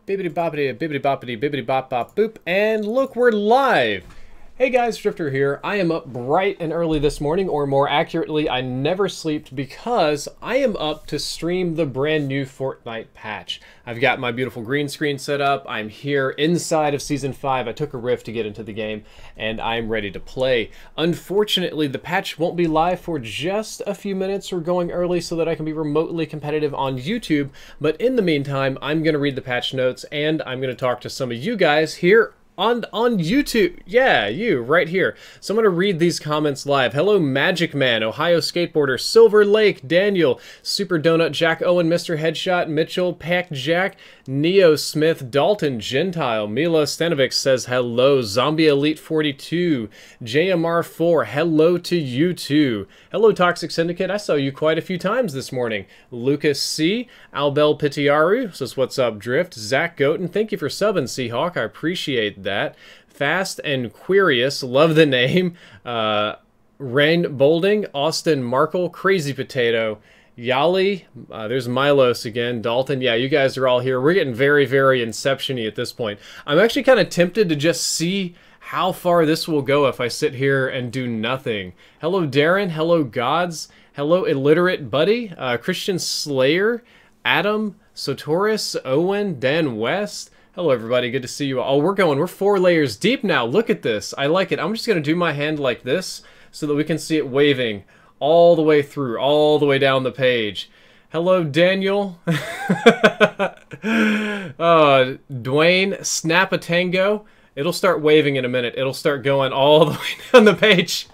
Bibbidi boppity, bibbidi boppity, bibbidi bop bop boop, and look, we're live! Hey guys, Drifter here. I am up bright and early this morning, or more accurately, I never slept because I am up to stream the brand new Fortnite patch. I've got my beautiful green screen set up. I'm here inside of Season 5. I took a rift to get into the game, and I'm ready to play. Unfortunately, the patch won't be live for just a few minutes. We're going early so that I can be remotely competitive on YouTube, but in the meantime, I'm going to read the patch notes, and I'm going to talk to some of you guys here on YouTube. Yeah, you, right here. So I'm going to read these comments live. Hello, Magic Man, Ohio Skateboarder, Silver Lake, Daniel, Super Donut, Jack Owen, Mr. Headshot, Mitchell, Pack Jack, Neo Smith, Dalton, Gentile, Milo Stanovic says hello, Zombie Elite 42, JMR4, hello to you too. Hello, Toxic Syndicate, I saw you quite a few times this morning. Lucas C, Albel Pitiaru says what's up, Drift. Zach Goten, thank you for subbing, Seahawk, I appreciate that. Fast and Quirious, love the name. Rain Bolding, Austin Markle, Crazy Potato, Yali, there's Milos again, Dalton. Yeah, you guys are all here. We're getting very, very Inception-y at this point. I'm actually kind of tempted to just see how far this will go if I sit here and do nothing. Hello, Darren. Hello, Gods. Hello, Illiterate Buddy. Christian Slayer, Adam, Sotoris, Owen, Dan West. Hello, everybody. Good to see you all. Oh, we're 4 layers deep now. Look at this. I like it. I'm just going to do my hand like this so that we can see it waving all the way through, all the way down the page. Hello, Daniel. Dwayne, Snap a Tango. It'll start waving in a minute. It'll start going all the way down the page.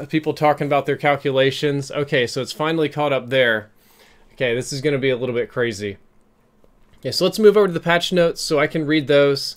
People talking about their calculations. Okay, so it's finally caught up there. Okay, this is going to be a little bit crazy. Okay, so let's move over to the patch notes so I can read those.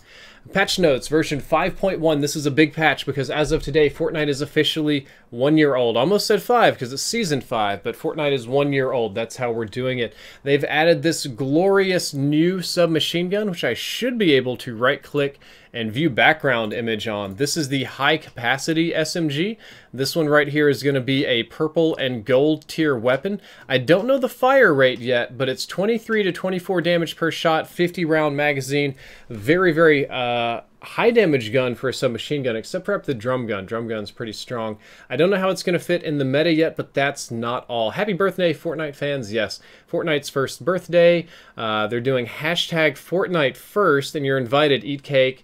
Patch notes, version 5.1. This is a big patch because as of today, Fortnite is officially 1 year old. Almost said 5 because it's Season 5, but Fortnite is 1 year old. That's how we're doing it. They've added this glorious new submachine gun, which I should be able to right-click and view background image on. This is the high-capacity SMG. This one right here is going to be a purple and gold tier weapon. I don't know the fire rate yet, but it's 23 to 24 damage per shot, 50-round magazine. Very, very high damage gun for a submachine gun, except perhaps the drum gun. Drum gun's pretty strong. I don't know how it's going to fit in the meta yet, but that's not all. Happy birthday, Fortnite fans. Yes, Fortnite's first birthday. They're doing hashtag Fortnite first, and you're invited. Eat cake,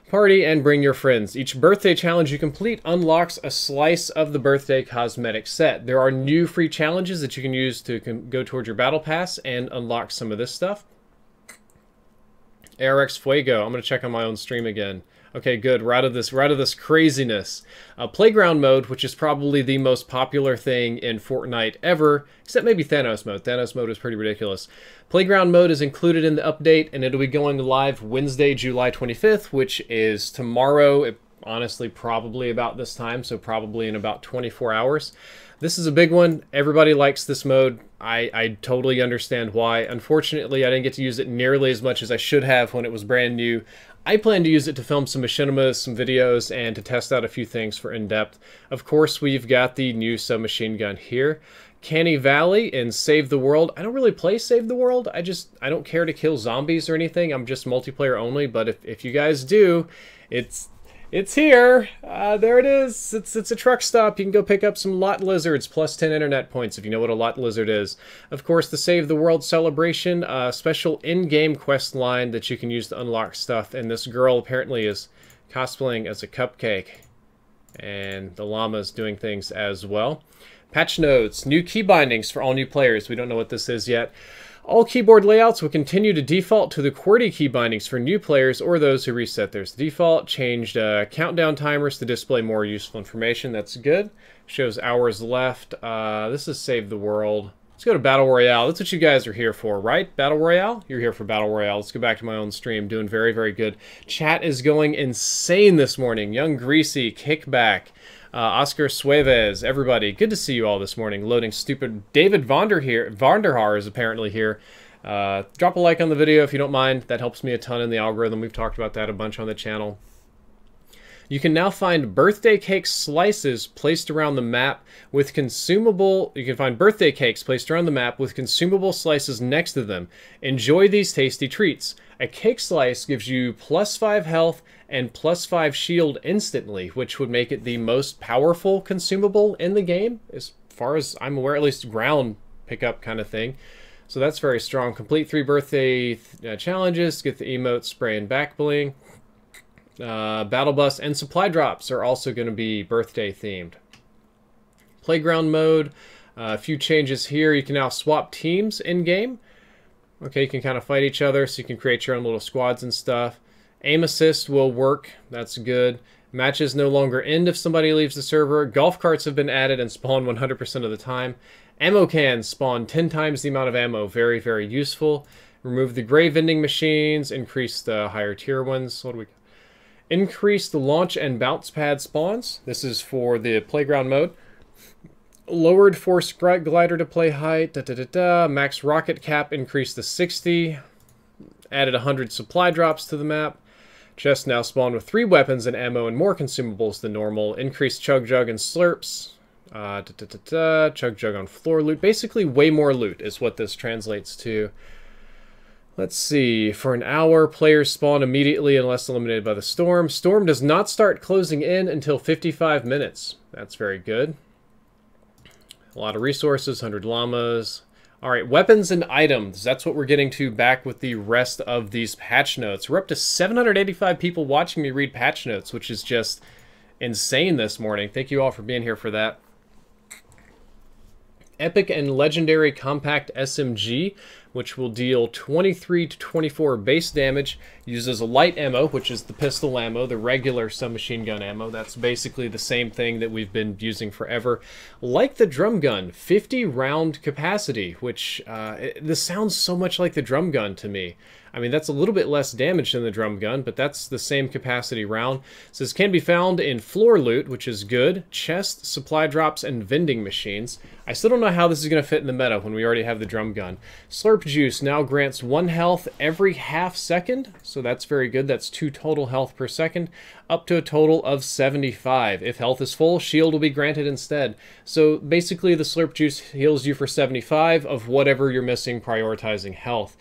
party, and bring your friends. Each birthday challenge you complete unlocks a slice of the birthday cosmetic set. There are new free challenges that you can use to go towards your battle pass and unlock some of this stuff. ARX Fuego. I'm going to check on my own stream again. Okay, good. We're out of this craziness. Playground mode, which is probably the most popular thing in Fortnite ever, except maybe Thanos mode. Thanos mode is pretty ridiculous. Playground mode is included in the update, and it'll be going live Wednesday, July 25th, which is tomorrow. Honestly, probably about this time, so probably in about 24 hours. This is a big one. Everybody likes this mode. I totally understand why. Unfortunately, I didn't get to use it nearly as much as I should have when it was brand new. I plan to use it to film some machinimas, some videos, and to test out a few things for in-depth. Of course, we've got the new submachine gun here. Canny Valley in Save the World. I don't really play Save the World. I don't care to kill zombies or anything. I'm just multiplayer only, but if you guys do, it's here. There it is. It's a truck stop. You can go pick up some lot lizards, plus 10 internet points if you know what a lot lizard is. Of course, the Save the World celebration, special in-game quest line that you can use to unlock stuff. And this girl apparently is cosplaying as a cupcake. And the llama's doing things as well. Patch notes. New key bindings for all new players. We don't know what this is yet. All keyboard layouts will continue to default to the QWERTY key bindings for new players or those who reset theirs. The default changed countdown timers to display more useful information. That's good. Shows hours left. This is Save the World. Let's go to Battle Royale. That's what you guys are here for, right? Battle Royale? You're here for Battle Royale. Let's go back to my own stream. Doing very, very good. Chat is going insane this morning. Young Greasy, Kickback. Oscar Sueves, everybody, good to see you all this morning. Loading stupid. David Vonderhaar is apparently here. Drop a like on the video if you don't mind. That helps me a ton in the algorithm. We've talked about that a bunch on the channel. You can now find birthday cake slices placed around the map with consumable... You can find birthday cakes placed around the map with consumable slices next to them. Enjoy these tasty treats. A cake slice gives you +5 health and +5 shield instantly, which would make it the most powerful consumable in the game, as far as I'm aware, at least ground pickup kind of thing. So that's very strong. Complete 3 birthday challenges, get the emote, spray, and back bling. Battle bus and supply drops are also going to be birthday themed. Playground mode, a few changes here. You can now swap teams in game. Okay, you can kind of fight each other, so you can create your own little squads and stuff. Aim assist will work, that's good. Matches no longer end if somebody leaves the server. Golf carts have been added and spawn 100% of the time. Ammo cans spawn 10 times the amount of ammo, very, very useful. Remove the gray vending machines, increase the higher tier ones. What do we... Increase the launch and bounce pad spawns. This is for the playground mode. Lowered force glider to play height. Max rocket cap increased to 60. Added 100 supply drops to the map. Chests now spawn with 3 weapons and ammo and more consumables than normal. Increased chug jug and slurps. Chug jug on floor loot. Basically way more loot is what this translates to. Let's see. For an hour, players spawn immediately unless eliminated by the storm. Storm does not start closing in until 55 minutes. That's very good. A lot of resources, 100 llamas. Alright, weapons and items. That's what we're getting to back with the rest of these patch notes. We're up to 785 people watching me read patch notes, which is just insane this morning. Thank you all for being here for that. Epic and Legendary Compact SMG, which will deal 23 to 24 base damage, uses light ammo, which is the pistol ammo, the regular submachine gun ammo. That's basically the same thing that we've been using forever. Like the drum gun, 50 round capacity, which this sounds so much like the drum gun to me. I mean, that's a little bit less damage than the drum gun, but that's the same capacity round. So this can be found in floor loot, which is good, chest, supply drops, and vending machines. I still don't know how this is going to fit in the meta when we already have the drum gun. Slurp juice now grants 1 health every half second, so that's very good. That's 2 total health per second, up to a total of 75. If health is full, shield will be granted instead. So basically the slurp juice heals you for 75 of whatever you're missing, prioritizing health.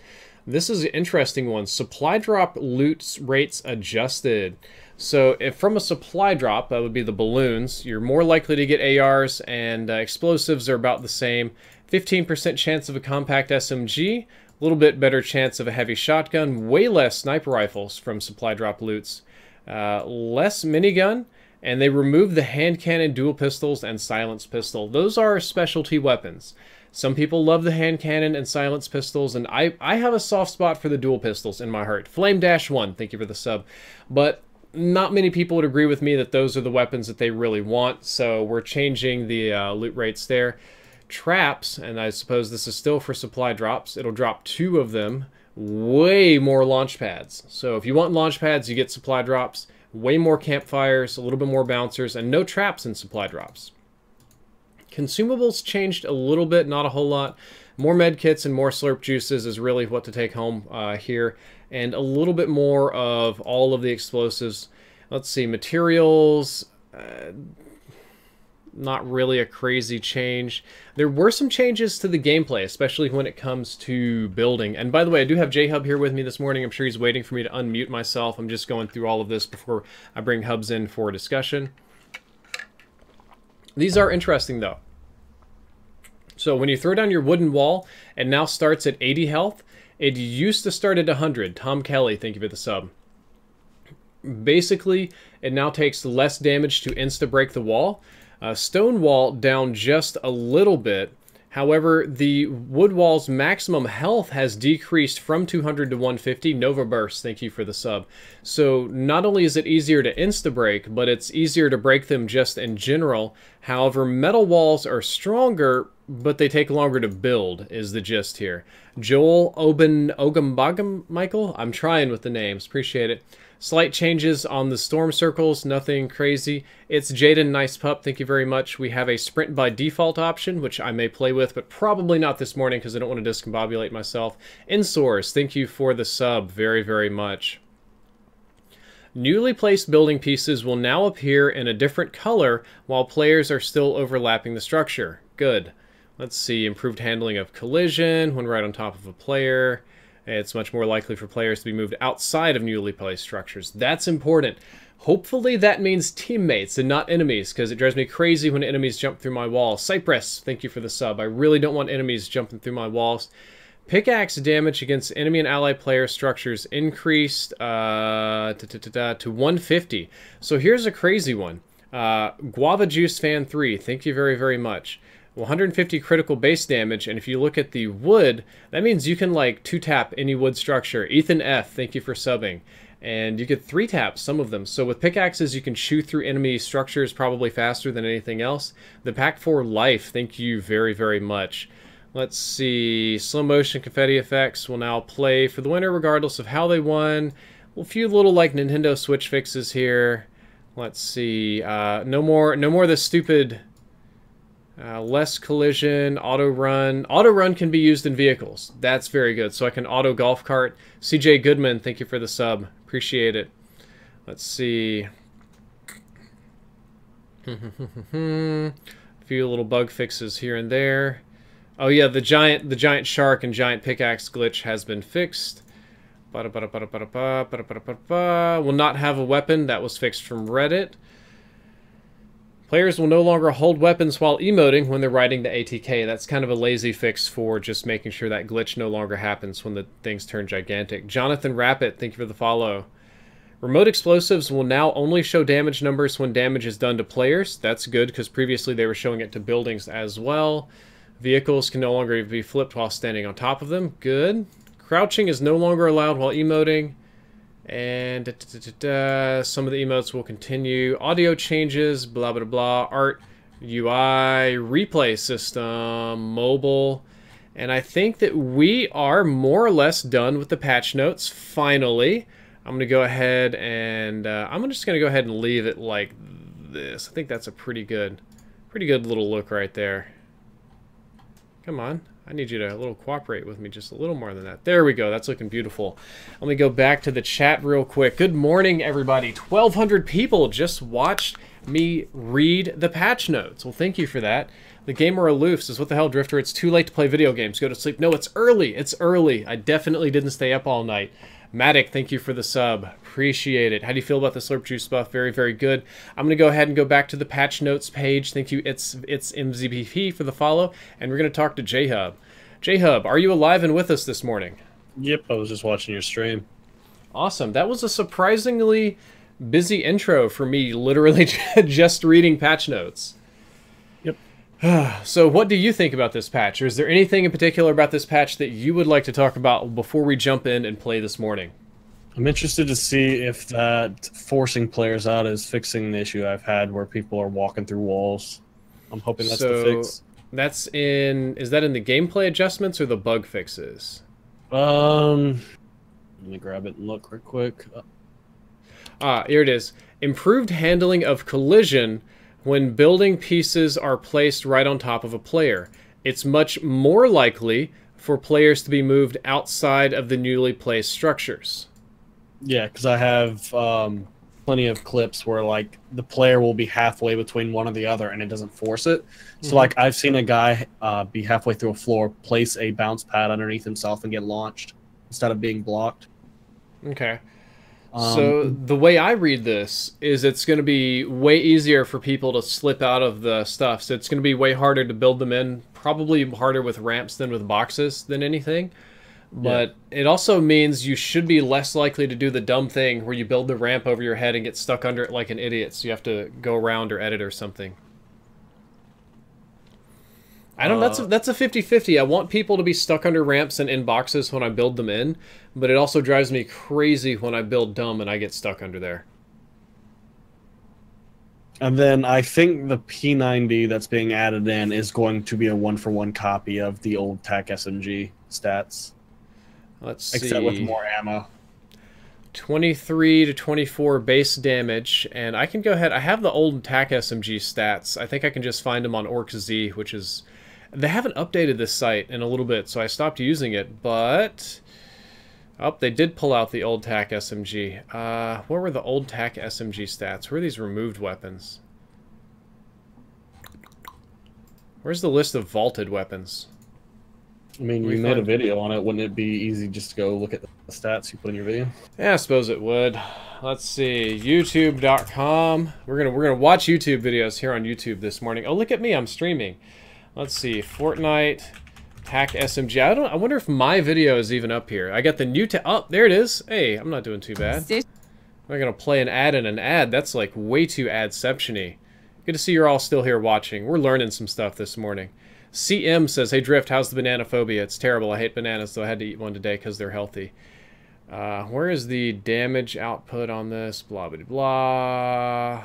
This is an interesting one. Supply drop loot rates adjusted. So if from a supply drop, that would be the balloons, you're more likely to get ARs, and explosives are about the same. 15% chance of a compact SMG, a little bit better chance of a heavy shotgun, way less sniper rifles from supply drop loots, less minigun, and they remove the hand cannon, dual pistols, and silence pistol. Those are specialty weapons. Some people love the hand cannon and silence pistols, and I have a soft spot for the dual pistols in my heart. Flame-1, thank you for the sub. But not many people would agree with me that those are the weapons that they really want, so we're changing the loot rates there. Traps, and I suppose this is still for supply drops. It'll drop 2 of them. Way more launch pads. So if you want launch pads, you get supply drops. Way more campfires, a little bit more bouncers, and no traps in supply drops. Consumables changed a little bit, not a whole lot. More med kits and more slurp juices is really what to take home here. And a little bit more of all of the explosives. Let's see, materials, not really a crazy change. There were some changes to the gameplay, especially when it comes to building. And by the way, I do have J-Hub here with me this morning. I'm sure he's waiting for me to unmute myself. I'm just going through all of this before I bring Hubs in for discussion. These are interesting though. So when you throw down your wooden wall, it now starts at 80 health. It used to start at 100. Tom Kelly, thank you for the sub. Basically, it now takes less damage to insta-break the wall. Stone wall down just a little bit. However, the wood wall's maximum health has decreased from 200 to 150. Nova Burst, thank you for the sub. So not only is it easier to insta-break, but it's easier to break them just in general. However, metal walls are stronger, but they take longer to build, is the gist here. Joel Ogambagam Michael, I'm trying with the names, appreciate it. Slight changes on the storm circles, nothing crazy. It's Jaden Nice Pup, thank you very much. We have a sprint by default option, which I may play with, but probably not this morning because I don't want to discombobulate myself. Insource, thank you for the sub very, very much. Newly placed building pieces will now appear in a different color while players are still overlapping the structure. Good. Let's see, improved handling of collision when right on top of a player. It's much more likely for players to be moved outside of newly placed structures. That's important. Hopefully that means teammates and not enemies, because it drives me crazy when enemies jump through my walls. Cypress, thank you for the sub. I really don't want enemies jumping through my walls. Pickaxe damage against enemy and ally player structures increased to 150. So here's a crazy one. Guava Juice Fan 3, thank you very, very much. 150 critical base damage, and if you look at the wood, that means you can like 2-tap any wood structure. Ethan F, thank you for subbing. And you could 3-tap some of them. So with pickaxes, you can chew through enemy structures probably faster than anything else. The Pack 4 Life, thank you very, very much. Let's see, slow motion confetti effects will now play for the winner regardless of how they won. A few little like Nintendo Switch fixes here. Let's see, no more of the stupid less collision, auto run. Auto run can be used in vehicles. That's very good. So I can auto golf cart. CJ Goodman, thank you for the sub. Appreciate it. Let's see. A few little bug fixes here and there. Oh yeah, the giant shark and giant pickaxe glitch has been fixed. Will not have a weapon. That was fixed from Reddit. Players will no longer hold weapons while emoting when they're riding the ATK. That's kind of a lazy fix for just making sure that glitch no longer happens when the things turn gigantic. Jonathan Rappet, thank you for the follow. Remote explosives will now only show damage numbers when damage is done to players. That's good because previously they were showing it to buildings as well. Vehicles can no longer be flipped while standing on top of them. Good. Crouching is no longer allowed while emoting. And some of the emotes will continue. Audio changes, blah, blah, blah. Art, UI, replay system, mobile. And I think that we are more or less done with the patch notes, finally. I'm going to go ahead and I'm just going to go ahead and leave it like this. I think that's a pretty good little look right there. Come on. I need you to cooperate with me just a little more than that. There we go. That's looking beautiful. Let me go back to the chat real quick. Good morning, everybody. 1,200 people just watched me read the patch notes. Well, thank you for that. The Gamer Aloof says, what the hell, Drifter? It's too late to play video games. Go to sleep. No, it's early. It's early. I definitely didn't stay up all night. Matic, thank you for the sub. Appreciate it. How do you feel about the Slurp Juice buff? Very, very good. I'm going to go ahead and go back to the patch notes page. Thank you, it's MZBP for the follow. And we're going to talk to J-Hub. J-Hub, are you alive and with us this morning? Yep, I was just watching your stream. Awesome. That was a surprisingly busy intro for me, literally just reading patch notes. Yep. So what do you think about this patch? Or is there anything in particular about this patch that you would like to talk about before we jump in and play this morning? I'm interested to see if that forcing players out is fixing the issue I've had where people are walking through walls. I'm hoping that's the fix. Is that in the gameplay adjustments or the bug fixes? Let me grab it and look real quick. Here it is. Improved handling of collision when building pieces are placed right on top of a player. It's much more likely for players to be moved outside of the newly placed structures. Yeah, because I have plenty of clips where like the player will be halfway between one or the other and it doesn't force it. So like I've seen a guy be halfway through a floor, place a bounce pad underneath himself and get launched instead of being blocked. Okay. So the way I read this is it's going to be way easier for people to slip out of the stuff. So it's going to be way harder to build them in, probably harder with ramps than with boxes than anything. But it also means you should be less likely to do the dumb thing where you build the ramp over your head and get stuck under it like an idiot, so you have to go around or edit or something. I don't. That's a 50-50. I want people to be stuck under ramps and in boxes when I build them in, but it also drives me crazy when I build dumb and I get stuck under there. And then I think the P90 that's being added in is going to be a one-for-one copy of the old TAC SMG stats. Let's see. Except with more ammo. 23 to 24 base damage, and I can go ahead. I have the old TAC SMG stats. I think I can just find them on OrcZ, which is... They haven't updated this site in a little bit, so I stopped using it, but... Oh, they did pull out the old TAC SMG. What were the old TAC SMG stats? Where are these removed weapons? Where's the list of vaulted weapons? I mean, you made a video on it. Wouldn't it be easy just to go look at the stats you put in your video? Yeah, I suppose it would. Let's see, YouTube.com. We're gonna watch YouTube videos here on YouTube this morning. Oh, look at me, I'm streaming. Let's see, Fortnite, TAC SMG. I wonder if my video is even up here. I got the new oh, there it is. Hey, I'm not doing too bad. We're gonna play an ad and an ad. That's like way too adception-y. Good to see you're all still here watching. We're learning some stuff this morning. CM says, hey Drift, how's the banana phobia? It's terrible. I hate bananas, though I had to eat one today because they're healthy. Where is the damage output on this? Blah, blah, blah.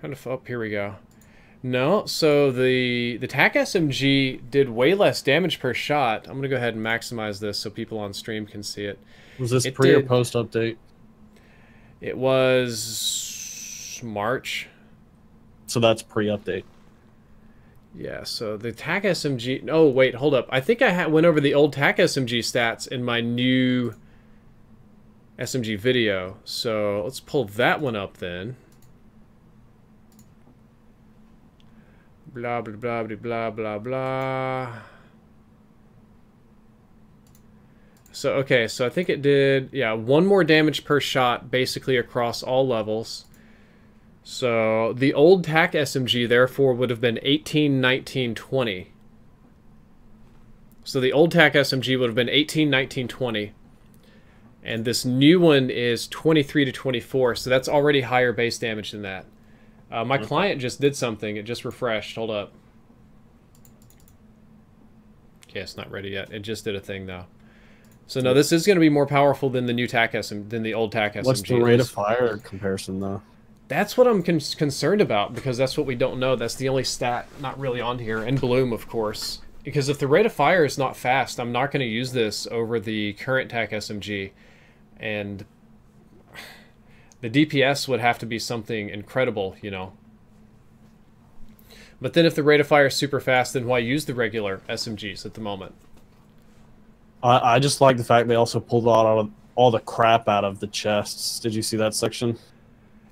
Kind of up, here we go. No, so the TAC SMG did way less damage per shot. I'm going to go ahead and maximize this so people on stream can see it. Was this pre or post update? It was March. So that's pre-update. Yeah, so the TAC SMG... Oh, wait, hold up. I think I went over the old TAC SMG stats in my new SMG video. So let's pull that one up then. Blah, blah, blah, blah, blah, blah. So, okay, so I think it did, yeah, 1 more damage per shot basically across all levels. So the old TAC SMG, therefore, would have been 18, 19, 20. So the old TAC SMG would have been 18, 19, 20. And this new one is 23 to 24, so that's already higher base damage than that. My client just did something. It just refreshed. Hold up. Okay, it's not ready yet. It just did a thing, though. So no, this is going to be more powerful than the new TAC SMG, than the old TAC SMG. What's the rate of fire comparison, though? That's what I'm concerned about, because that's what we don't know. That's the only stat not really on here. And bloom, of course. Because if the rate of fire is not fast, I'm not going to use this over the current TAC SMG. And the DPS would have to be something incredible, you know. But then if the rate of fire is super fast, then why use the regular SMGs at the moment? I just like the fact they also pulled all the crap out of the chests. Did you see that section?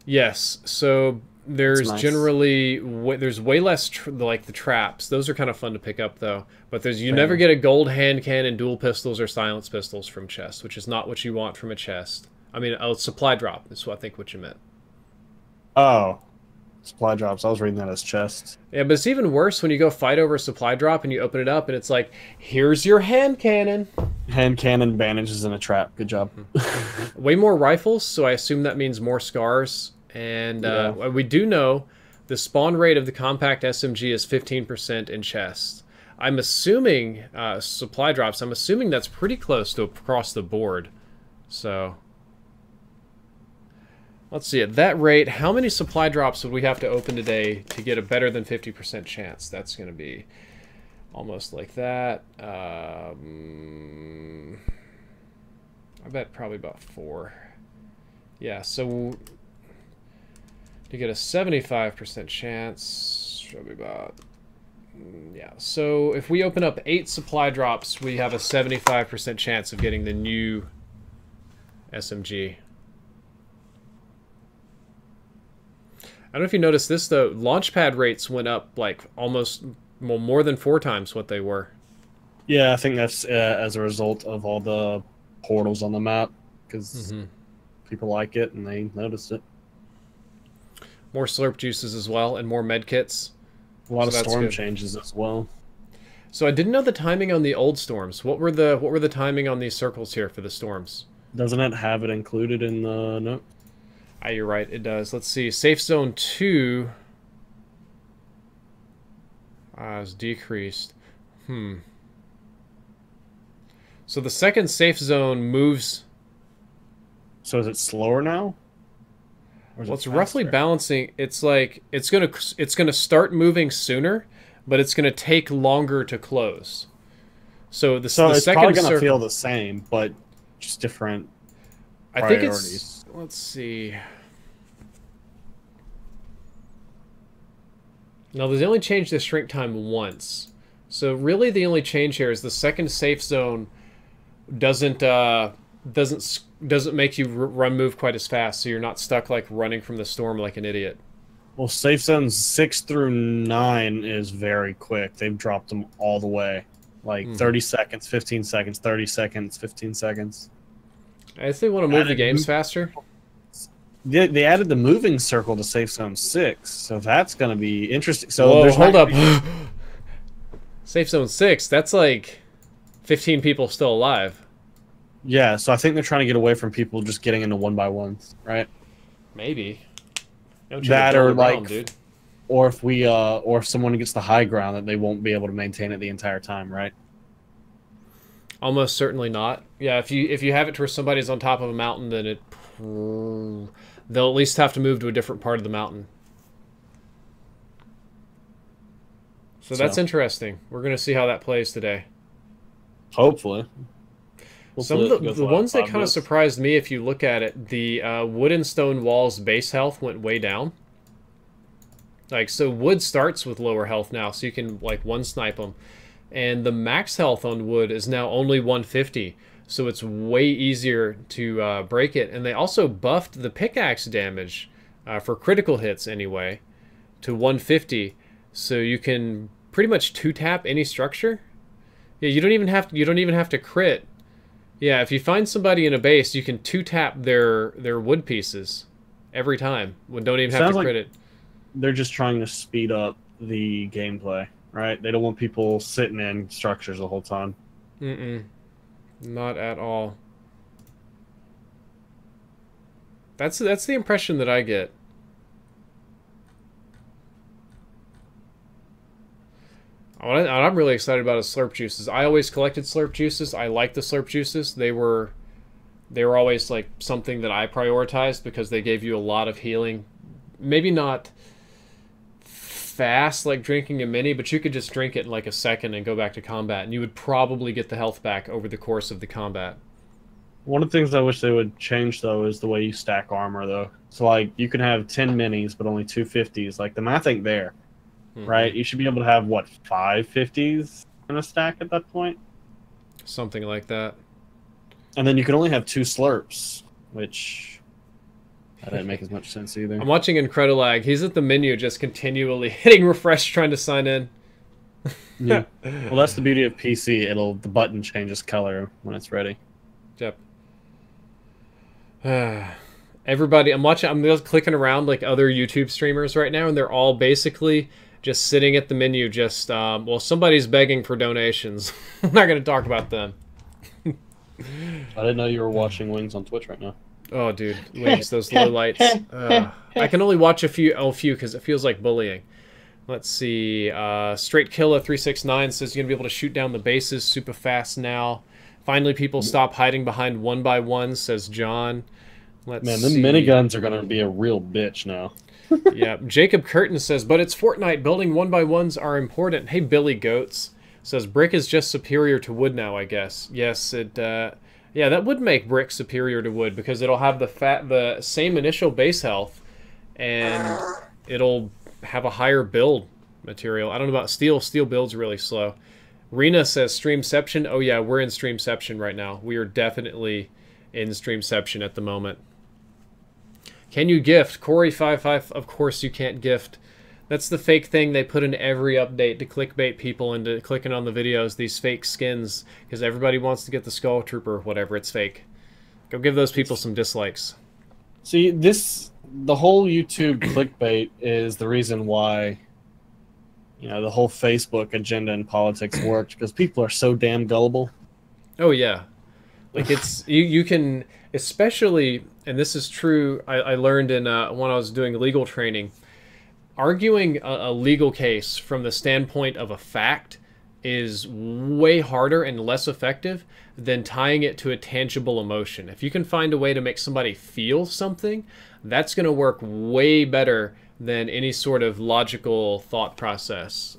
Yes, so there's nice. Generally there's way less like the traps. Those are kind of fun to pick up though. But you never get a gold hand cannon, dual pistols, or silence pistols from chests, which is not what you want from a chest. I mean, a supply drop is what I think what you meant. Oh, supply drops. I was reading that as chests. Yeah, but it's even worse when you go fight over a supply drop and you open it up and it's like, here's your hand cannon. Hand cannon, bandages, and a trap. Good job. Way more rifles, so I assume that means more scars. And we do know the spawn rate of the Compact SMG is 15% in chests. I'm assuming supply drops. I'm assuming that's pretty close to across the board. So let's see, at that rate, how many supply drops would we have to open today to get a better than 50% chance? That's going to be almost like that. I bet probably about 4. Yeah, so to get a 75% chance, should be about... Yeah, so if we open up 8 supply drops, we have a 75% chance of getting the new SMG. I don't know if you noticed this, though. Launchpad rates went up like almost more than 4 times what they were. Yeah, I think that's as a result of all the portals on the map, because people like it and they noticed it. More slurp juices as well, and more med kits. A lot of storm changes as well. So I didn't know the timing on the old storms. What were the timing on these circles here for the storms? Doesn't it have it included in the note? Ah, you're right, it does. Let's see. Safe Zone 2 is decreased. So the second safe zone moves... So is it slower now? Well, it's roughly balancing. It's like it's gonna start moving sooner, but it's gonna take longer to close. So the it's second probably gonna feel the same, but just different priorities. I think it's... Let's see. Now, they only changed the shrink time once. So really the only change here is the second safe zone doesn't doesn't make you move quite as fast, so you're not stuck like running from the storm like an idiot. Well, safe zones 6 through 9 is very quick. They've dropped them all the way. Like 30 seconds, 15 seconds, 30 seconds, 15 seconds. I guess they want to move the games faster. They added the moving circle to safe zone 6, so that's going to be interesting. So whoa, hold up. Safe zone 6, that's like 15 people still alive. Yeah, so I think they're trying to get away from people just getting into 1x1s, right? Maybe. That or like, dude. Or if someone gets the high ground, that they won't be able to maintain it the entire time, right? Almost certainly not. Yeah, if you have it to where somebody's on top of a mountain, then they'll at least have to move to a different part of the mountain. So that's interesting. We're going to see how that plays today. Hopefully. Some of the ones that kind of surprised me, if you look at it, the wood and stone walls base health went way down. Like, so wood starts with lower health now, so you can, like, one-snipe them. And the max health on wood is now only 150, so it's way easier to break it. And they also buffed the pickaxe damage, for critical hits anyway, to 150, so you can pretty much two-tap any structure. Yeah, you don't even have to crit. Yeah, if you find somebody in a base, you can two-tap their wood pieces every time. Don't even have to crit it. They're just trying to speed up the gameplay, right? They don't want people sitting in structures the whole time. Not at all. That's the impression that I get. What I'm really excited about is Slurp juices. I always collected Slurp juices. I like the Slurp juices. They were always like something that I prioritized because they gave you a lot of healing. Maybe not fast like drinking a mini, but you could just drink it in like a second and go back to combat, and you would probably get the health back over the course of the combat. One of the things I wish they would change, though, is the way you stack armor, though. So, like, you can have 10 minis, but only 2 50s. Like, the math ain't there. Right? You should be able to have, what, 5 50s in a stack at that point? Something like that. And then you can only have 2 slurps, which that didn't make as much sense either. I'm watching Incredilag. He's at the menu just continually hitting refresh trying to sign in. Yeah. Well, that's the beauty of PC. The button changes color when it's ready. Yep. Everybody, I'm just clicking around like other YouTube streamers right now, and they're all basically just sitting at the menu, just, well, somebody's begging for donations. I'm not going to talk about them. I didn't know you were watching Wings on Twitch right now. Oh, dude. Wings, those low lights. I can only watch a few because it feels like bullying. Let's see. Straight Killa 369 says you're going to be able to shoot down the bases super fast now. Finally, people stop hiding behind 1x1, says John. Let's see. The miniguns are going to be a real bitch now. Yeah, Jacob Curtin says, but it's Fortnite. Building 1x1s are important. Hey, Billy Goats says, brick is just superior to wood now, I guess. Yes, it... yeah, that would make brick superior to wood because it'll have the same initial base health, and it'll have a higher build material. I don't know about steel. Steel build's really slow. Rena says, Streamception. Oh, yeah, we're in Streamception right now. We are definitely in Streamception at the moment. Can you gift? Corey55, of course you can't gift. That's the fake thing they put in every update to clickbait people into clicking on the videos, these fake skins, because everybody wants to get the Skull Trooper, whatever, it's fake. Go give those people some dislikes. See, the whole YouTube clickbait is the reason why, the whole Facebook agenda in politics worked, because people are so damn gullible. Oh, yeah. Like, it's, you can, especially, and this is true, I learned in, when I was doing legal training, arguing a legal case from the standpoint of a fact is way harder and less effective than tying it to a tangible emotion. If you can find a way to make somebody feel something, that's going to work way better than any sort of logical thought process.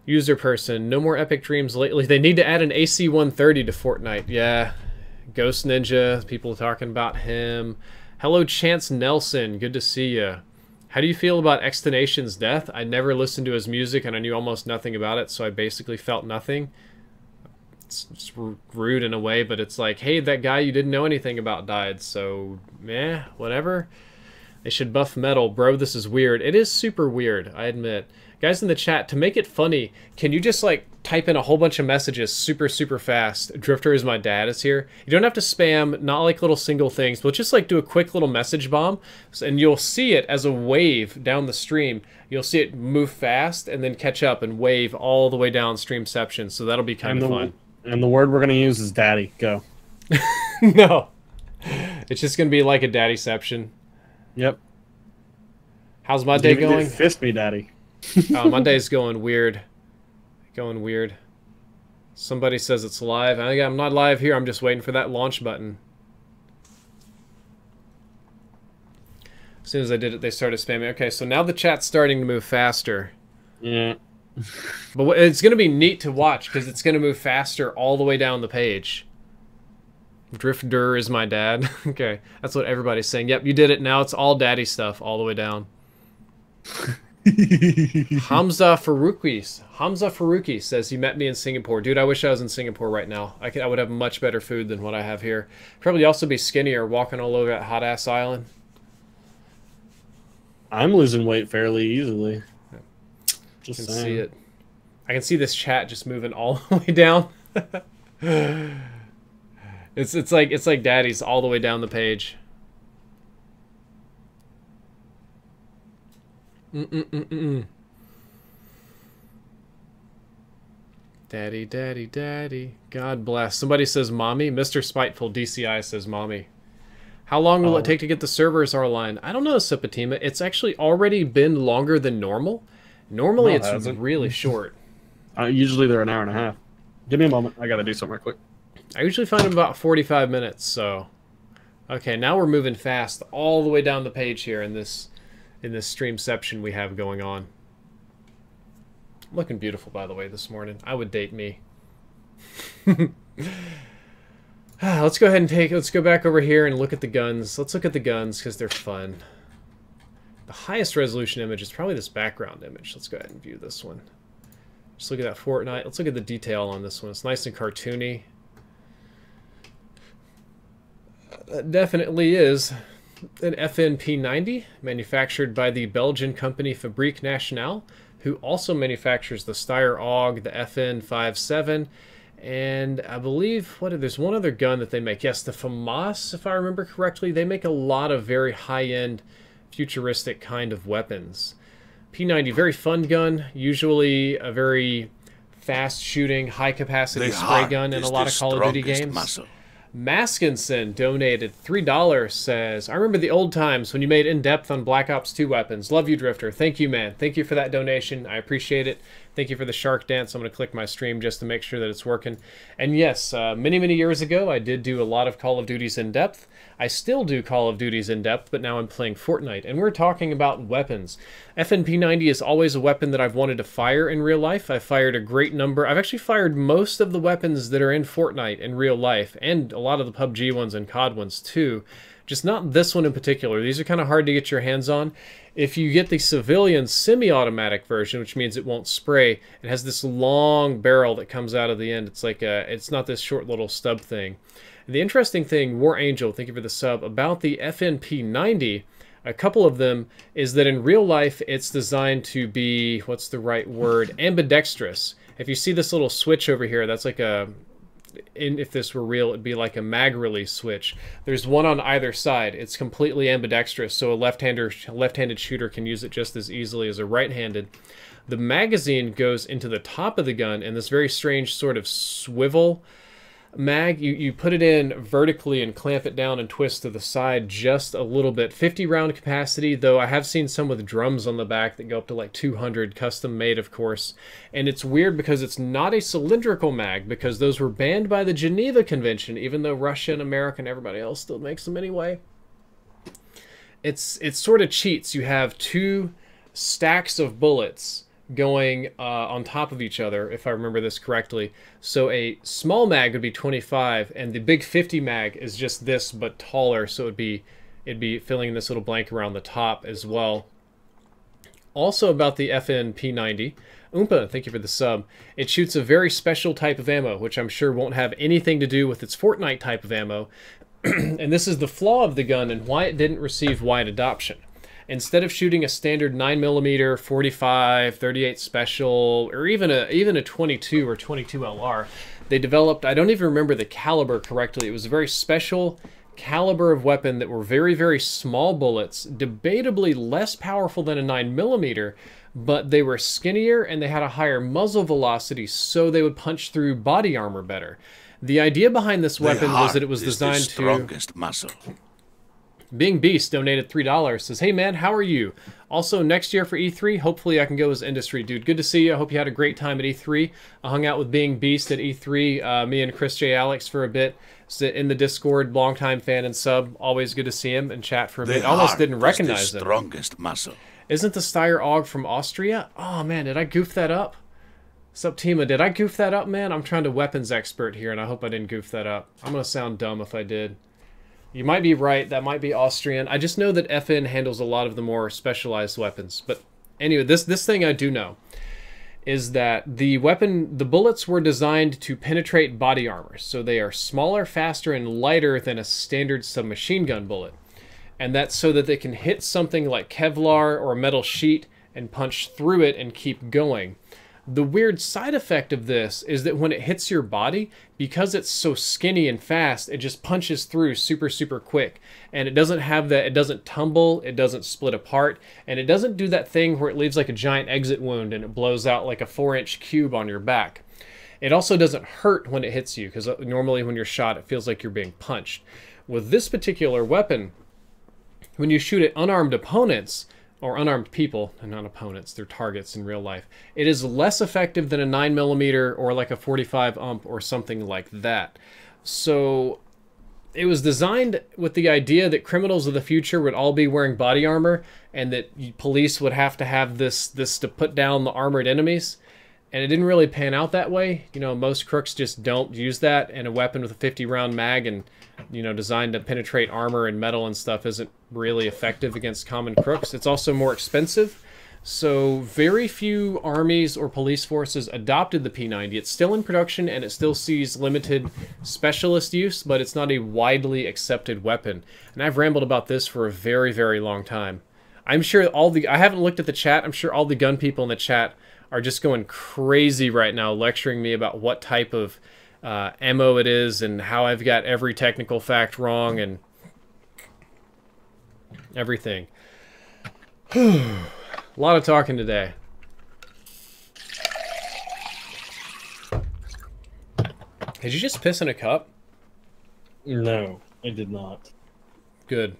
User person, no more epic dreams lately. They need to add an AC-130 to Fortnite. Yeah, Ghost Ninja, people talking about him. Hello, Chance Nelson, good to see you. How do you feel about Extenation's death? I never listened to his music and I knew almost nothing about it, so I basically felt nothing. it's rude in a way, but it's like, hey, that guy you didn't know anything about died, so whatever. They should buff metal. Bro, this is weird. It is super weird, I admit. Guys in the chat, to make it funny, can you just like type in a whole bunch of messages super fast? Drifter is my dad is here. You don't have to spam, not like little single things, but just like do a quick little message bomb, and you'll see it as a wave down the stream. You'll see it move fast and then catch up and wave all the way down streamception, so that'll be kind of fun. And the word we're going to use is daddy. Go. No. It's just going to be like a daddyception. Yep. How's my day going? Fist me, daddy. Oh, my day's going weird. Going weird. Somebody says it's live. I'm not live here. I'm just waiting for that launch button. As soon as I did it, they started spamming. Okay, so now the chat's starting to move faster. Yeah. But it's going to be neat to watch because it's going to move faster all the way down the page. Drifter is my dad. Okay, that's what everybody's saying. Yep, you did it. Now it's all daddy stuff all the way down. Hamza Faruqi says he met me in Singapore. Dude, I wish I was in Singapore right now. I would have much better food than what I have here. Probably also be skinnier walking all over that hot ass island. I'm losing weight fairly easily. Just saying. See it. I can see this chat just moving all the way down. It's like daddy's all the way down the page. Daddy, daddy, daddy. God bless. Somebody says mommy. Mr. Spiteful DCI says mommy. How long will it take to get the servers online? I don't know, Sipatima. It's actually already been longer than normal. Normally it's really short. Usually they're an hour and a half. Give me a moment. I gotta do something real quick. I usually find them about 45 minutes, so... Okay, now we're moving fast all the way down the page here in this streamception we have going on. Looking beautiful, by the way, this morning. I would date me. Let's go ahead and let's go back over here and look at the guns. Let's look at the guns, because they're fun. The highest resolution image is probably this background image. Let's go ahead and view this one. Just look at that Fortnite. Let's look at the detail on this one. It's nice and cartoony. That definitely is an FNP90 manufactured by the Belgian company Fabrique Nationale, who also manufactures the Steyr AUG, the FN57, and I believe there's one other gun that they make. Yes, the FAMAS, if I remember correctly. They make a lot of very high-end, futuristic kind of weapons. P90, very fun gun, usually a very fast-shooting, high-capacity spray gun in a lot of Call of Duty games. Muscle. Maskinson donated $3, says, I remember the old times when you made in-depth on Black Ops 2 weapons. Love you, Drifter. Thank you, man. Thank you for that donation. I appreciate it. Thank you for the shark dance. I'm going to click my stream just to make sure that it's working. And yes, many years ago, I did do a lot of Call of Duties in-depth. I still do Call of Duties in-depth, but now I'm playing Fortnite, and we're talking about weapons. FNP90 is always a weapon that I've wanted to fire in real life. I've fired a great number. I've actually fired most of the weapons that are in Fortnite in real life, and a lot of the PUBG ones and COD ones too. Just not this one in particular. These are kind of hard to get your hands on. If you get the civilian semi-automatic version, which means it won't spray, it has this long barrel that comes out of the end. It's like it's not this short little stub thing. And the interesting thing, War Angel, thank you for the sub, about the FNP90, a couple of them, is that in real life it's designed to be, what's the right word, ambidextrous. If you see this little switch over here, that's like if this were real, it'd be like a mag release switch. There's one on either side. It's completely ambidextrous, so a left-handed shooter can use it just as easily as a right-handed. The magazine goes into the top of the gun in this very strange sort of swivel mag. You put it in vertically and clamp it down and twist to the side just a little bit. 50 round capacity, though I have seen some with drums on the back that go up to like 200, custom made of course. And it's weird because it's not a cylindrical mag, because those were banned by the Geneva Convention, even though Russia and America and everybody else still makes them anyway. It's sort of cheats. You have two stacks of bullets going on top of each other, if I remember this correctly. So a small mag would be 25, and the big 50 mag is just this but taller, so it'd be filling this little blank around the top as well. Also about the FNP90, Oompa, thank you for the sub. It shoots a very special type of ammo, which I'm sure won't have anything to do with its Fortnite type of ammo. And this is the flaw of the gun and why it didn't receive wide adoption. Instead of shooting a standard 9mm, 45, 38 special, or even a 22 or 22 LR, they developed, I don't even remember the caliber correctly, it was a very special caliber of weapon that were very, very small bullets, debatably less powerful than a 9mm, but they were skinnier and they had a higher muzzle velocity, so they would punch through body armor better. The idea behind this weapon was that it was designed to... strongest muscle. Being Beast donated $3, says, hey man, how are you? Also, next year for E3, hopefully I can go as industry dude. Good to see you. I hope you had a great time at E3. I hung out with Being Beast at E3, me and Chris J. Alex for a bit. In the Discord, longtime fan and sub. Always good to see him and chat for a bit. I almost didn't recognize him. Strongest muscle. Isn't the Steyr AUG from Austria? Oh man, did I goof that up? Subtima, did I goof that up, man? I'm trying to weapons expert here, and I hope I didn't goof that up. I'm going to sound dumb if I did. You might be right. That might be Austrian. I just know that FN handles a lot of the more specialized weapons. But anyway, this thing I do know is that the bullets were designed to penetrate body armor. So they are smaller, faster, and lighter than a standard submachine gun bullet. And that's so that they can hit something like Kevlar or a metal sheet and punch through it and keep going. The weird side effect of this is that when it hits your body, because it's so skinny and fast, it just punches through super, super quick. And it doesn't have that, it doesn't tumble, it doesn't split apart, and it doesn't do that thing where it leaves like a giant exit wound and it blows out like a 4-inch cube on your back. It also doesn't hurt when it hits you, because normally when you're shot, it feels like you're being punched. With this particular weapon, when you shoot at unarmed opponents, or unarmed people, and not opponents, they're targets in real life, it is less effective than a 9mm or like a 45 ump or something like that. So it was designed with the idea that criminals of the future would all be wearing body armor and that police would have to have this to put down the armored enemies. And it didn't really pan out that way. You know, most crooks just don't use that, and a weapon with a 50-round mag and, you know, designed to penetrate armor and metal and stuff isn't really effective against common crooks. It's also more expensive. So very few armies or police forces adopted the P90. It's still in production and it still sees limited specialist use, but it's not a widely accepted weapon. And I've rambled about this for a very, very long time. I'm sure I haven't looked at the chat. I'm sure all the gun people in the chat are just going crazy right now, lecturing me about what type of ammo it is and how I've got every technical fact wrong and everything. A lot of talking today. Did you just piss in a cup? No, I did not. Good.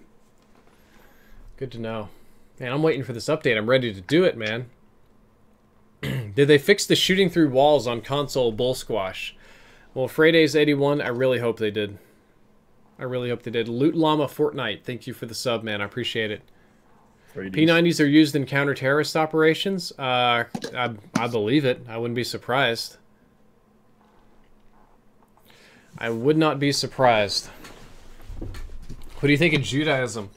Good to know. Man, I'm waiting for this update. I'm ready to do it, man. Did they fix the shooting through walls on console bull squash? Well, Friday's 81, I really hope they did. I really hope they did. Loot Llama Fortnite, thank you for the sub, man. I appreciate it. P90s are used in counter-terrorist operations? I believe it. I wouldn't be surprised. I would not be surprised. What do you think of Judaism?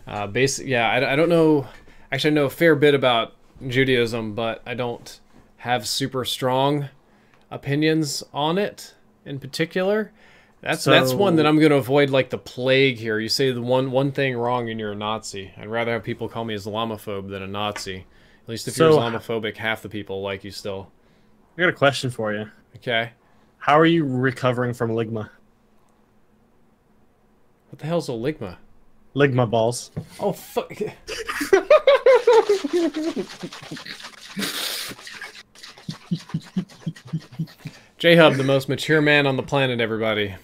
Yeah, I don't know. Actually, I know a fair bit about Judaism, but I don't have super strong opinions on it in particular. That's one that I'm going to avoid like the plague here. You say the one thing wrong and you're a Nazi. I'd rather have people call me Islamophobe than a Nazi. At least if you're Islamophobic, half the people like you still. I got a question for you. Okay. How are you recovering from Ligma? What the hell's a Ligma? Ligma balls. Oh, fuck. J-Hub, the most mature man on the planet, everybody.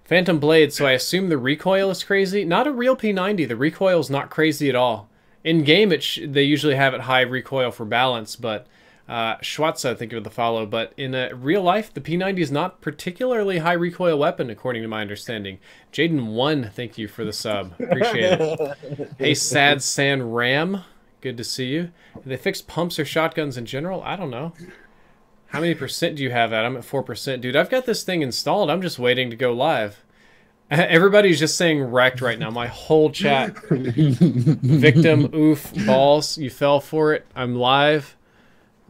Phantom Blade, so I assume the recoil is crazy? Not a real P90, the recoil is not crazy at all. In-game, they usually have it high recoil for balance, but Schwarza, thank you for the follow, but in real life, the P90 is not particularly high recoil weapon, according to my understanding. Jaden1, thank you for the sub. Appreciate it. Hey, Sad San Ram, good to see you. Did they fix pumps or shotguns in general? I don't know. How many percent do you have at? I'm at 4%. Dude, I've got this thing installed. I'm just waiting to go live. Everybody's just saying wrecked right now. My whole chat. Victim, oof, balls. You fell for it. I'm live.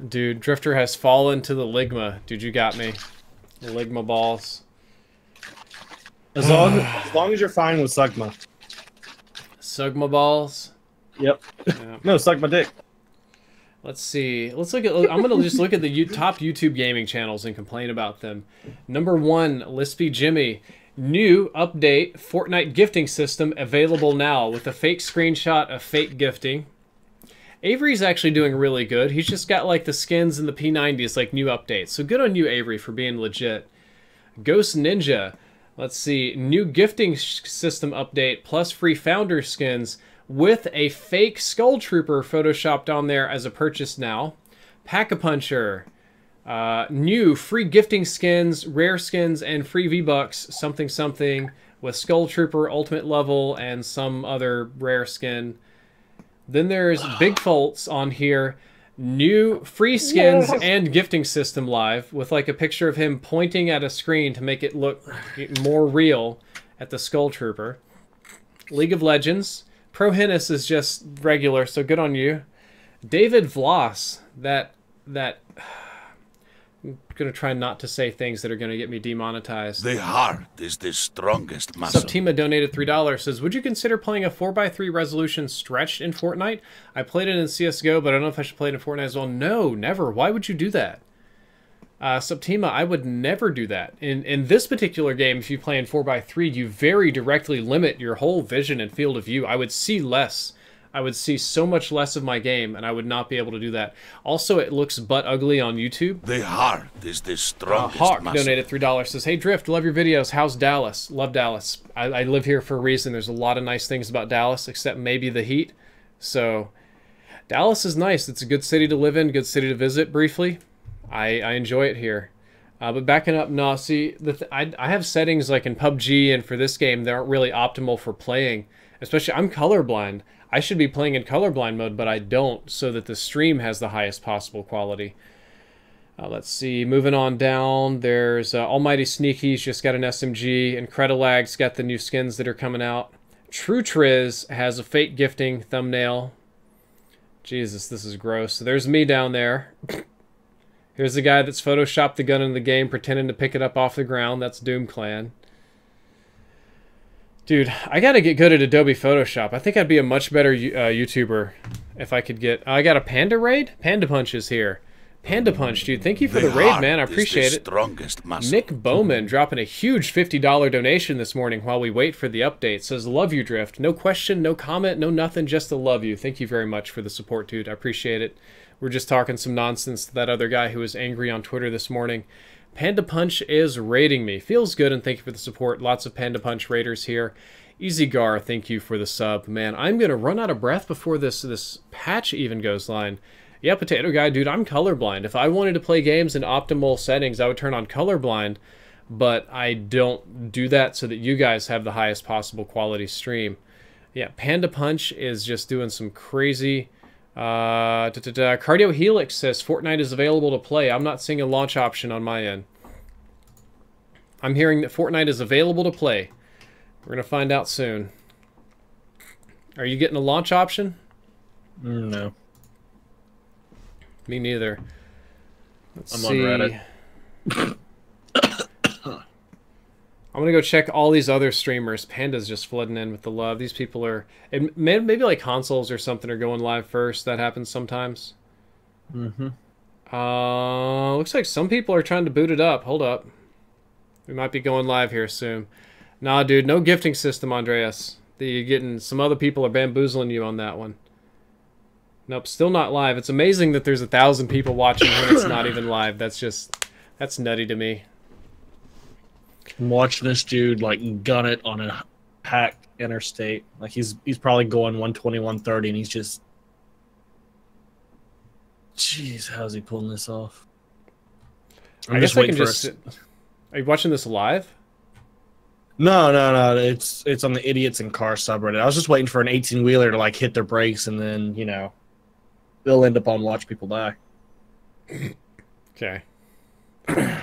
Dude, Drifter has fallen to the Ligma. Dude, you got me. The Ligma balls. As long as you're fine with Sugma. Sugma balls? Yep. Yeah. No, Sugma dick. Let's see. Let's look at. I'm gonna just look at the top YouTube gaming channels and complain about them. Number 1, Lispy Jimmy. New update Fortnite gifting system available now with a fake screenshot of fake gifting. Avery's actually doing really good. He's just got like the skins and the P90s, like new updates. So good on you, Avery, for being legit. Ghost Ninja. Let's see. New gifting system update plus free founder skins with a fake Skull Trooper photoshopped on there as a purchase now. Pack-a-Puncher. New free gifting skins, rare skins, and free V-Bucks, something something, with Skull Trooper Ultimate level and some other rare skin. Then there's Big Faults on here. New free skins and gifting system live with like a picture of him pointing at a screen to make it look more real at the Skull Trooper. League of Legends. Pro Hennis is just regular, so good on you. David Vloss. That I'm going to try not to say things that are going to get me demonetized. The heart is the strongest muscle. Subtima donated $3, says, would you consider playing a 4x3 resolution stretched in Fortnite? I played it in CSGO, but I don't know if I should play it in Fortnite as well. No, never. Why would you do that? Subtima, I would never do that. In this particular game, if you play in 4x3, you very directly limit your whole vision and field of view. I would see less. I would see so much less of my game, and I would not be able to do that. Also, it looks butt ugly on YouTube. The heart is the strongest Hawk muscle. donated $3, says, hey, Drift, love your videos. How's Dallas? Love Dallas. I live here for a reason. There's a lot of nice things about Dallas, except maybe the heat. So, Dallas is nice. It's a good city to live in, good city to visit briefly. I enjoy it here. But backing up, no, see, I have settings like in PUBG and for this game that aren't really optimal for playing. Especially, I'm colorblind. I should be playing in colorblind mode, but I don't, so that the stream has the highest possible quality. Let's see, moving on down, there's Almighty Sneaky's just got an SMG, and Credilag's got the new skins that are coming out. True Triz has a fake gifting thumbnail. Jesus, this is gross. So there's me down there. Here's the guy that's photoshopped the gun in the game, pretending to pick it up off the ground. That's Doom Clan. Dude, I gotta get good at Adobe Photoshop. I think I'd be a much better YouTuber if I could get... Oh, I got a Panda raid? Panda Punch is here. Panda Punch, dude. Thank you for the raid, man. I appreciate it. Strongest muscle. Nick Bowman dropping a huge $50 donation this morning while we wait for the update. Says, love you, Drift. No question, no comment, no nothing, just to love you. Thank you very much for the support, dude. I appreciate it. We're just talking some nonsense to that other guy who was angry on Twitter this morning. Panda Punch is raiding me. Feels good, and thank you for the support. Lots of Panda Punch raiders here. EasyGar, thank you for the sub. Man, I'm going to run out of breath before this patch even goes live. Yeah, Potato Guy, dude, I'm colorblind. If I wanted to play games in optimal settings, I would turn on colorblind, but I don't do that so that you guys have the highest possible quality stream. Yeah, Panda Punch is just doing some crazy... Cardio Helix says Fortnite is available to play. I'm not seeing a launch option on my end. I'm hearing that Fortnite is available to play. We're going to find out soon. Are you getting a launch option? No. Me neither. Let's I'm see. on Reddit. I'm going to go check all these other streamers. Panda's just flooding in with the love. These people are... Maybe like consoles or something are going live first. That happens sometimes. Mm-hmm. Looks like some people are trying to boot it up. Hold up. We might be going live here soon. Nah, dude, no gifting system, Andreas. You're getting... Some other people are bamboozling you on that one. Nope, still not live. It's amazing that there's 1,000 people watching when it's not even live. That's just... That's nutty to me. I'm watching this dude like gun it on a packed interstate. Like he's probably going 120, 130, and he's just... Jeez, how's he pulling this off? I guess I can just... Are you watching this live? No. It's on the Idiots in Car subreddit. I was just waiting for an 18-wheeler to like hit their brakes, and then, you know, they'll end up on Watch People Die. Okay.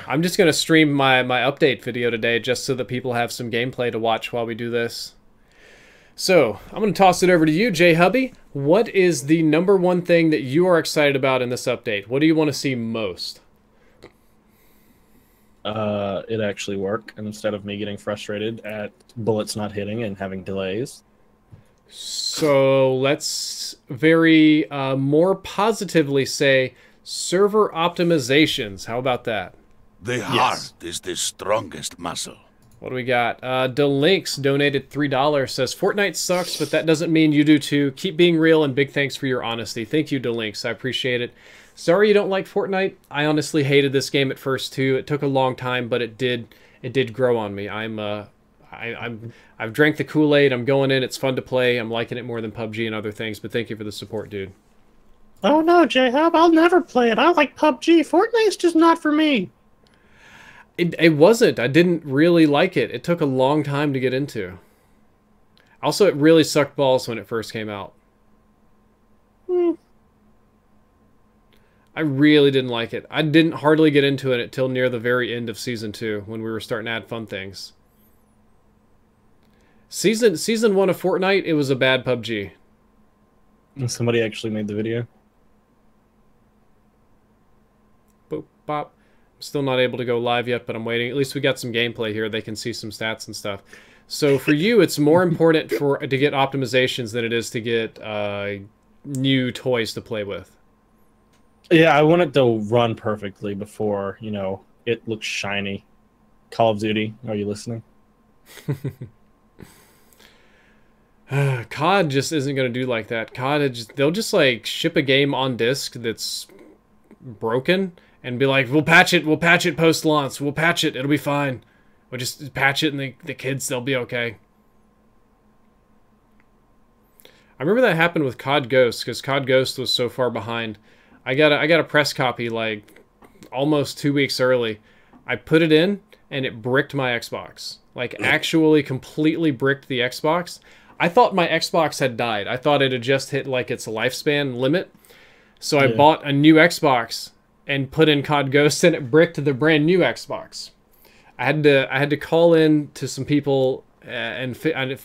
I'm just going to stream my update video today just so that people have some gameplay to watch while we do this. So, I'm going to toss it over to you, Jay Hubby. What is the number one thing that you are excited about in this update? What do you want to see most? It actually work, and instead of me getting frustrated at bullets not hitting and having delays. So, let's very more positively say server optimizations. How about that? The heart is the strongest muscle. What do we got? Delinks donated $3, says, Fortnite sucks, but that doesn't mean you do too. Keep being real, and big thanks for your honesty. Thank you, Delinks. I appreciate it. Sorry you don't like Fortnite. I honestly hated this game at first too. It took a long time, but it did grow on me. I've drank the Kool-Aid. I'm going in. It's fun to play. I'm liking it more than PUBG and other things, but thank you for the support, dude. Oh no, J-Hub, I'll never play it. I like PUBG. Fortnite's just not for me. It wasn't. I didn't really like it. It took a long time to get into. Also, it really sucked balls when it first came out. I really didn't like it. I didn't hardly get into it until near the very end of Season 2, when we were starting to add fun things. Season 1 of Fortnite, it was a bad PUBG. Somebody actually made the video. Boop, bop. Still not able to go live yet, but I'm waiting. At least we got some gameplay here. They can see some stats and stuff. So for you, it's more important to get optimizations than it is to get new toys to play with. Yeah, I want it to run perfectly before, you know, it looks shiny. Call of Duty, are you listening? COD just isn't going to do like that. They'll just like ship a game on disc that's broken and be like, we'll patch it post-launch, we'll patch it, it'll be fine. We'll just patch it and the kids, they'll be okay. I remember that happened with COD Ghost, because COD Ghost was so far behind. I got a press copy like almost 2 weeks early. I put it in and it bricked my Xbox. Like actually completely bricked the Xbox. I thought my Xbox had died. I thought it had just hit like its lifespan limit. So I bought a new Xbox and put in COD Ghost, and it bricked the brand new Xbox. I had to call in to some people, and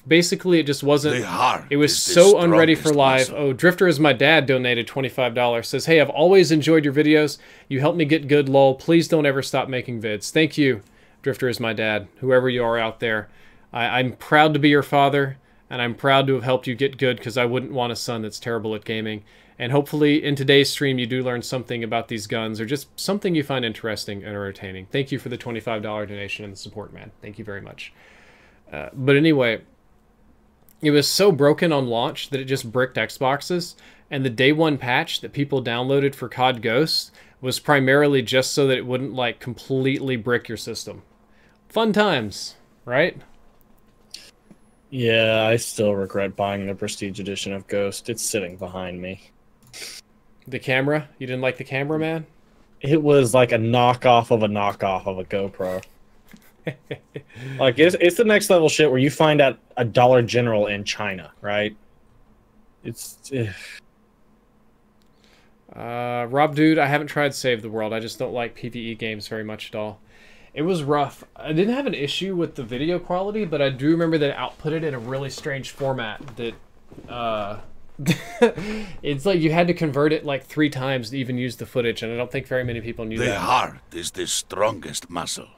basically it just wasn't. It was so unready for live. Oh, Drifter is my dad donated $25. Says, hey, I've always enjoyed your videos. You helped me get good, lol. Please don't ever stop making vids. Thank you, Drifter is my dad. Whoever you are out there, I'm proud to be your father, and I'm proud to have helped you get good, because I wouldn't want a son that's terrible at gaming. And hopefully in today's stream you do learn something about these guns, or just something you find interesting and entertaining. Thank you for the $25 donation and the support, man. Thank you very much. But anyway, it was so broken on launch that it just bricked Xboxes, and the day one patch that people downloaded for COD Ghost was primarily just so that it wouldn't like completely brick your system. Fun times, right? Yeah, I still regret buying the Prestige Edition of Ghost. It's sitting behind me. The camera? You didn't like the camera, man? It was like a knockoff of a GoPro. Like, it's the next level shit where you find out a Dollar General in China, right? It's... Rob Dude, I haven't tried Save the World. I just don't like PvE games very much at all. It was rough. I didn't have an issue with the video quality, but I do remember that it outputted in a really strange format that... it's like you had to convert it like 3 times to even use the footage, and I don't think very many people knew that. The heart is the strongest muscle.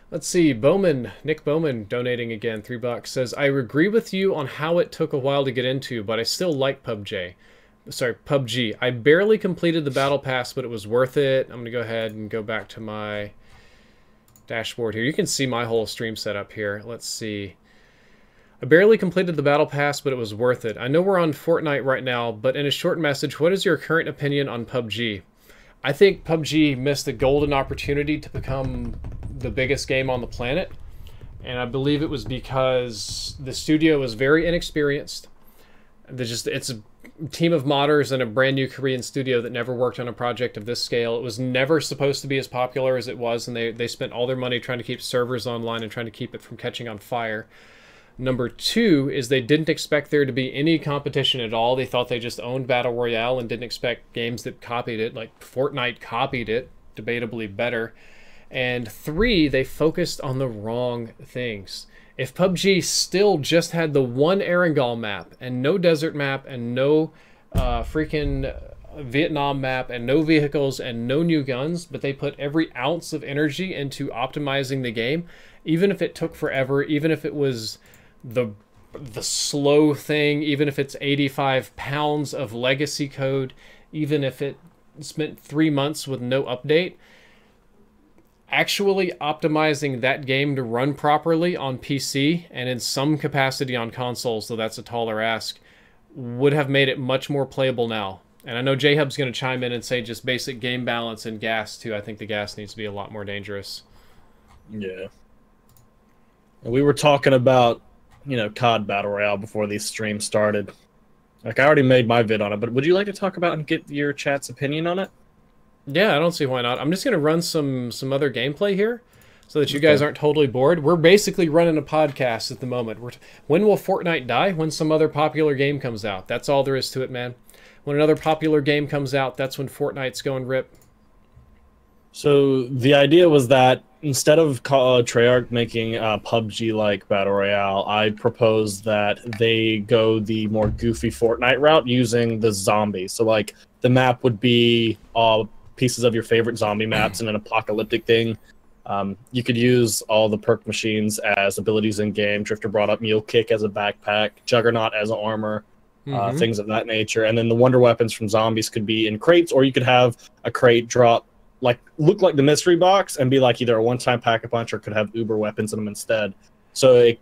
Let's see, Nick Bowman donating again, $3, says, I agree with you on how it took a while to get into, but I still like PUBG. I barely completed the Battle Pass, but it was worth it. I'm going to go ahead and go back to my dashboard here. You can see my whole stream setup here. Let's see. I barely completed the Battle Pass, but it was worth it. I know we're on Fortnite right now, but in a short message, what is your current opinion on PUBG? I think PUBG missed a golden opportunity to become the biggest game on the planet, and I believe it was because the studio was very inexperienced. It's a team of modders and a brand new Korean studio that never worked on a project of this scale. It was never supposed to be as popular as it was, and they spent all their money trying to keep servers online and trying to keep it from catching on fire. Number 2 is they didn't expect there to be any competition at all. They thought they just owned Battle Royale and didn't expect games that copied it, like Fortnite copied it, debatably better. And 3, they focused on the wrong things. If PUBG still just had the one Erangel map and no desert map and no freaking Vietnam map and no vehicles and no new guns, but they put every ounce of energy into optimizing the game, even if it took forever, even if it was the slow thing, even if it's 85 pounds of legacy code, even if it spent 3 months with no update, actually optimizing that game to run properly on PC and in some capacity on consoles, though that's a taller ask, would have made it much more playable now. And I know J-Hub's going to chime in and say just basic game balance and gas too. I think the gas needs to be a lot more dangerous. Yeah. And we were talking about, you know, COD Battle Royale before these streams started. Like, I already made my vid on it, but would you like to talk about and get your chat's opinion on it? Yeah, I don't see why not. I'm just going to run some other gameplay here so that you guys aren't totally bored. We're basically running a podcast at the moment. When will Fortnite die? When some other popular game comes out. That's all there is to it, man. When another popular game comes out, that's when Fortnite's going rip. So the idea was that instead of Treyarch making a PUBG-like Battle Royale, I proposed that they go the more goofy Fortnite route using the zombies. So, like, the map would be all pieces of your favorite zombie maps and an apocalyptic thing. You could use all the perk machines as abilities in-game. Drifter brought up Mule Kick as a backpack, Juggernaut as armor, things of that nature. And then the wonder weapons from zombies could be in crates, or you could have a crate drop, like, look like the mystery box and be like either a one-time pack-a-punch or could have uber weapons in them instead. So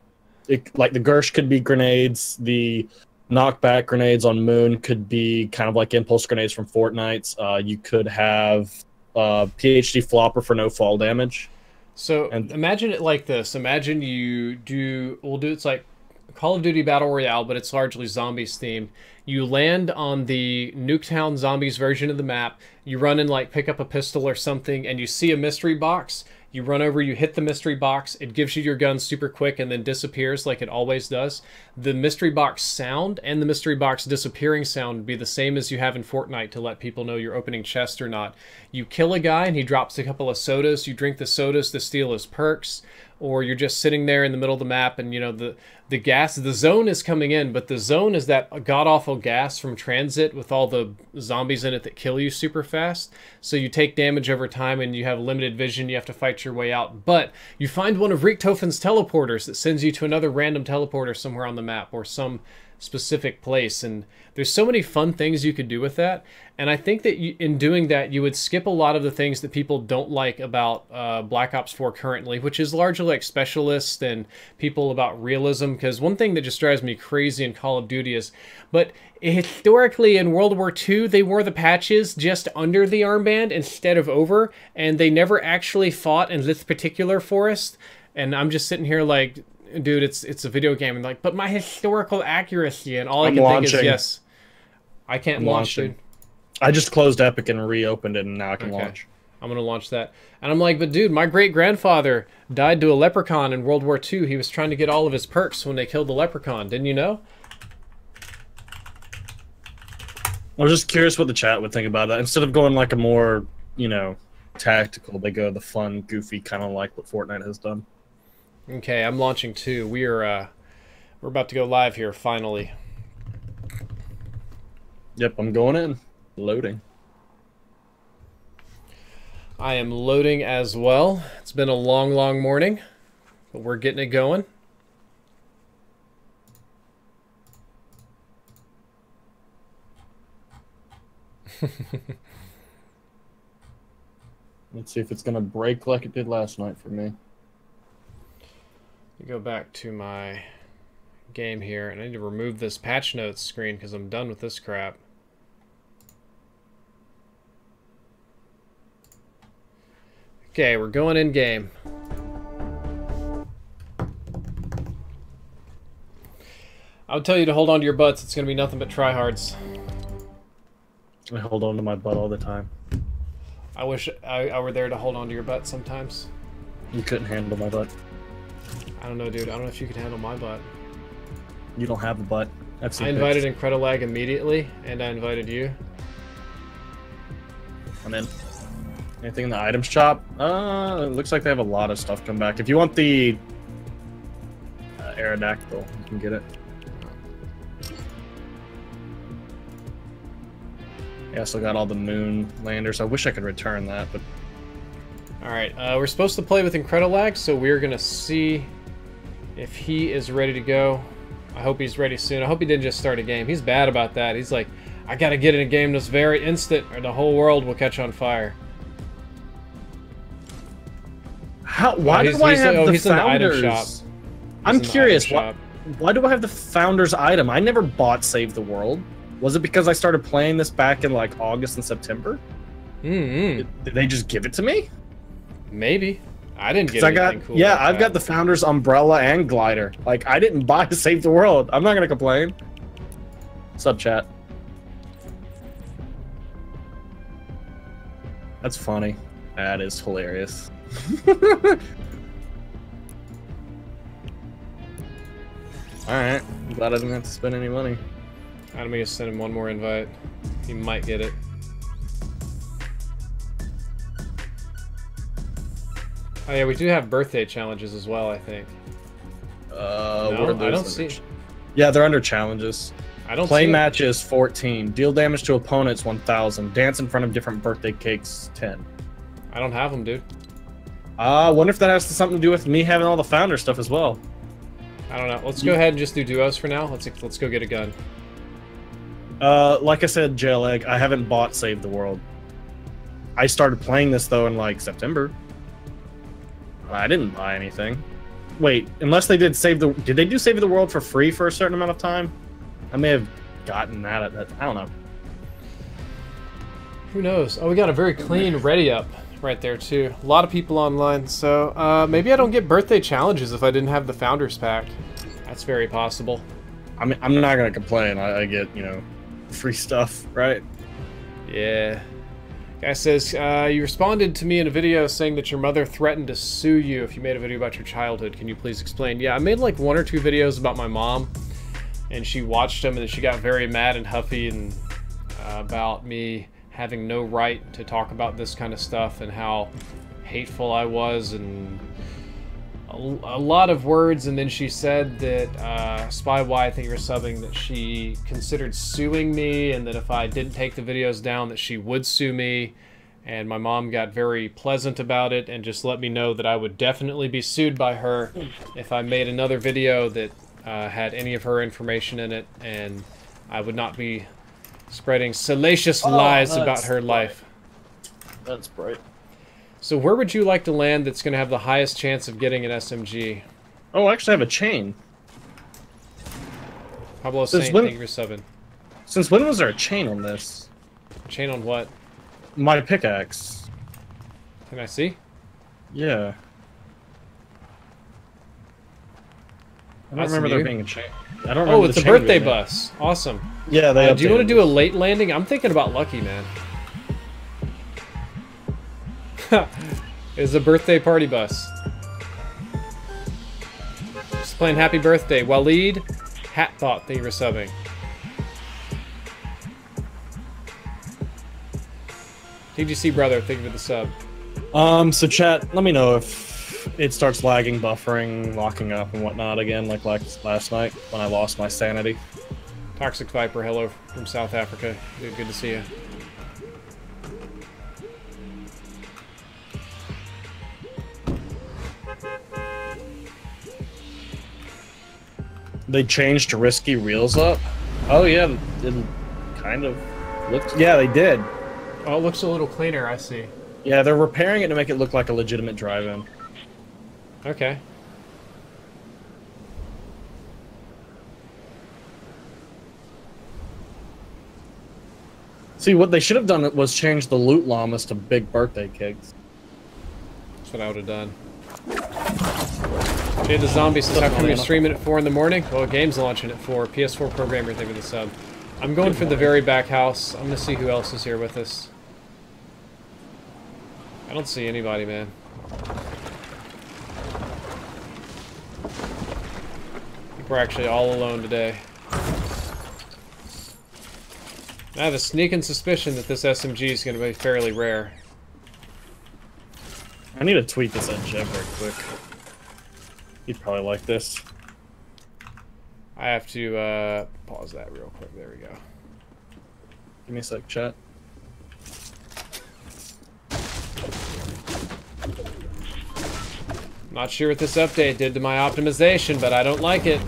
it like the Gersh could be grenades, the knockback grenades on Moon could be kind of like impulse grenades from Fortnite's. You could have PhD flopper for no fall damage. So imagine it like this. Imagine it's like Call of Duty Battle Royale, but it's largely zombies themed. You land on the Nuketown Zombies version of the map. You run and like pick up a pistol or something, and you see a mystery box. You run over, you hit the mystery box. It gives you your gun super quick and then disappears like it always does. The mystery box sound and the mystery box disappearing sound would be the same as you have in Fortnite to let people know you're opening chests or not. You kill a guy and he drops a couple of sodas. You drink the sodas to steal his perks. Or you're just sitting there in the middle of the map and, you know, the gas, the zone is coming in, but the zone is that god-awful gas from Transit with all the zombies in it that kill you super fast. So you take damage over time and you have limited vision. You have to fight your way out. But you find one of Richtofen's teleporters that sends you to another random teleporter somewhere on the map or some specific place. And there's so many fun things you could do with that. And I think that in doing that, you would skip a lot of the things that people don't like about Black Ops 4 currently, which is largely like specialists and people about realism. Because one thing that just drives me crazy in Call of Duty is, but historically in World War II, they wore the patches just under the armband instead of over, and they never actually fought in this particular forest. And I'm just sitting here like, dude, it's a video game, and like, but my historical accuracy, and all I can think is yes. I can't launch, dude. I just closed Epic and reopened it, and now I can launch. I'm gonna launch that, and I'm like, but dude, my great grandfather died to a leprechaun in World War II. He was trying to get all of his perks when they killed the leprechaun. Didn't you know? I was just curious what the chat would think about that. Instead of going like a more, you know, tactical, they go the fun, goofy, kind of like what Fortnite has done. Okay, I'm launching too. We're about to go live here finally. Yep, I'm going in. Loading. I am loading as well. It's been a long, long morning, but we're getting it going. Let's see if it's going to break like it did last night for me. Go back to my game here, and I need to remove this patch notes screen because I'm done with this crap. Okay, we're going in game. I would tell you to hold on to your butts. It's going to be nothing but tryhards. I hold on to my butt all the time. I wish I were there to hold on to your butt sometimes. You couldn't handle my butt. I don't know, dude. I don't know if you could handle my butt. You don't have a butt. I invited Incredilag immediately, and I invited you. I'm in. Anything in the items shop? It looks like they have a lot of stuff come back. If you want the Aerodactyl. You can get it. Yeah, I still got all the moon landers. I wish I could return that, but... Alright, we're supposed to play with Incredilag, so we're gonna see if he is ready to go. I hope he's ready soon. I hope he didn't just start a game. He's bad about that. He's like, I gotta get in a game this very instant, or the whole world will catch on fire. Why do I have the he's in the item founders? shop. I'm curious, why do I have the founders item? I never bought Save the World. Was it because I started playing this back in like August and September? Did they just give it to me? Maybe. I didn't get anything cool. Yeah, I've got the founders umbrella and glider. Like, I didn't buy Save the World. I'm not gonna complain. Sub chat. That's funny. That is hilarious. Alright, I'm glad I didn't have to spend any money. I'm gonna send him one more invite. He might get it. Oh yeah, we do have birthday challenges as well, I think. No, I don't see. Yeah, they're under challenges. I don't Play see matches 14. Deal damage to opponents 1,000. Dance in front of different birthday cakes 10. I don't have them, dude. I wonder if that has something to do with me having all the founder stuff as well. I don't know. Let's go ahead and just do duos for now. Let's go get a gun. Like I said, Jail Egg, I haven't bought Save the World. I started playing this though in like September. I didn't buy anything. Wait, unless they did did they do Save the World for free for a certain amount of time? I may have gotten that at that. I don't know. Who knows? Oh, we got a very clean ready up right there too. A lot of people online, so maybe I don't get birthday challenges if I didn't have the Founders Pack. That's very possible. I mean, I'm not gonna complain. I get, you know, free stuff, right? Yeah. Guy says, you responded to me in a video saying that your mother threatened to sue you if you made a video about your childhood. Can you please explain? Yeah, I made like 1 or 2 videos about my mom, and she watched them, and then she got very mad and huffy and about me having no right to talk about this kind of stuff and how hateful I was and a lot of words. And then she said that SpyY, I think you're subbing, that she considered suing me, and that if I didn't take the videos down that she would sue me. And my mom got very pleasant about it and just let me know that I would definitely be sued by her if I made another video that had any of her information in it, and I would not be spreading salacious lies about her life. That's bright. So where would you like to land that's going to have the highest chance of getting an SMG? Oh, I actually have a chain. Pablo Saint, thank you for subbing. Since when was there a chain on this? Chain on what? My pickaxe. Can I see? Yeah. I don't remember there being a chain. I don't remember. Oh, it's a birthday bus. Awesome. Yeah, they do you want to do a late landing? I'm thinking about Lucky, man. It's a birthday party bus. Just playing happy birthday. Waleed Hat Thought, thank you for subbing. TGC brother, thank you for the sub. So chat, let me know if it starts lagging, buffering, locking up and whatnot again, like last night when I lost my sanity. Toxic Viper, hello from South Africa. Good to see you. They changed to risky reels up? Oh yeah, it kind of looked... Yeah, they did. Oh, it looks a little cleaner, I see. Yeah, they're repairing it to make it look like a legitimate drive-in. Okay. See, what they should have done was change the loot llamas to big birthday cakes. That's what I would have done. Jay the Zombie says, how come you're streaming at 4 in the morning? Well, game's launching at 4. PS4 programmer, thank you for the sub. I'm going for the very back house. I'm going to see who else is here with us. I don't see anybody, man. I think we're actually all alone today. I have a sneaking suspicion that this SMG is going to be fairly rare. I need to tweet this at Jeff real quick. He'd probably like this. I have to pause that real quick. There we go. Give me a sec, chat. Not sure what this update did to my optimization, but I don't like it.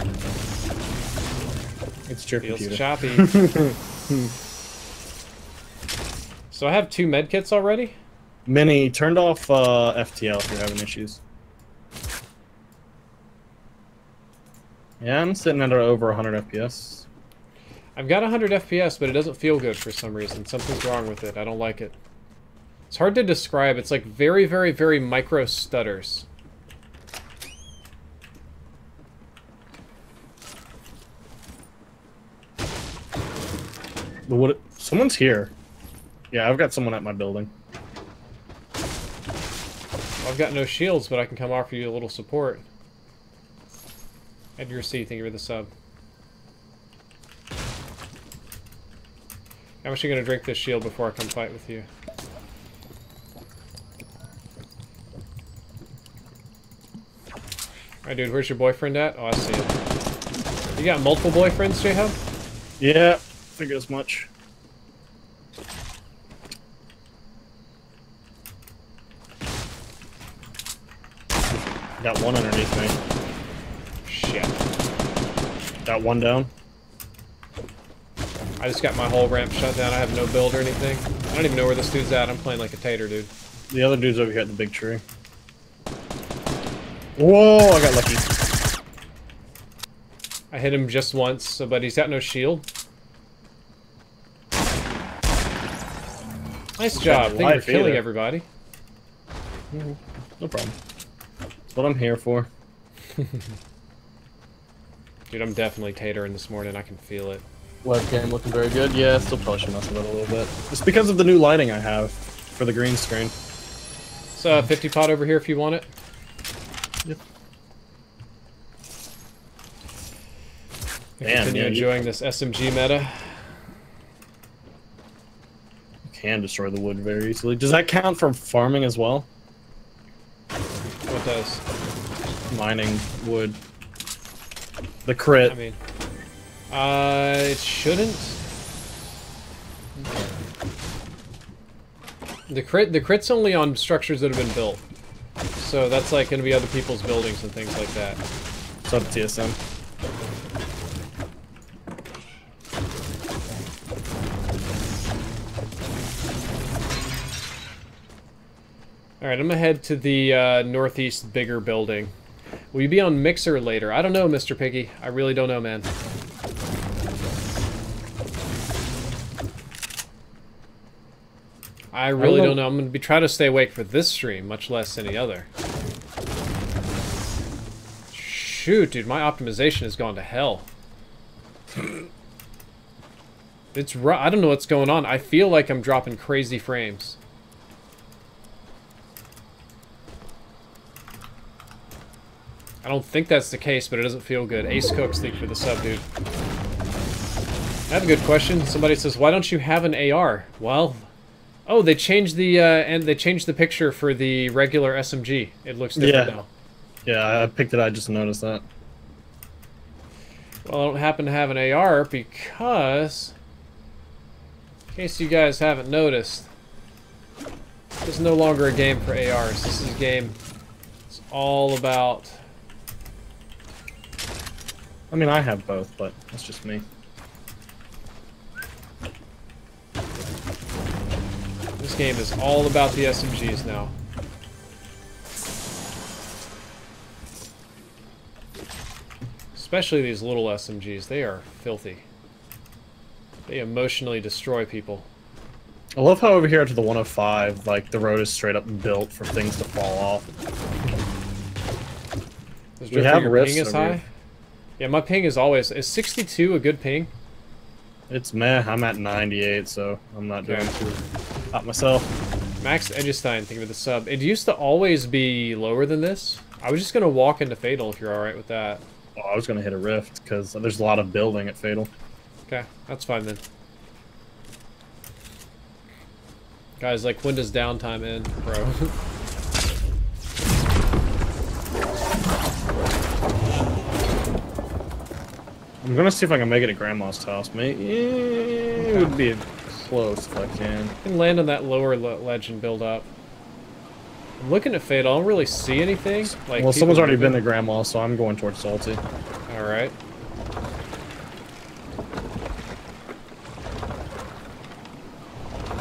It's your Feels computer. choppy. So I have 2 medkits already? Mini, turned off FTL if you're having issues. Yeah, I'm sitting at over 100 FPS. I've got 100 FPS, but it doesn't feel good for some reason. Something's wrong with it. I don't like it. It's hard to describe. It's like very, very, very micro stutters. But what? Someone's here. Yeah, I've got someone at my building. Well, I've got no shields, but I can come offer you a little support. Edgar C, thank you for the sub. How much are you going to drink this shield before I come fight with you? Alright, dude, where's your boyfriend at? Oh, I see it. You got multiple boyfriends, J-Hub? Yeah, figured as much. Got one underneath me. Shit. Got one down. I just got my whole ramp shut down. I have no build or anything. I don't even know where this dude's at. I'm playing like a tater, dude. The other dude's over here at the big tree. Whoa, I got lucky. I hit him just once, but he's got no shield. Nice job. Thank you for killing everybody. No problem. That's what I'm here for. Dude, I'm definitely tatering this morning. I can feel it. Webcam looking very good. Yeah, still probably should mess with it a little bit. It's because of the new lighting I have for the green screen. So, 50 pot over here if you want it. Yep. Damn, continue enjoying this SMG meta. You can destroy the wood very easily. Does that count for farming as well? What does? Mining wood. The crit. I mean, it shouldn't. The crit's only on structures that have been built. So that's like going to be other people's buildings and things like that. What's up, TSM? Alright, I'm gonna head to the northeast bigger building. Will you be on Mixer later? I don't know, Mr. Piggy. I really don't know, man. I really don't know. I'm gonna be trying to stay awake for this stream, much less any other. Shoot, dude, my optimization has gone to hell. It's I don't know what's going on. I feel like I'm dropping crazy frames. I don't think that's the case, but it doesn't feel good. Ace Cooks, thank you for the sub, dude. I have a good question. Somebody says, "Why don't you have an AR?" Well, oh, they changed the picture for the regular SMG. It looks different now. Yeah, I picked it. I just noticed that. Well, I don't happen to have an AR because, in case you guys haven't noticed, this is no longer a game for ARs. This is a game. It's all about. I mean, I have both, but that's just me. This game is all about the SMGs now. Especially these little SMGs. They are filthy. They emotionally destroy people. I love how over here to the 105, like, the road is straight up built for things to fall off. Does your ping is high? Yeah, my ping is always... Is 62 a good ping? It's meh. I'm at 98, so I'm not doing too hot myself. Max Edgestein, thank you for the sub. It used to always be lower than this. I was just going to walk into Fatal if you're alright with that. Oh, I was going to hit a rift, because there's a lot of building at Fatal. Okay, that's fine then. Guys, like, when does downtime end, bro? I'm gonna see if I can make it at Grandma's house, mate. Yeah, it would be close if I can. You can land on that lower ledge and build up. I'm looking at Fatal. I don't really see anything. Like, well, someone's already been to Grandma's, so I'm going towards Salty. Alright.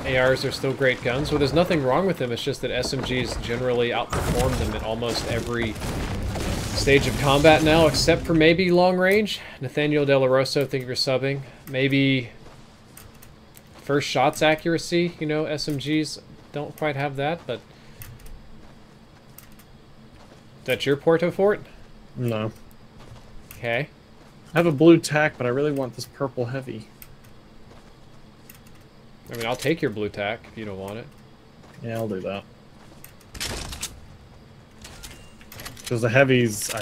ARs are still great guns. Well, there's nothing wrong with them. It's just that SMGs generally outperform them in almost every stage of combat now, except for maybe long range. Nathaniel De La Rosa, thank you for subbing. Maybe first shots accuracy. You know, SMGs don't quite have that, but... That's your Porto Fort? No. Okay. I have a blue tack, but I really want this purple heavy. I mean, I'll take your blue tack if you don't want it. Yeah, I'll do that. Because the heavies,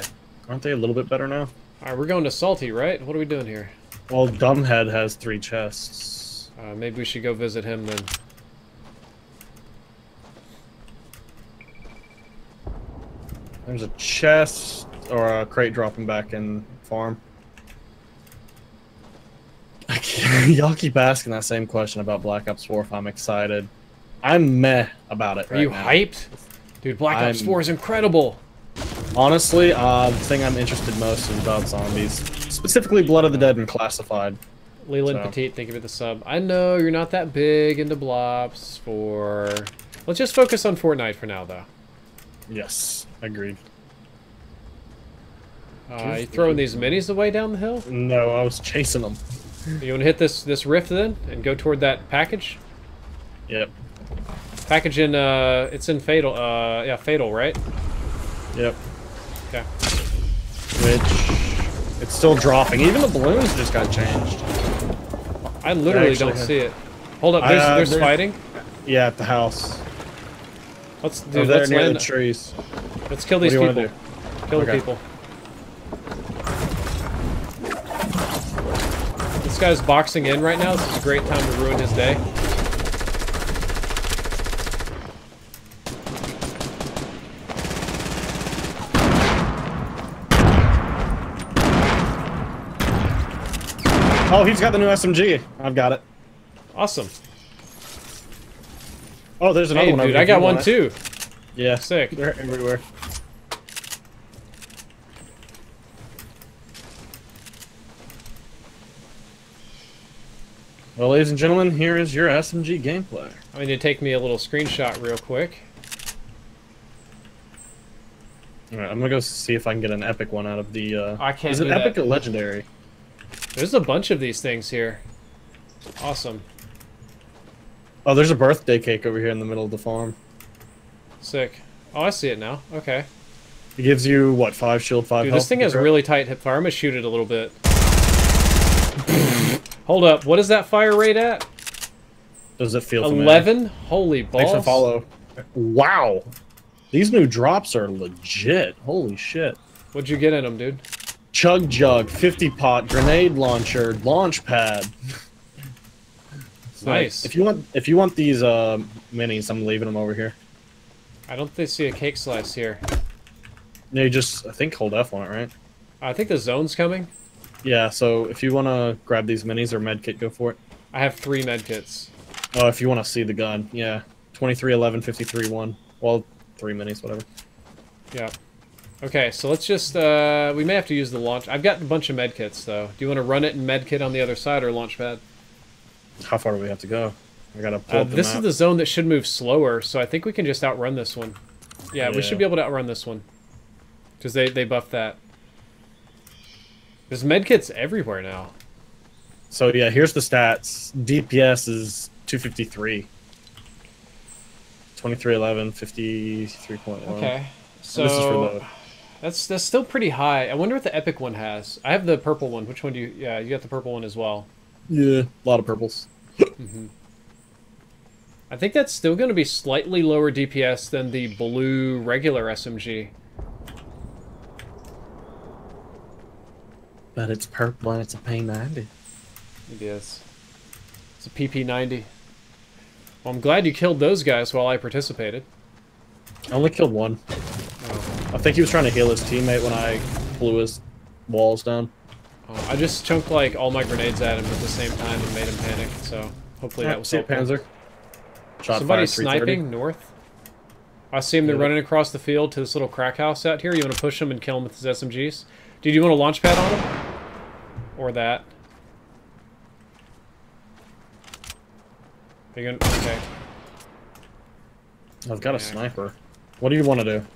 aren't they a little bit better now? Alright, we're going to Salty, right? What are we doing here? Well, Dumbhead has 3 chests. Maybe we should go visit him then. There's a chest or a crate dropping back in farm. Y'all keep asking that same question about Black Ops 4 if I'm excited. I'm meh about it. Are you hyped? Dude, Black Ops 4 is incredible. Honestly, the thing I'm interested most in about zombies, specifically Blood of the Dead and Classified. Leland Petite, thank you for the sub. I know you're not that big into Blops 4. Let's just focus on Fortnite for now, though. Yes, agreed. You throwing these minis away down the hill? No, I was chasing them. You want to hit this rift then and go toward that package? Yep. Package in it's in Fatal. Yeah, Fatal, right? Yep. Okay. Which it's still dropping. Even the balloons just got changed. I literally don't see it. Hold up, there's fighting. Yeah, at the house. Let's land near the trees. Let's kill these people. Kill the Okay. people. This guy's boxing in right now. This is a great time to ruin his day. Oh, he's got the new SMG. I've got it. Awesome. Oh, there's another one. Dude, I got one too. Yeah, Sick. They're everywhere. Well, ladies and gentlemen, here is your SMG gameplay. I mean, you take me a little screenshot real quick. Alright, I'm gonna go see if I can get an epic one out of the, I can't Is it do epic that. or legendary? There's a bunch of these things here. Awesome. Oh, there's a birthday cake over here in the middle of the farm. Sick. Oh, I see it now. Okay. It gives you, what, 5 shield, 5 Dude, health? this thing has really tight hip fire. I'm gonna shoot it a little bit. Hold up. What is that fire rate at? Does it feel 11? Holy balls. Thanks for follow. Wow. These new drops are legit. Holy shit. What'd you get in them, dude? Chug Jug, 50 pot, grenade launcher, launch pad. Nice. If you want these minis, I'm leaving them over here. I don't see a cake slice here. No, you just, I think, hold F on it, right? I think the zone's coming. Yeah, so if you want to grab these minis or medkit, go for it. I have 3 medkits. Oh, if you want to see the gun, yeah. 23, 11, 53, 1. Well, 3 minis, whatever. Yeah. Okay, so let's just, we may have to use the launch. I've got a bunch of medkits, though. Do you want to run it in medkit on the other side or launch pad? How far do we have to go? I gotta pull up the This map. is the zone that should move slower, so I think we can just outrun this one. Yeah, we should be able to outrun this one. Because they buffed that. There's medkits everywhere now. So yeah, here's the stats. DPS is 253. 2311, 53.1. Okay. So And this is for the... that's still pretty high. I wonder what the epic one has. I have the purple one. Which one do you... Yeah, you got the purple one as well. Yeah, a lot of purples. I think that's still going to be slightly lower DPS than the blue regular SMG. But it's purple and it's a P90. It is. It's a PP90. Well, I'm glad you killed those guys while I participated. I only killed one. Oh. I think he was trying to heal his teammate when I blew his walls down. Oh, I just chunked like all my grenades at him at the same time and made him panic. So hopefully that was helpful. Panzer. Shot Somebody's fire, 330. sniping north. I see him. They're running across the field to this little crack house out here. You want to push him and kill him with his SMGs? Dude, you want a launch pad on him? Or that? Are you gonna... Okay. I've got a sniper. What do you want to do?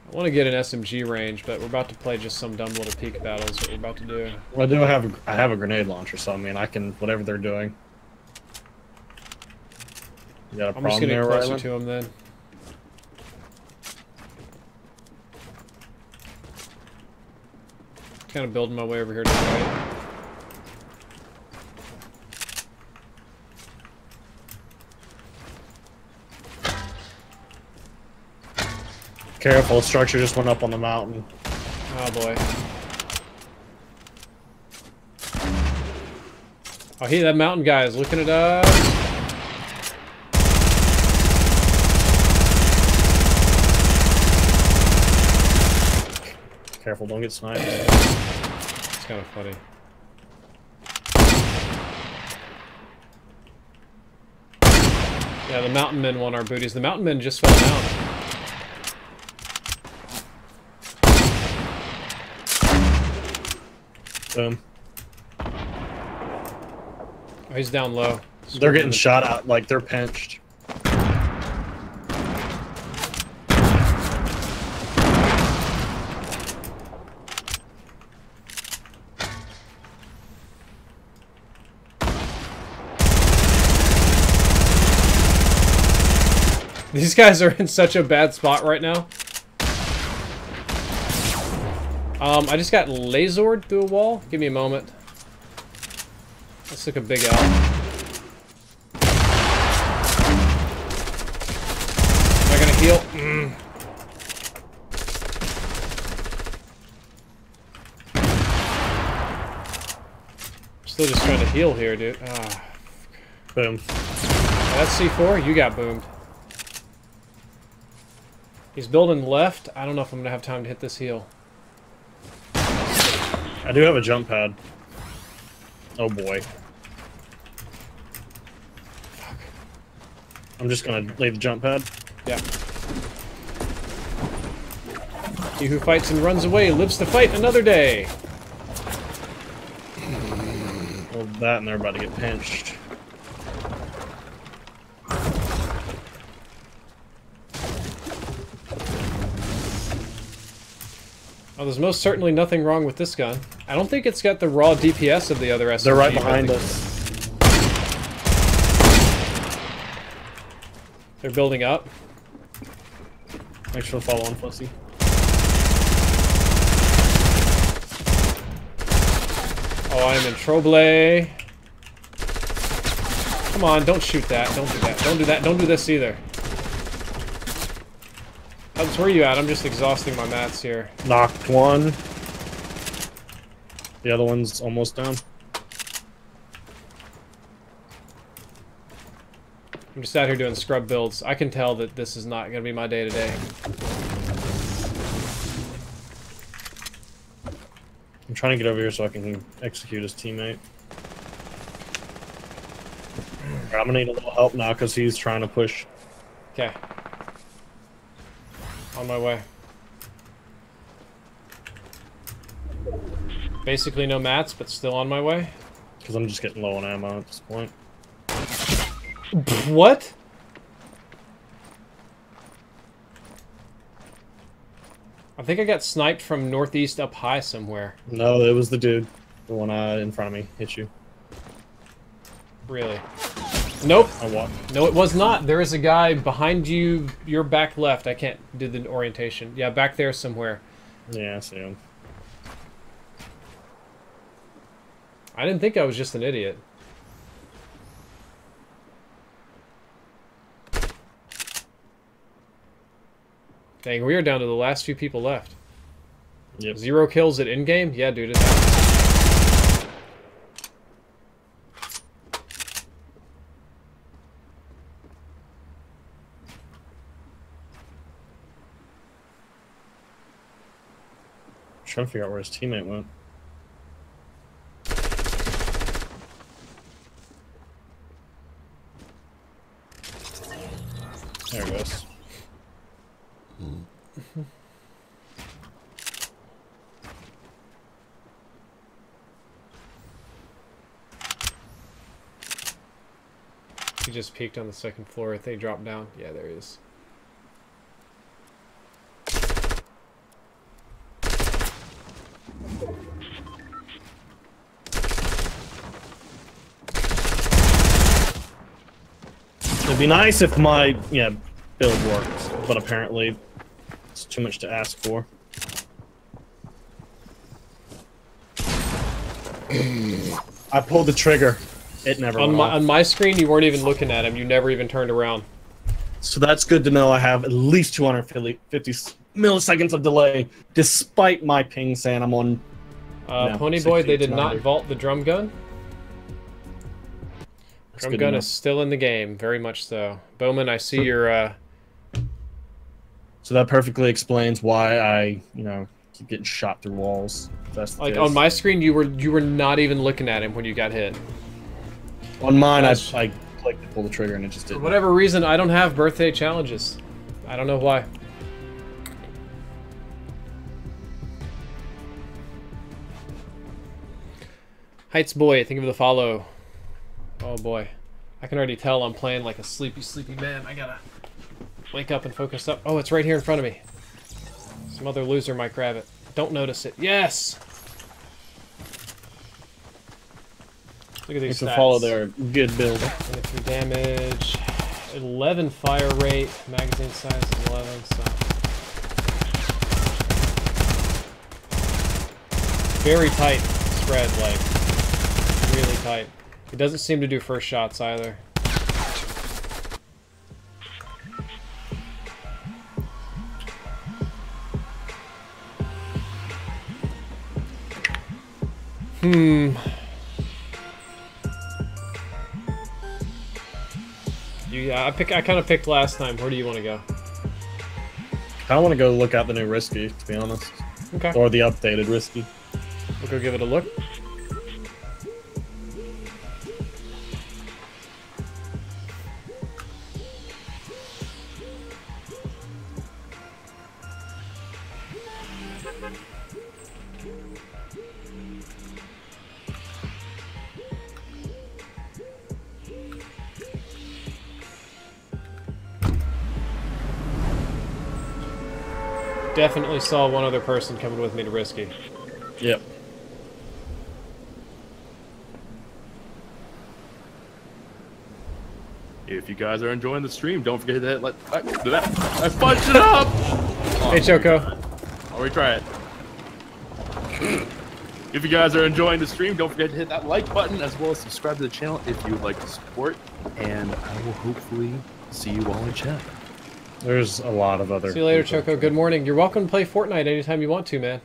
I want to get an SMG range, but we're about to play just some dumb little peek battle is what we're about to do. Well, I have a grenade launcher, so I mean I can whatever they're doing. You got a I'm just problem getting there, closer Ryland? to him then. Kind of building my way over here to the right. Careful, structure just went up on the mountain. Oh boy. Oh, that mountain guy is looking at us. Careful, don't get sniped. It's kind of funny. Yeah, the mountain men want our booties. The mountain men just fell down. Boom. Oh, he's down low. They're getting shot out, like they're pinched. These guys are in such a bad spot right now. I just got lasered through a wall. Give me a moment. Let's took a big L. Am I gonna heal? Still just trying to heal here, dude. Ah. Boom. That's C4. You got boomed. He's building left. I don't know if I'm gonna have time to hit this heal. I do have a jump pad. Oh boy. Fuck. I'm just gonna leave the jump pad. Yeah. He who fights and runs away lives to fight another day. Well, that and they're about to get pinched. Oh, there's most certainly nothing wrong with this gun. I don't think it's got the raw DPS of the other SMG. They're right behind us. They're building up. Thanks for the follow-on, Fussy. Oh, I'm in trouble. Come on, don't shoot that. Don't do that. Don't do that. Don't do this either. Hubs, where are you at? I'm just exhausting my mats here. Knocked one. The other one's almost down. I'm just out here doing scrub builds. I can tell that this is not going to be my day today. I'm trying to get over here so I can execute his teammate. I'm gonna need a little help now because he's trying to push. Okay. On my way. Basically no mats, but still on my way. Because I'm just getting low on ammo at this point. What? I think I got sniped from northeast up high somewhere. No, it was the dude. The one in front of me hit you. Really? Nope. I walked. No, it was not. There is a guy behind you, your back left. I can't do the orientation. Yeah, back there somewhere. Yeah, I see him. I didn't think I was just an idiot. Dang, we are down to the last few people left. Yep. 0 kills at in-game? Yeah, dude, it happens. Trying to figure out where his teammate went. He just peeked on the second floor. I think he dropped down. Yeah, there he is. It'd be nice if my build worked, but apparently it's too much to ask for. I pulled the trigger. It never went off. On my screen, you weren't even looking at him. You never even turned around. So that's good to know. I have at least 250 milliseconds of delay, despite my ping saying I'm on. Ponyboy, they did not vault the drum gun. Drum gun is still in the game, very much so. Bowman, I see your. So that perfectly explains why I, keep getting shot through walls. That's like on my screen, you were not even looking at him when you got hit. On mine, I clicked to pull the trigger and it just didn't. For whatever reason, I don't have birthday challenges. I don't know why. Heights boy, think of the follow. Oh boy, I can already tell I'm playing like a sleepy man. I gotta wake up and focus up. Oh, it's right here in front of me. Some other loser might grab it. Don't notice it. Yes! Look at these stats. Follow their good build. 23 damage, 11 fire rate, magazine size is 11, so... Very tight spread, like, really tight. It doesn't seem to do first shots either. Yeah, I kind of picked last time. Where do you want to go? I want to go look out the new Risky, to be honest. Okay. Or the updated Risky. We'll go give it a look. Definitely saw one other person coming with me to Risky. Yep. If you guys are enjoying the stream, don't forget to hit I punched it up! Hey, Choco. I'll retry it. If you guys are enjoying the stream, don't forget to hit that like button as well as subscribe to the channel if you would like to support. And I will hopefully see you all in chat. There's a lot of other... See you later, Choco. Good morning. You're welcome to play Fortnite anytime you want to, man.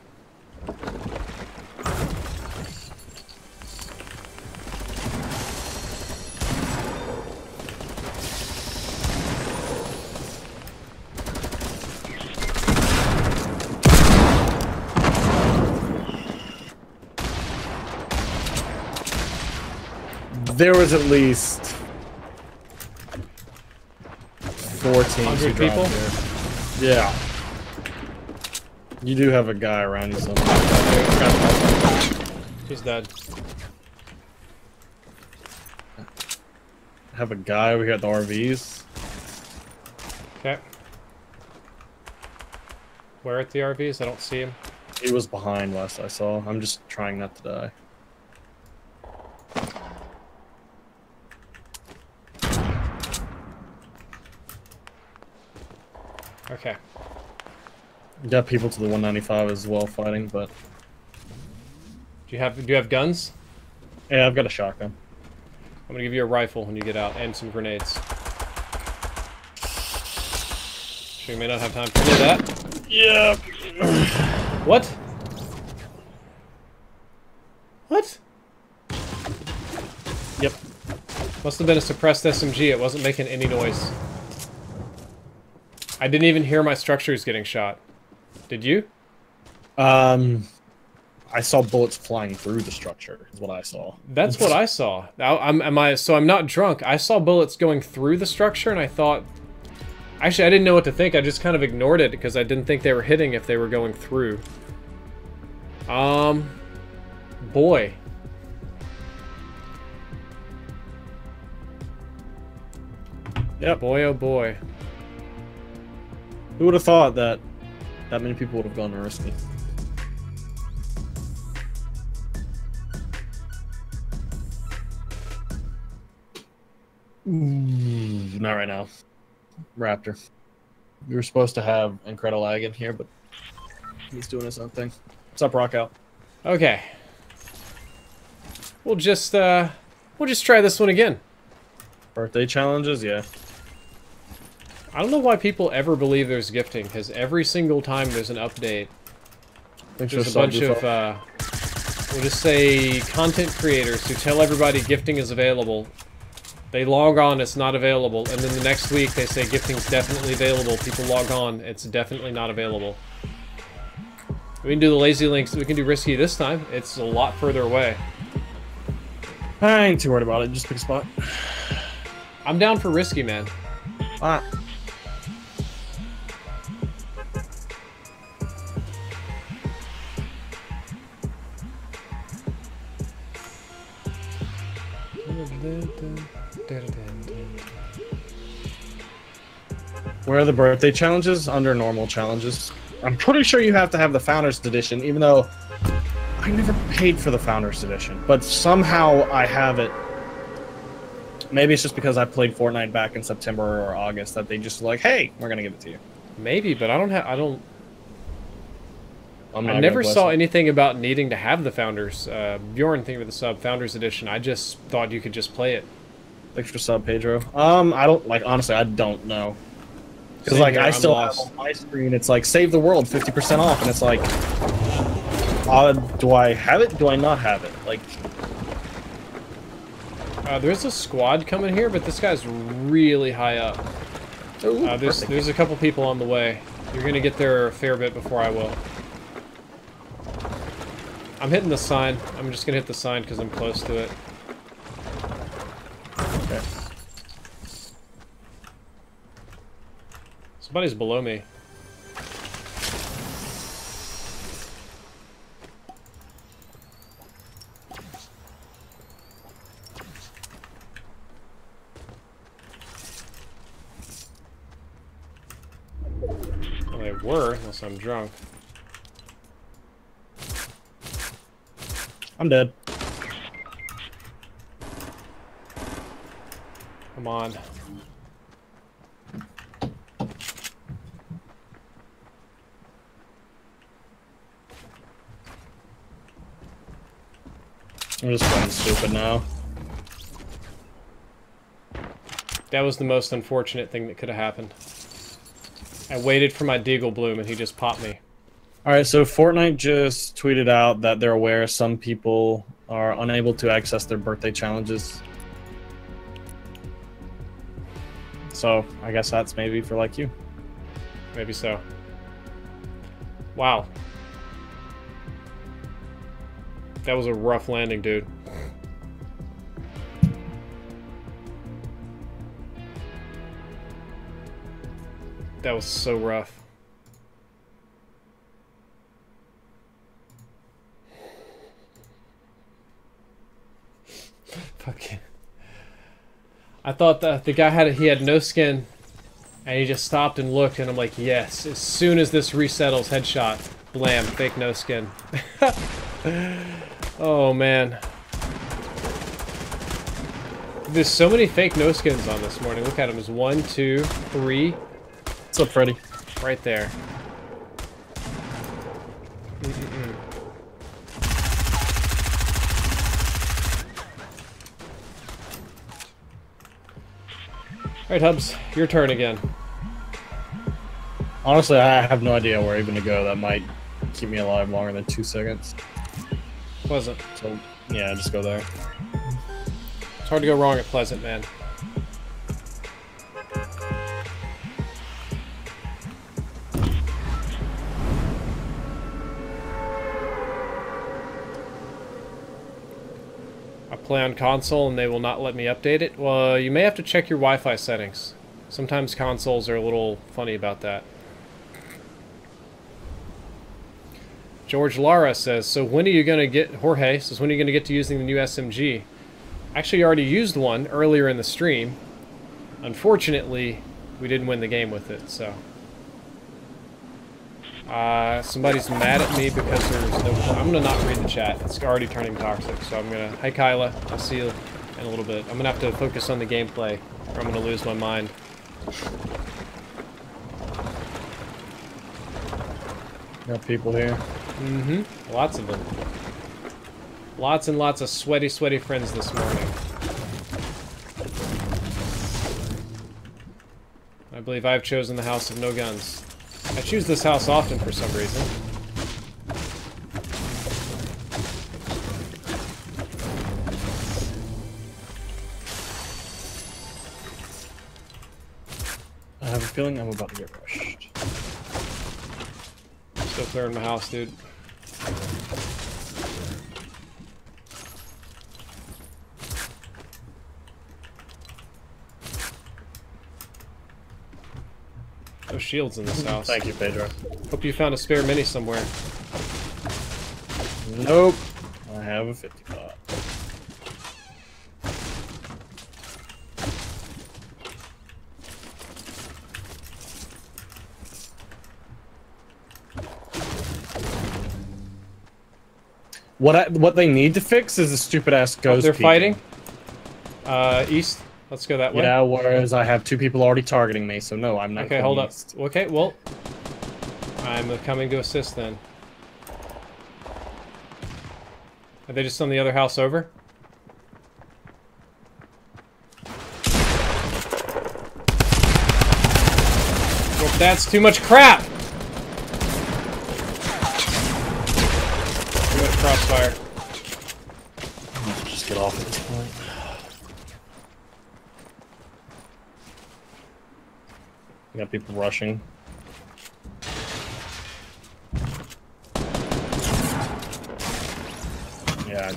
There was at least 14 people? Here. Yeah. You do have a guy around you somewhere. He's dead. Have a guy, we got the RVs. Okay. Where at the RVs? I don't see him. He was behind last I saw. I'm just trying not to die. Okay. Got people to the 195 as well fighting, but Do you have guns? yeah, I've got a shotgun. I'm gonna give you a rifle when you get out and some grenades. Sure, you may not have time to do that. Yeah. What? What? Yep. Must have been a suppressed SMG. It wasn't making any noise. I didn't even hear my structures getting shot. Did you? I saw bullets flying through the structure, is what I saw. That's what I saw. So I'm not drunk. I saw bullets going through the structure, and I thought Actually, I didn't know what to think. I just kind of ignored it because I didn't think they were hitting if they were going through. Boy. Yep. Boy, oh boy. Who would have thought that that many people would have gone to risky? Not right now. Raptor. We were supposed to have Incredible Lag in here, but he's doing his own thing. What's up, Rockout? Okay. We'll just try this one again. Birthday challenges, yeah. I don't know why people ever believe there's gifting, because every single time there's an update, there's a bunch of, we'll just say, content creators who tell everybody gifting is available. They log on, it's not available, and then the next week they say gifting's definitely available. People log on, it's definitely not available. We can do the lazy links, we can do risky this time. It's a lot further away. I ain't too worried about it, just pick a spot. I'm down for risky, man. Ah. Where are the birthday challenges? Under normal challenges. I'm pretty sure you have to have the Founders Edition, even though I never paid for the Founders Edition. But somehow I have it. Maybe it's just because I played Fortnite back in September or August that they just like, hey, we're gonna give it to you. Maybe, but I never saw anything about needing to have the Founders. Bjorn, thank you for the sub. Founders Edition. I just thought you could just play it. Thanks for sub, Pedro. I don't, like, honestly, I don't know. Because, like, I still have on my screen, it's like, save the world, 50% off, and it's like, do I have it? Do I not have it? Like, there's a squad coming here, but this guy's really high up. There's a couple people on the way. You're gonna get there a fair bit before I will. I'm hitting the sign. I'm just gonna hit the sign because I'm close to it. okay. Somebody's below me. Well, they were, unless I'm drunk. I'm dead. Come on. I'm just playing stupid now. That was the most unfortunate thing that could have happened. I waited for my Deagle Bloom and he just popped me. Alright, so Fortnite just tweeted out that they're aware some people are unable to access their birthday challenges. So, I guess that's maybe for like you. Maybe so. Wow. That was a rough landing, dude. That was so rough. Fucking. I thought that the guy he had no skin, and he just stopped and looked, and I'm like, yes. As soon as this resettles, headshot, blam, fake no skin. Oh man. There's so many fake no skins on this morning. Look at them. There's 1, 2, 3. What's up, Freddy? Right there. Alright, Hubs, your turn again. Honestly, I have no idea where even to go. That might keep me alive longer than 2 seconds. Pleasant. So, yeah, just go there. It's hard to go wrong at Pleasant, man. I play on console and they will not let me update it. Well, you may have to check your Wi-Fi settings. Sometimes consoles are a little funny about that. George Lara says, so when are you going to get... Jorge says, when are you going to get to using the new SMG? Actually, I already used one earlier in the stream. Unfortunately, we didn't win the game with it, so... somebody's mad at me because there's no... I'm going to not read the chat. It's already turning toxic, so I'm going to... Hi, Kyla. I'll see you in a little bit. I'm going to have to focus on the gameplay, or I'm going to lose my mind. Got people here. Mm-hmm. Lots of them. Lots and lots of sweaty, sweaty friends this morning. I believe I've chosen the house of no guns. I choose this house often for some reason. I have a feeling I'm about to get rushed. Still clearing my house, dude. No shields in this house. Thank you, Pedro. Hope you found a spare mini somewhere. Nope. I have a 55. What they need to fix is the stupid ass ghost. They're peeking. fighting. East. Let's go that way. Yeah, whereas I have 2 people already targeting me, so no, I'm not. Okay, hold up. Okay, well, I'm coming to assist then. Are they just on the other house over? Well, that's too much crap! Too much crossfire. Just get off at this point. I got people rushing. Yeah,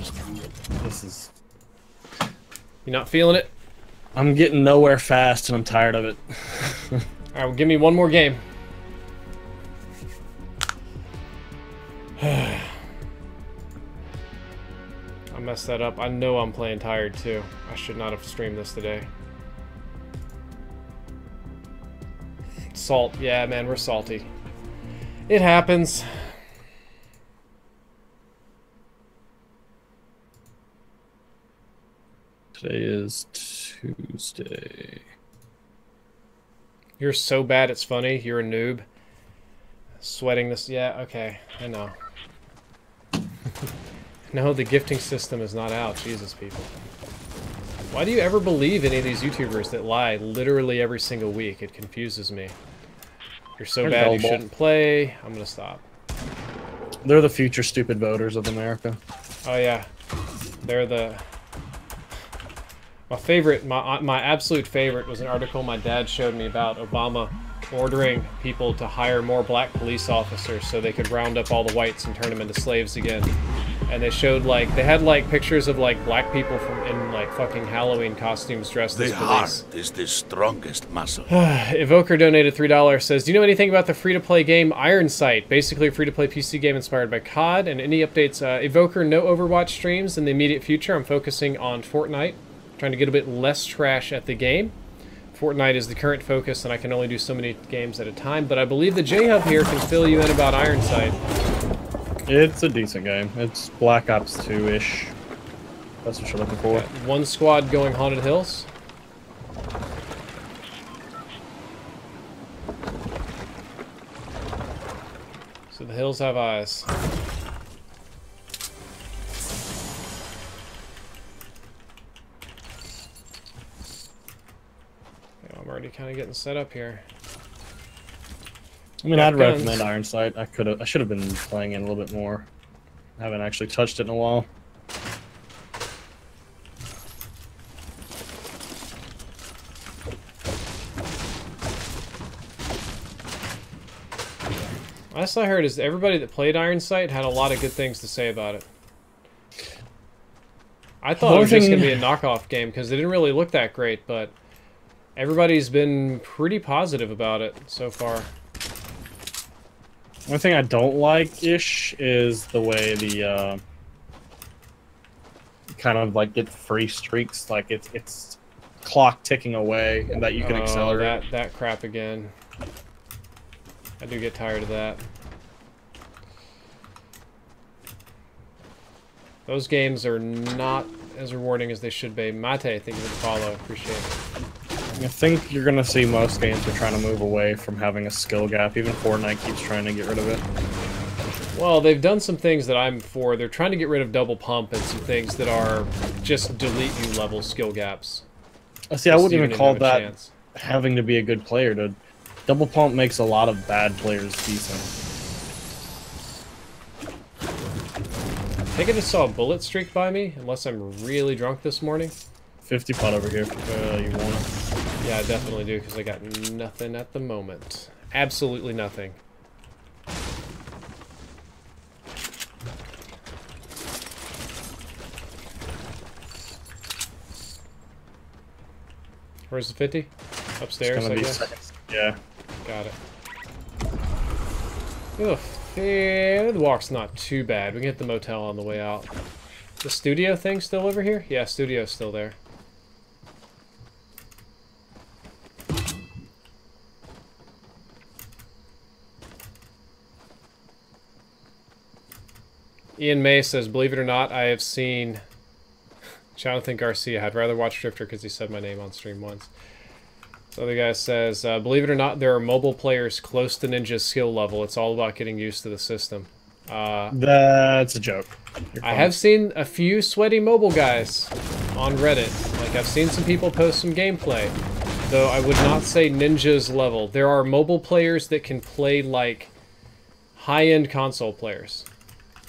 this is... You not feeling it? I'm getting nowhere fast and I'm tired of it. Alright, well, give me one more game. I messed that up. I know I'm playing tired too. I should not have streamed this today. Salt. Yeah, man, we're salty. It happens. Today is Tuesday. You're so bad it's funny. You're a noob. Sweating this. Yeah, okay. I know. No, the gifting system is not out. Jesus, people. Why do you ever believe any of these YouTubers that lie literally every single week? It confuses me. You're so bad you shouldn't play. I'm gonna stop. They're the future stupid voters of America. Oh yeah. They're the... My favorite, my absolute favorite was an article my dad showed me about Obama ordering people to hire more black police officers so they could round up all the whites and turn them into slaves again. And they showed, like, they had, like, pictures of, like, black people in, like, fucking Halloween costumes dressed as The police. heart is the strongest muscle. Evoker donated $3, says, do you know anything about the free-to-play game Iron Sight? Basically a free-to-play PC game inspired by COD, and any updates? Evoker, no Overwatch streams in the immediate future. I'm focusing on Fortnite, trying to get a bit less trash at the game. Fortnite is the current focus, and I can only do so many games at a time, but I believe the J-Hub here can fill you in about Iron Sight. It's a decent game. It's Black Ops 2-ish. That's what you're looking for. Got one squad going Haunted Hills. So the hills have eyes. Yeah, I'm already kind of getting set up here. I mean, Got I'd guns. recommend Iron Sight. I should have been playing it a little bit more. I haven't actually touched it in a while. Last I heard is everybody that played Iron Sight had a lot of good things to say about it. I thought it was just going to be a knockoff game because it didn't really look that great, but Everybody's been pretty positive about it so far. One thing I don't like-ish is the way the kind of like get free streaks, like it's clock ticking away, and that you can accelerate. That crap again. I do get tired of that. Those games are not as rewarding as they should be. Mate, thank you for the follow. Appreciate it. I think you're gonna see most games are trying to move away from having a skill gap. Even Fortnite keeps trying to get rid of it. Well, they've done some things that I'm for. They're trying to get rid of double pump and some things that are just delete you level skill gaps. See, I wouldn't even call that having to be a good player, dude. Double pump makes a lot of bad players decent. I think I just saw a bullet streak by me, unless I'm really drunk this morning. 50 pot over here. You want it? Yeah, I definitely do, because I got nothing at the moment. Absolutely nothing. Where's the 50? Upstairs, I guess? Yeah. Got it. Ugh. Yeah, the walk's not too bad. We can hit the motel on the way out. The studio thing still over here? Yeah, studio's still there. Ian May says, believe it or not, I have seen Jonathan Garcia. I'd rather watch Drifter because he said my name on stream once. This other guy says, believe it or not, there are mobile players close to Ninja's skill level. It's all about getting used to the system. That's a joke. I have seen a few sweaty mobile guys on Reddit. Like, I've seen some people post some gameplay. Though I would not say Ninja's level. There are mobile players that can play like high-end console players.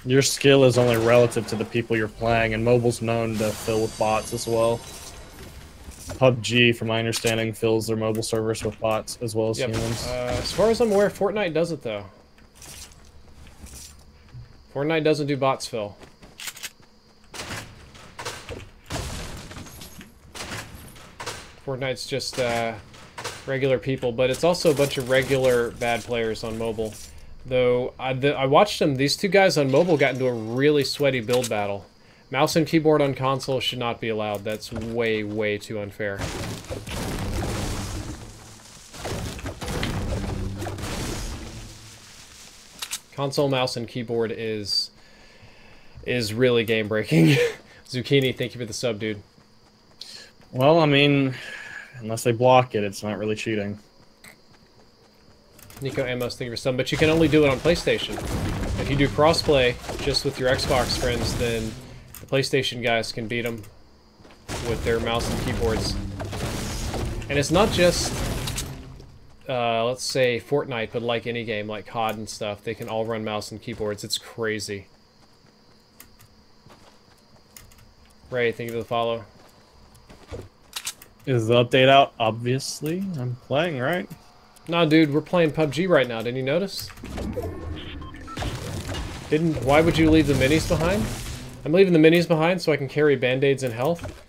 Your skill is only relative to the people you're playing, and mobile's known to fill with bots as well. PUBG, from my understanding, fills their mobile servers with bots as well as humans. As far as I'm aware, Fortnite doesn't, though. Fortnite doesn't do bots, Phil. Fortnite's just regular people, but it's also a bunch of regular bad players on mobile. Though, I watched them. These two guys on mobile got into a really sweaty build battle. Mouse and keyboard on console should not be allowed. That's way, way too unfair. Console, mouse, and keyboard is really game-breaking. Zucchini, thank you for the sub, dude. Well, I mean, unless they block it, it's not really cheating. Nico Amos, thank you for sub, but you can only do it on PlayStation. If you do crossplay just with your Xbox friends, then the PlayStation guys can beat them with their mouse and keyboards. And it's not just, let's say Fortnite, but like any game, like COD and stuff, they can all run mouse and keyboards. It's crazy. Ray, thank you for the follow. Is the update out? Obviously. I'm playing, right? Nah, dude, we're playing PUBG right now. Didn't you notice? Why would you leave the minis behind? I'm leaving the minis behind so I can carry band-aids and health.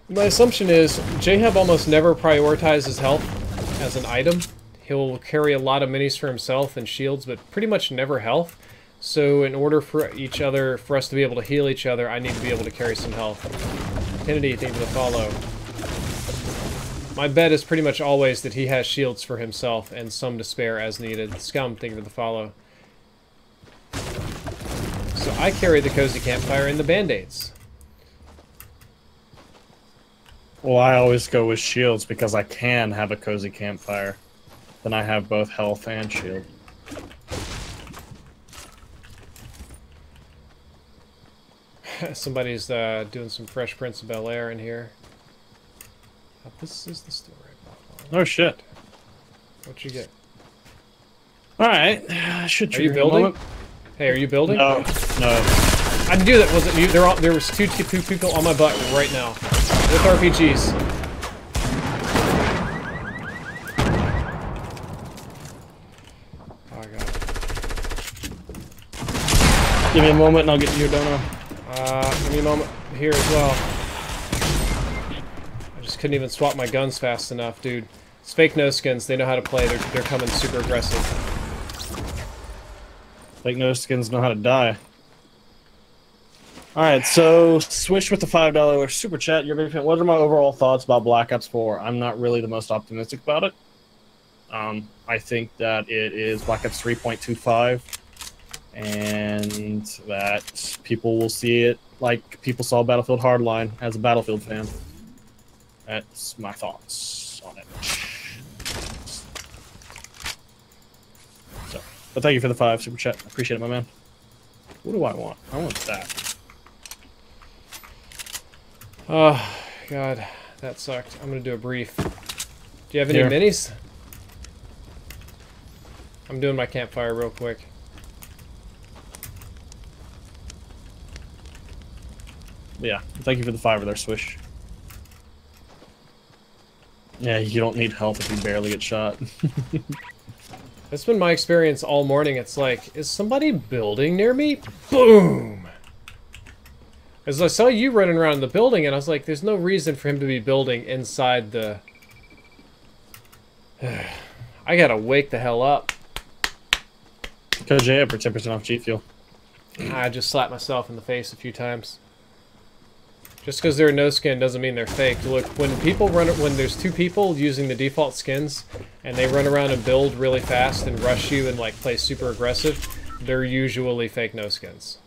My assumption is Jahab almost never prioritizes health as an item. He'll carry a lot of minis for himself and shields, but pretty much never health. So in order for us to be able to heal each other, I need to be able to carry some health. Kennedy, thank you for the follow. My bet is pretty much always that he has shields for himself and some to spare as needed. Scum, thank you for the follow. So I carry the cozy campfire and the band-aids. Well, I always go with shields because I can have a cozy campfire. Then I have both health and shield. Somebody's doing some Fresh Prince of Bel-Air in here. This is the story. Oh shit! What you get? All right, should Are you building? Hey, are you building? No, no. I knew that wasn't you. There was two people on my butt right now with RPGs. Oh god. Give me a moment, and I'll get to your dono. Give me a moment here as well. I just couldn't even swap my guns fast enough, dude. It's fake no skins. They know how to play. They're coming super aggressive. Fake no skins know how to die. Alright, so Swish with the $5 super chat. What are my overall thoughts about Black Ops 4? I'm not really the most optimistic about it. I think that it is Black Ops 3.25, and that people will see it like people saw Battlefield Hardline as a Battlefield fan. That's my thoughts on it. So, but thank you for the 5 super chat. I appreciate it, my man. What do I want? I want that. Oh, God. That sucked. I'm going to do a brief. Do you have any minis? I'm doing my campfire real quick. Yeah, thank you for the 5 there, Swish. Yeah, you don't need help if you barely get shot. That's been my experience all morning. It's like, is somebody building near me? Boom! As I saw you running around the building, and I was like, there's no reason for him to be building inside the... I gotta wake the hell up. Because yeah, for 10% off G Fuel. I just slapped myself in the face a few times. Just because they're no skin doesn't mean they're fake. Look, when there's 2 people using the default skins, and they run around and build really fast and rush you and like play super aggressive, they're usually fake no skins.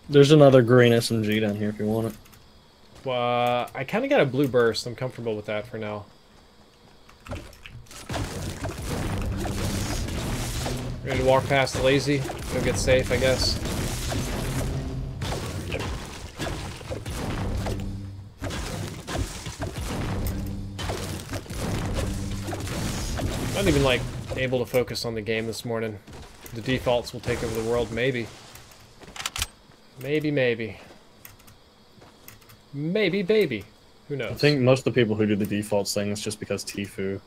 There's another green SMG down here if you want it. I kind of got a blue burst. I'm comfortable with that for now. Ready to walk past Lazy? Go get safe, I guess. Not even like able to focus on the game this morning. The defaults will take over the world, maybe. Maybe. Maybe, baby. Who knows? I think most of the people who do the defaults thing is just because Tfue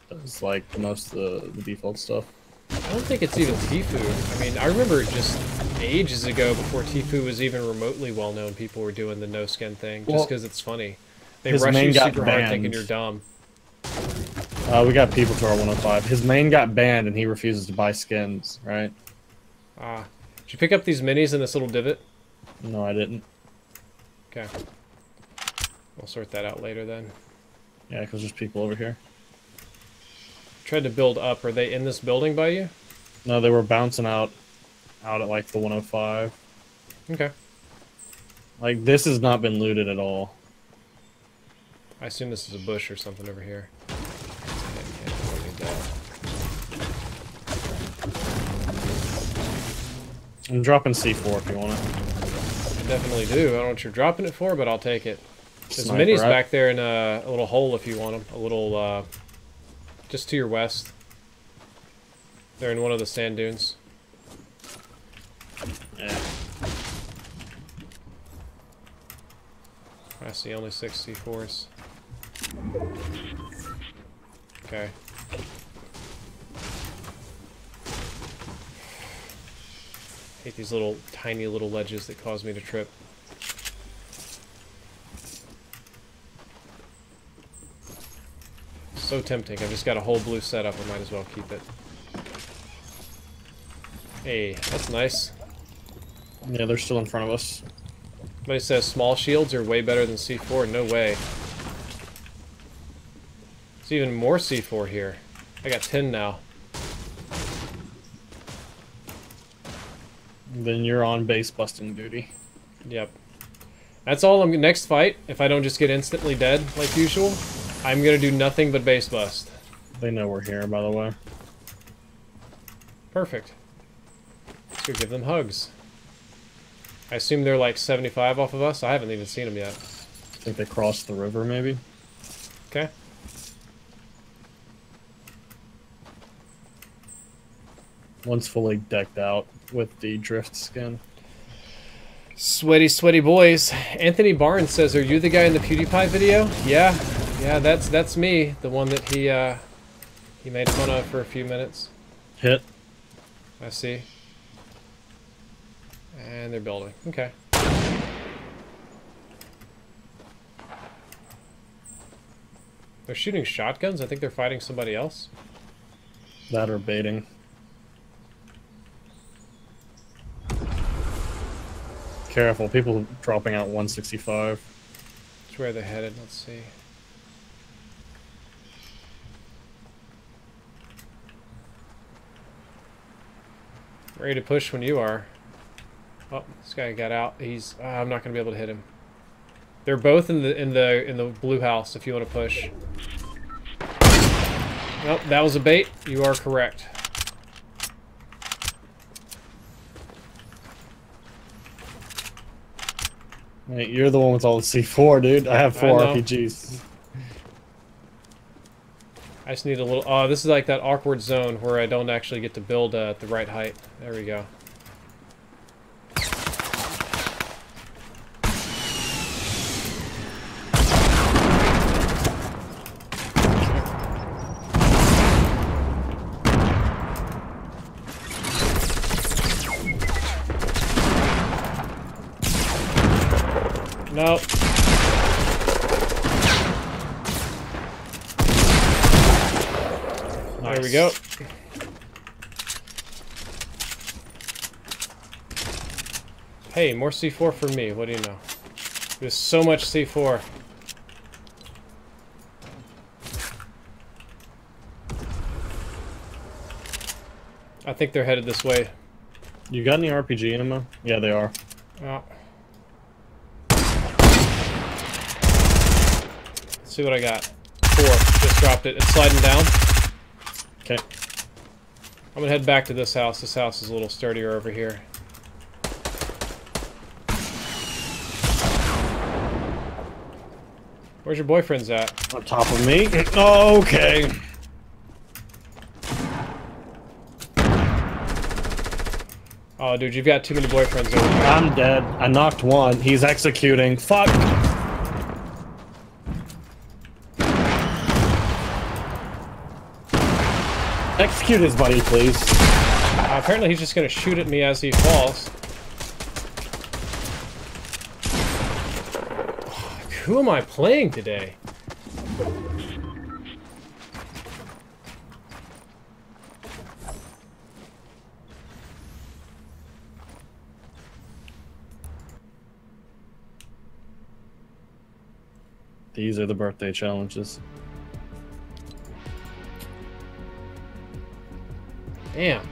does like most of the default stuff. I don't think it's even Tfue. I mean, I remember just ages ago, before Tfue was even remotely well known, people were doing the no skin thing just because it's funny. They rush you super hard thinking you're dumb. We got people to our 105. His main got banned and he refuses to buy skins, right? Did you pick up these minis in this little divot? No, I didn't. Okay. We'll sort that out later then. Yeah, because there's people over here. Tried to build up. Are they in this building by you? No, they were bouncing out at like the 105. Okay. Like, this has not been looted at all. I assume this is a bush or something over here. I'm dropping C4 if you want it. I definitely do. I don't know what you're dropping it for, but I'll take it. There's Sniper, minis right? back there in a little hole if you want them. A little, just to your west. They're in one of the sand dunes. Yeah. I see only 6 C4s. Okay. Hate these little, tiny little ledges that cause me to trip. So tempting. I've just got a whole blue setup. I might as well keep it. Hey, that's nice. Yeah, they're still in front of us. Somebody says small shields are way better than C4. No way. There's even more C4 here. I got 10 now. Then you're on base busting duty. Yep. That's all I'm... Next fight, if I don't just get instantly dead, like usual, I'm gonna do nothing but base bust. They know we're here, by the way. Perfect. Let's go give them hugs. I assume they're like 75 off of us? I haven't even seen them yet. I think they crossed the river, maybe. Okay. One's fully decked out with the drift skin. Sweaty, sweaty boys. Anthony Barnes says, "Are you the guy in the PewDiePie video?" Yeah, that's me. The one that he made fun of for a few minutes. Hit. I see. And they're building. Okay. They're shooting shotguns? I think they're fighting somebody else. That or baiting. Careful, people dropping out 165. That's where they're headed. Let's see. Ready to push when you are. Oh, this guy got out. He's. I'm not going to be able to hit him. They're both in the blue house. If you want to push. Nope, that was a bait. You are correct. Hey, you're the one with all the C4, dude. I have 4 RPGs. I just need a little... Oh, this is like that awkward zone where I don't actually get to build at the right height. There we go. Nope. Nice. There we go. Hey, more C4 for me. What do you know? There's so much C4. I think they're headed this way. You got any RPG ammo? Yeah, they are. Oh. Let's see what I got. 4. Just dropped it. It's sliding down. Okay. I'm gonna head back to this house. This house is a little sturdier over here. Where's your boyfriend's at? On top of me. Okay. Oh, dude, you've got too many boyfriends over here. I'm dead. I knocked one. He's executing. Fuck. Execute his buddy, please. Apparently he's just gonna shoot at me as he falls. Who am I playing today? These are the birthday challenges. Damn.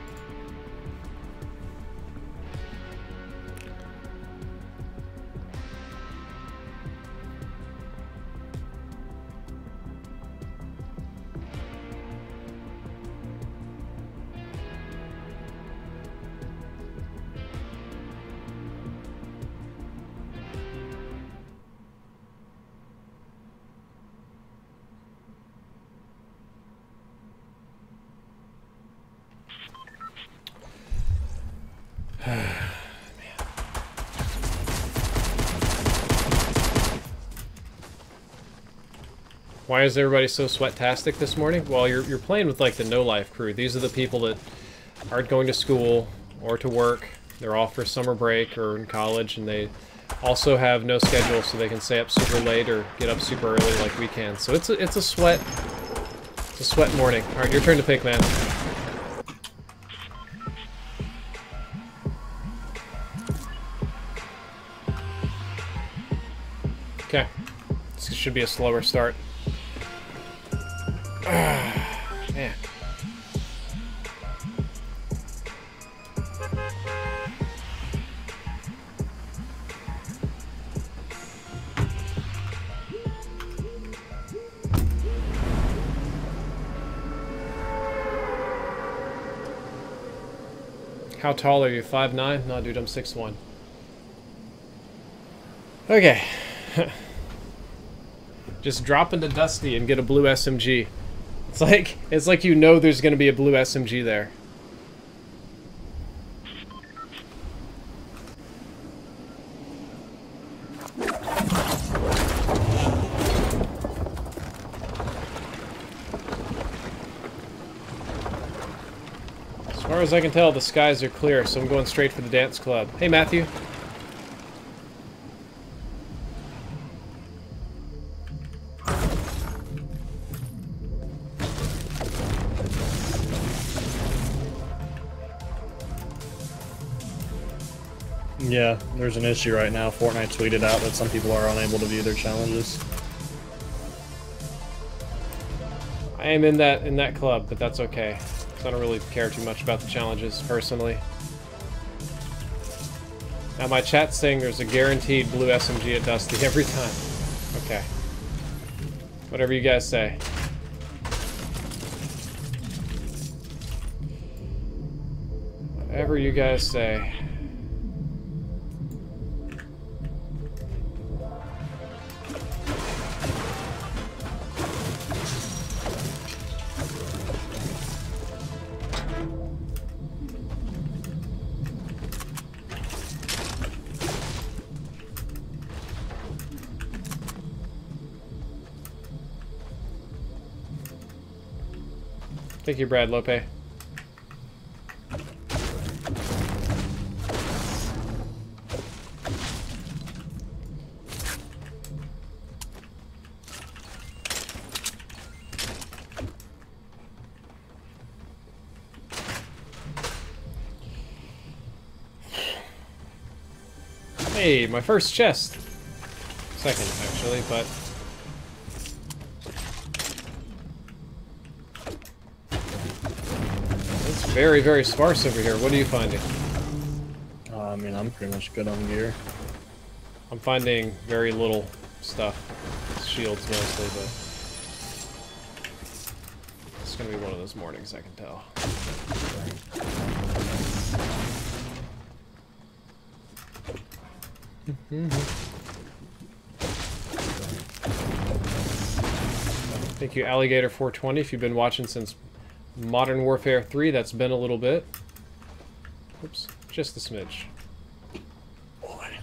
Why is everybody so sweat-tastic this morning? Well, you're playing with like the no-life crew. These are the people that aren't going to school or to work. They're off for summer break or in college, and they also have no schedule, so they can stay up super late or get up super early like we can. So it's a sweat morning. All right, your turn to pick, man. Okay, this should be a slower start. Man. How tall are you? 5'9"? No, dude, I'm 6'1". Okay. Just drop into Dusty and get a blue SMG. It's like you know there's gonna be a blue SMG there. far as I can tell, the skies are clear, so I'm going straight for the dance club. Hey, Matthew. Yeah, there's an issue right now. Fortnite tweeted out that some people are unable to view their challenges. I am in that club, but that's okay. I don't really care too much about the challenges, personally. Now my chat's saying there's a guaranteed blue SMG at Dusty every time. Okay. Whatever you guys say. Whatever you guys say. Thank you, Brad Lope. Hey, my first chest. Second, actually, but... it's very, very sparse over here. What are you finding? I mean, I'm pretty much good on gear. I'm finding very little stuff. Shields mostly, but... it's gonna be one of those mornings, I can tell. Thank you, Alligator420, if you've been watching since Modern Warfare 3. That's been a little bit. Oops, just a smidge. Boy.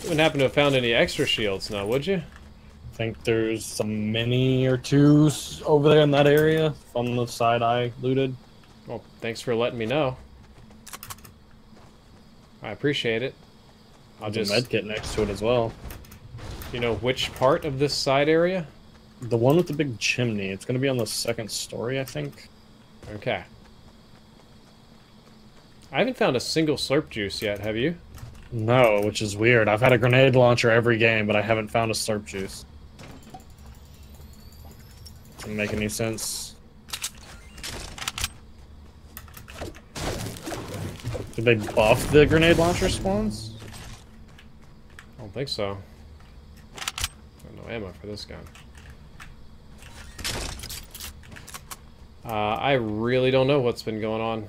You wouldn't happen to have found any extra shields now, would you? I think there's some mini or two over there in that area on the side I looted. Well, thanks for letting me know. I appreciate it. I'll There's just... a medkit next to it as well. You know which part of this side area? The one with the big chimney. It's going to be on the second story, I think. Okay. I haven't found a single Slurp juice yet, have you? No, which is weird. I've had a grenade launcher every game, but I haven't found a Slurp juice. Doesn't make any sense. Did they buff the grenade launcher spawns? I don't think so. Got no ammo for this gun. I really don't know what's been going on.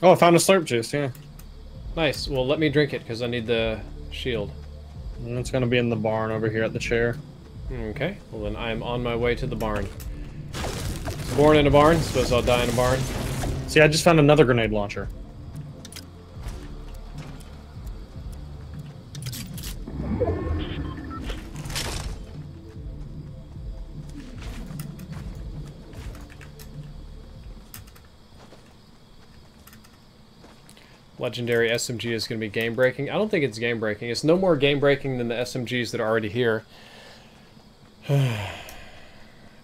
Oh, I found a Slurp juice, yeah. Nice. Well, let me drink it, because I need the shield. And it's gonna be in the barn over here at the chair. Okay. Well, then I am on my way to the barn. Born in a barn. Suppose I'll die in a barn. See, I just found another grenade launcher. Legendary SMG is going to be game breaking. I don't think it's game breaking. It's no more game breaking than the SMGs that are already here.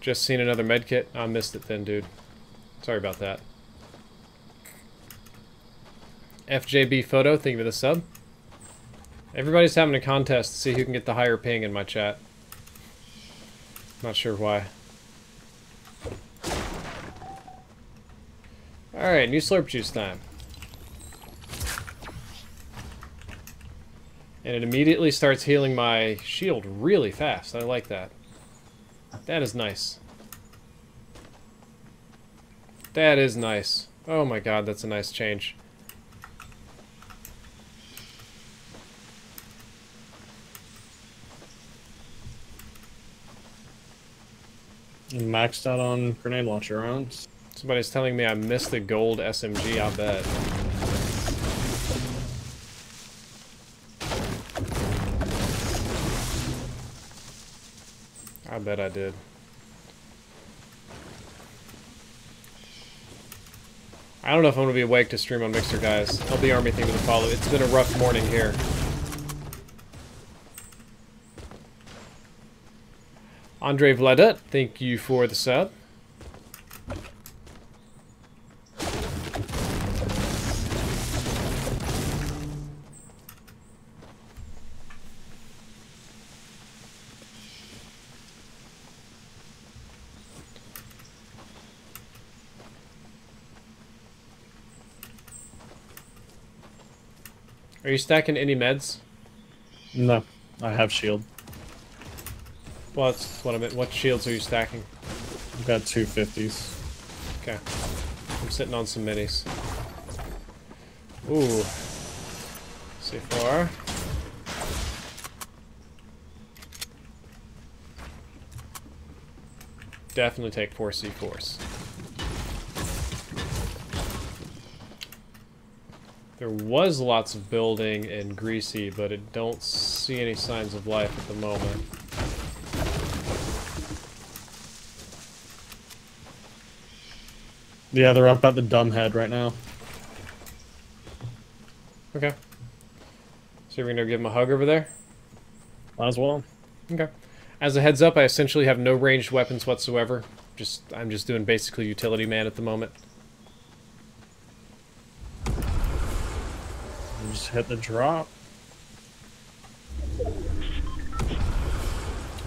Just seen another medkit. I missed it then, dude. Sorry about that. FJB Photo, thank you for the sub. Everybody's having a contest to see who can get the higher ping in my chat. Not sure why. Alright, new Slurp juice time. And it immediately starts healing my shield really fast. I like that. That is nice. That is nice. Oh my god, that's a nice change. Maxed out on grenade launcher rounds. Somebody's telling me I missed the gold SMG, I bet. I bet I did. I don't know if I'm going to be awake to stream on Mixer, guys. I'll be Army thing to follow. It's been a rough morning here. Andre Vladet, thank you for the sub. Are you stacking any meds? No, I have shield. Well, that's what I meant. What shields are you stacking? I've got 250s. Okay. I'm sitting on some minis. Ooh. C4. Definitely take 4 C4s. There was lots of building in Greasy, but I don't see any signs of life at the moment. Yeah, they're up at the dumb head right now. Okay. So we're gonna give him a hug over there? Might as well. Okay. As a heads up, I essentially have no ranged weapons whatsoever. I'm just doing basically utility man at the moment. Just hit the drop.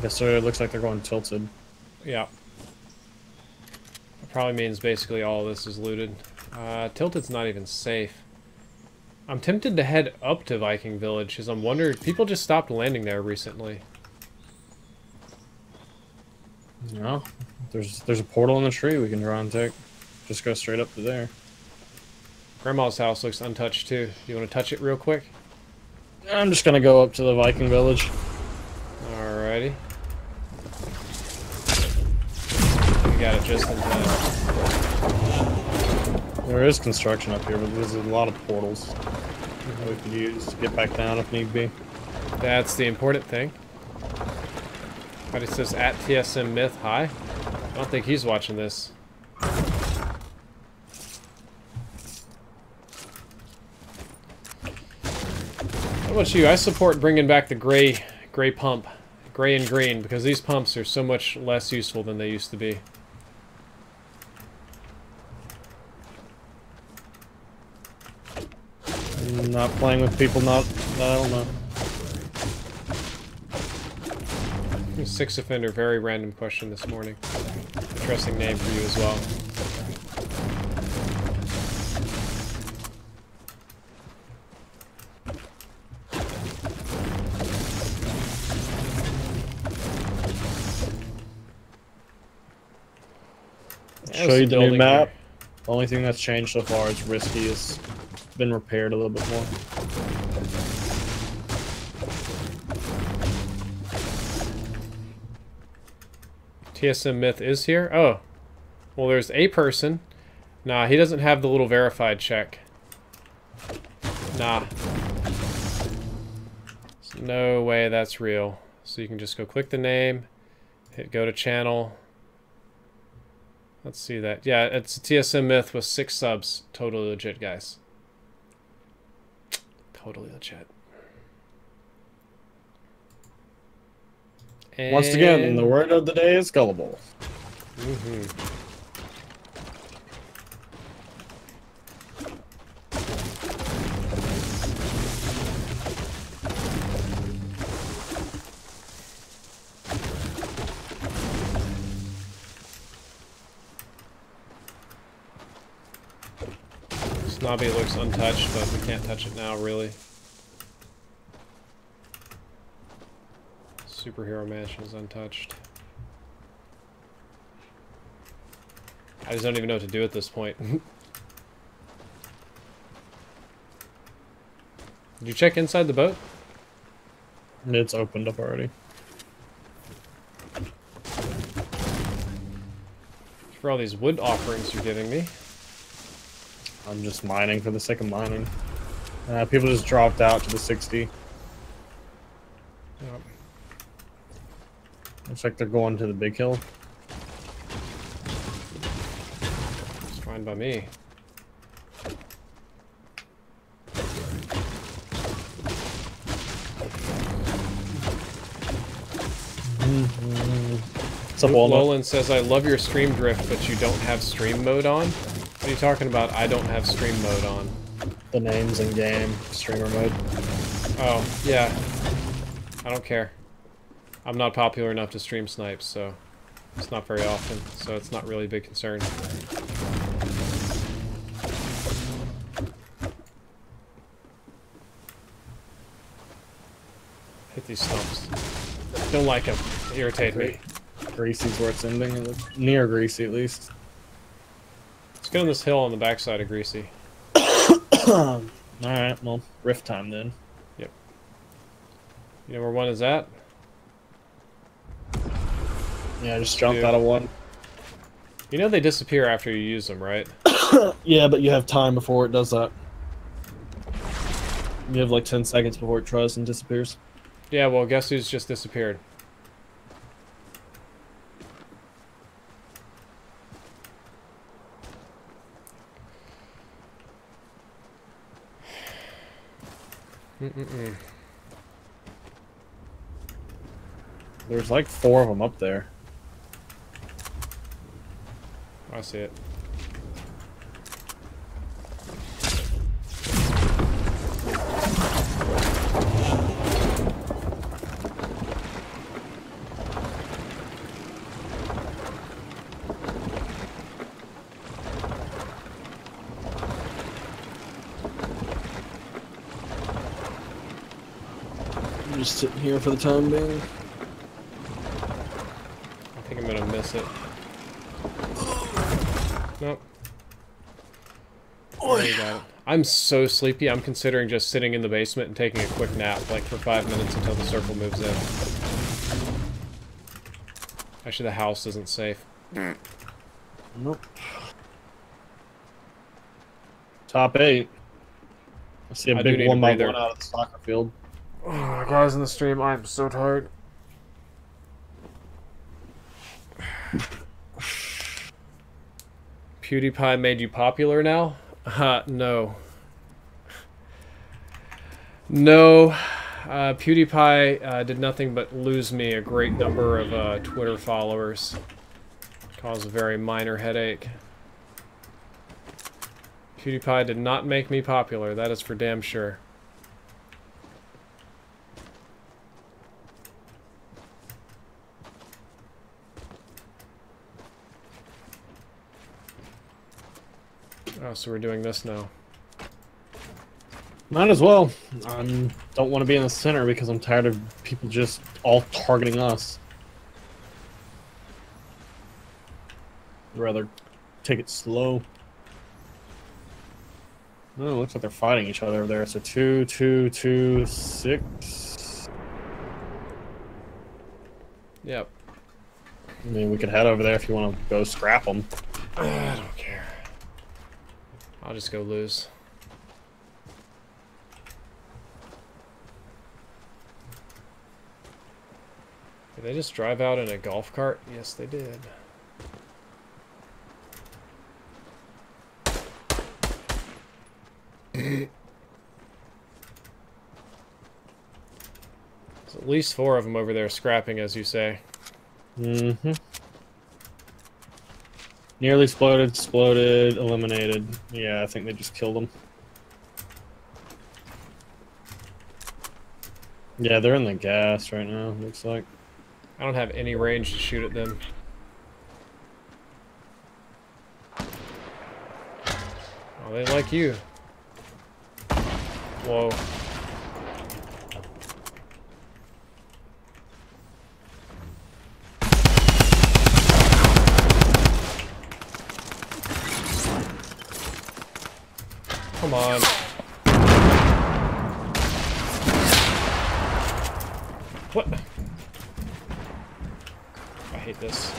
Guess so. It looks like they're going tilted. Yeah. That probably means basically all this is looted. Tilted's not even safe. I'm tempted to head up to Viking Village because I'm wondering, people just stopped landing there recently. No, there's a portal in the tree we can draw and take. Just go straight up to there. Grandma's house looks untouched too. You want to touch it real quick? I'm just gonna go up to the Viking Village. Alrighty. We got it just in time. There is construction up here, but there's a lot of portals that we could use to get back down if need be. That's the important thing. Somebody says at TSM Myth, hi. I don't think he's watching this. How about you? I support bringing back the gray pump. Gray and green, because these pumps are so much less useful than they used to be. Not playing with people I don't know. Six offender, very random question this morning. Interesting name for you as well. Show you the new map. The only thing that's changed so far is Risky has been repaired a little bit more. TSM Myth is here? Oh. Well, there's a person. Nah, he doesn't have the little verified check. Nah. There's no way that's real. So you can just go click the name, hit go to channel. Let's see that. Yeah, it's a TSM Myth with 6 subs. Totally legit, guys. Totally legit. And Once again, the word of the day is gullible. Snobby looks untouched, but we can't touch it now, really. Superhero Mansion is untouched. I just don't even know what to do at this point. Did you check inside the boat? It's opened up already. For all these wood offerings you're giving me. I'm just mining for the sake of mining. People just dropped out to the 60. Yep. Looks like they're going to the big hill. It's fine by me. What's up, Walnut? Lolan says, I love your stream drift, but you don't have stream mode on. What are you talking about? I don't have stream mode on. The names in game, streamer mode. Oh, yeah. I don't care. I'm not popular enough to stream snipes, so it's not very often, so it's not really a big concern. Hit these stumps. Don't like them. They irritate me. Greasy's where it's ending. Near Greasy, at least. Let's get on this hill on the backside of Greasy. Alright, well, rift time then. Yep. You know where one is at? Yeah, just jumped out of one. You know they disappear after you use them, right? Yeah, but you have time before it does that. You have like 10 seconds before it tries and disappears. Yeah, well, guess who's just disappeared? There's like 4 of them up there. I see it. I'm just sitting here for the time being. I think I'm gonna miss it. Nope. There you got it. I'm so sleepy, I'm considering just sitting in the basement and taking a quick nap, like for 5 minutes until the circle moves in. Actually, the house isn't safe. Nope. Top 8. I see a I do big need a 1x1 breather. out of the soccer field. Oh my guys in the stream, I'm so tired. PewDiePie made you popular now? No. No. PewDiePie did nothing but lose me a great number of Twitter followers. Caused a very minor headache. PewDiePie did not make me popular, that is for damn sure. Oh, so we're doing this now. Might as well. I don't want to be in the center because I'm tired of people just all targeting us. I'd rather take it slow. Oh, it looks like they're fighting each other over there. So 2, 2, 2, 6. Yep. I mean, we could head over there if you want to go scrap them. I don't care. I'll just go lose. Did they just drive out in a golf cart? Yes, they did. There's at least 4 of them over there scrapping, as you say. Mm-hmm. Nearly exploded, eliminated. Yeah, I think they just killed him. Yeah, they're in the gas right now, looks like. I don't have any range to shoot at them. Oh, they like you. Whoa. Come on. What? I hate this.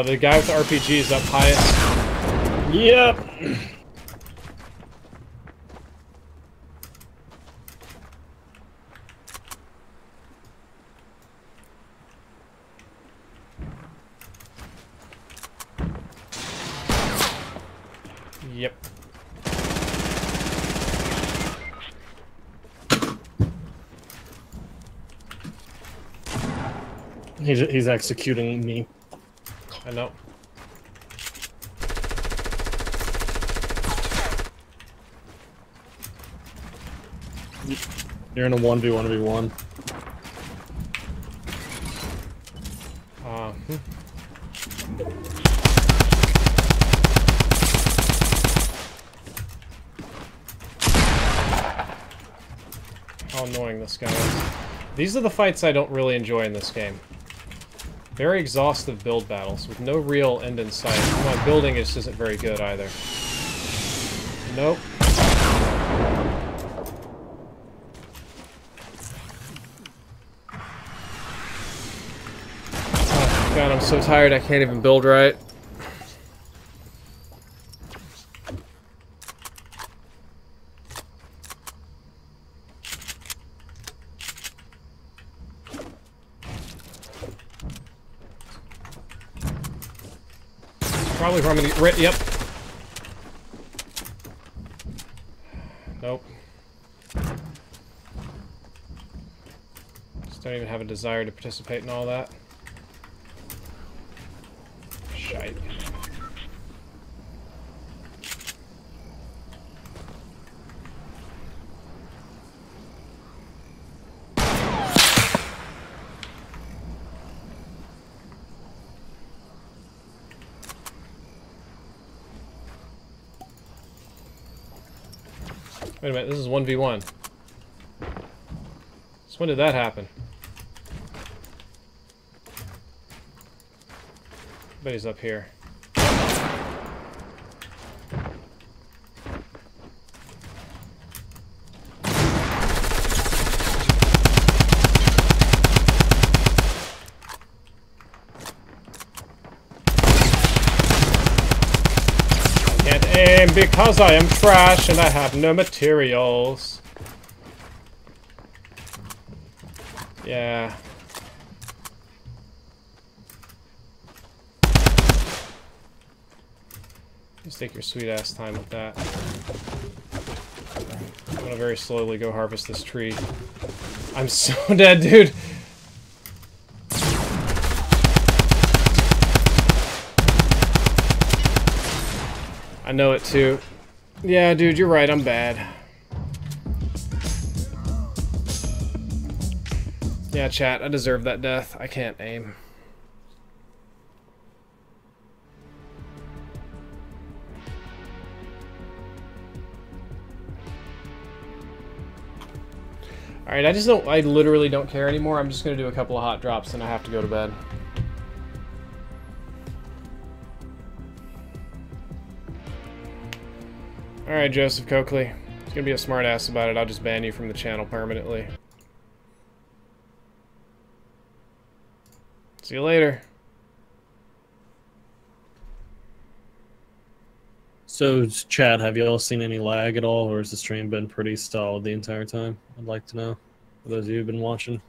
The guy with the RPG is up highest. Yep. Yep. He's executing me. I know. You're in a 1v1v1. How annoying this guy is. These are the fights I don't really enjoy in this game. Very exhaustive build battles with no real end in sight. My building just isn't very good either. Nope. Oh, God, I'm so tired I can't even build right. Probably from the yep. Nope. Just don't even have a desire to participate in all that. Shite. Wait a minute, this is 1v1. So when did that happen? Bet he's up here. Because I am trash and I have no materials. Yeah. Just take your sweet ass time with that. I'm gonna very slowly go harvest this tree. I'm so dead, dude. I know it too. Yeah, dude, you're right, I'm bad. Yeah, chat, I deserve that death. I can't aim. Alright, I literally don't care anymore. I'm just gonna do a couple of hot drops and I have to go to bed. Alright, Joseph Coakley. He's gonna be a smart ass about it. I'll just ban you from the channel permanently. See you later. So, Chad, have y'all seen any lag at all, or has the stream been pretty solid the entire time? I'd like to know. For those of you who've been watching,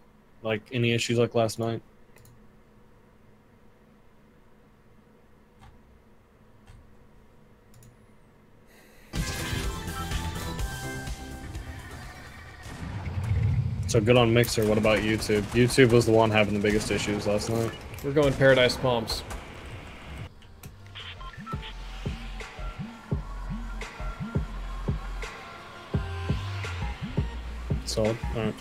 like any issues like last night. So good on Mixer. What about YouTube? YouTube was the one having the biggest issues last night. We're going Paradise Palms. Solid. Alright.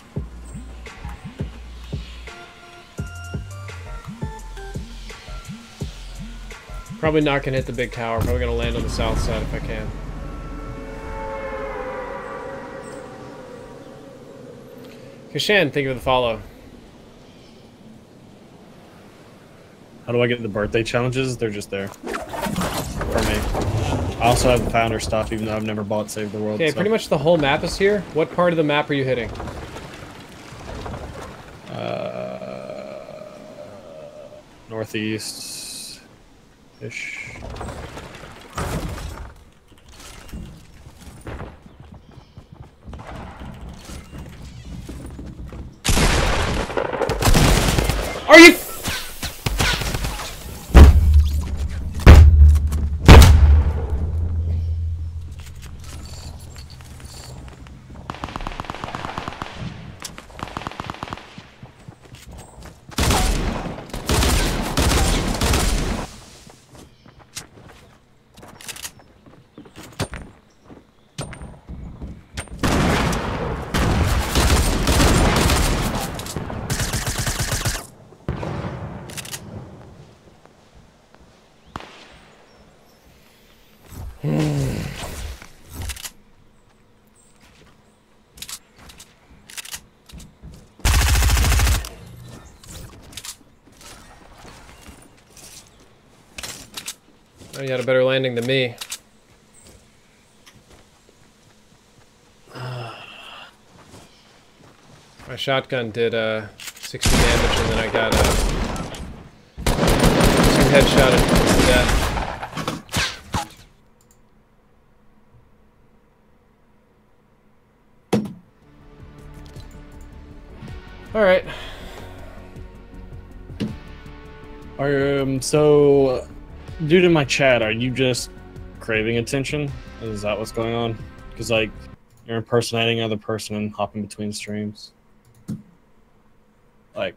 Probably not gonna hit the big tower. Probably gonna land on the south side if I can. Kashan, thank you for the follow. How do I get the birthday challenges? They're just there for me. I also have the founder stuff, even though I've never bought Save the World. Okay, so. pretty much the whole map is here. What part of the map are you hitting? Northeast-ish. Are you? Oh, you had a better landing than me. My shotgun did 60 damage, and then I got 2 headshot into death. Alright. So, due to my chat, are you just craving attention? Is that what's going on? Because, like, you're impersonating another person and hopping between streams. Like,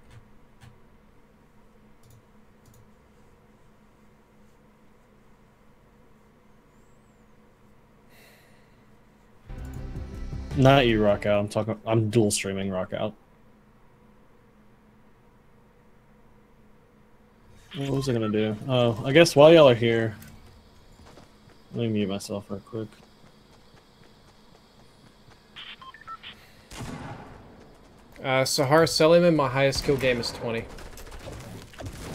not you, Rockout. I'm dual streaming Rockout. What was I gonna do? Oh, I guess while y'all are here, let me mute myself real quick. Sahar Seliman, my highest kill game is 20.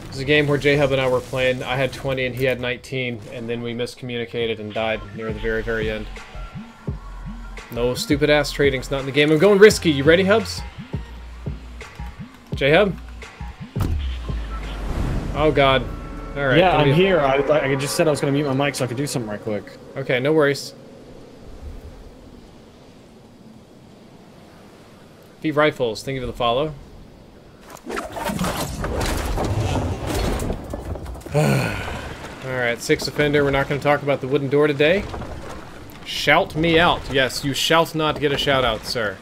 This is a game where J-Hub and I were playing. I had 20 and he had 19, and then we miscommunicated and died near the very, very end. No stupid ass trading's not in the game. I'm going risky. You ready, Hubs? J-Hub? Oh god. Alright. Yeah, I'm here. I just said I was gonna mute my mic so I could do something right quick. Okay, no worries. V rifles, thank you for the follow. Alright, 6th offender. We're not going to talk about the wooden door today. Shout me out. Yes, you shalt not get a shout out, sir.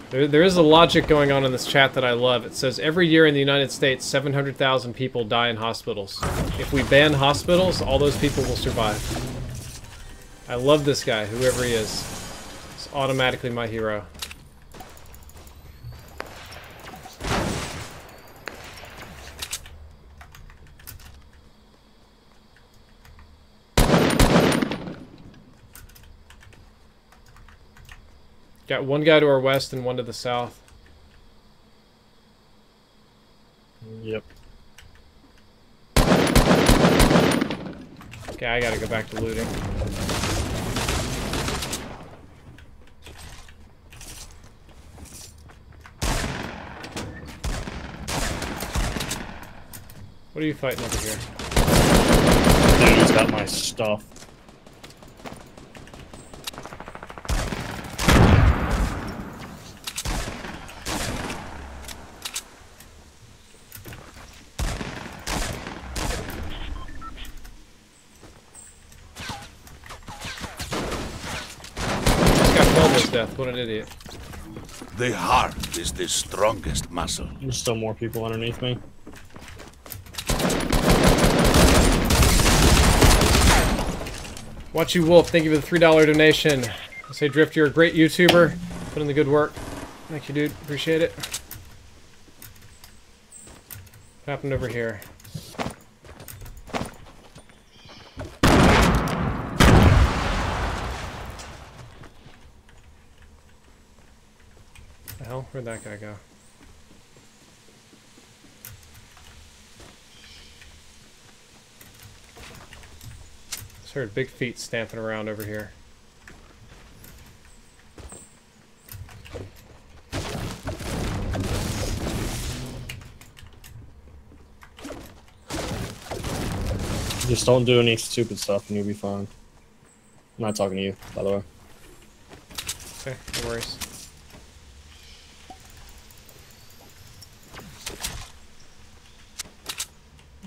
There is a logic going on in this chat that I love. It says every year in the United States, 700,000 people die in hospitals. If we ban hospitals, all those people will survive. I love this guy, whoever he is. He's automatically my hero. Got one guy to our west and one to the south. Yep. Okay, I gotta go back to looting. What are you fighting over here? Dude's got my stuff. Death. What an idiot. The heart is the strongest muscle. There's still more people underneath me. Watch You Wolf, thank you for the $3 donation. I say Drift, you're a great YouTuber. Put in the good work. Thank you, dude. Appreciate it. What happened over here? The hell? Where'd that guy go? heard big feet stamping around over here. Just don't do any stupid stuff and you'll be fine. I'm not talking to you, by the way. Okay, no worries.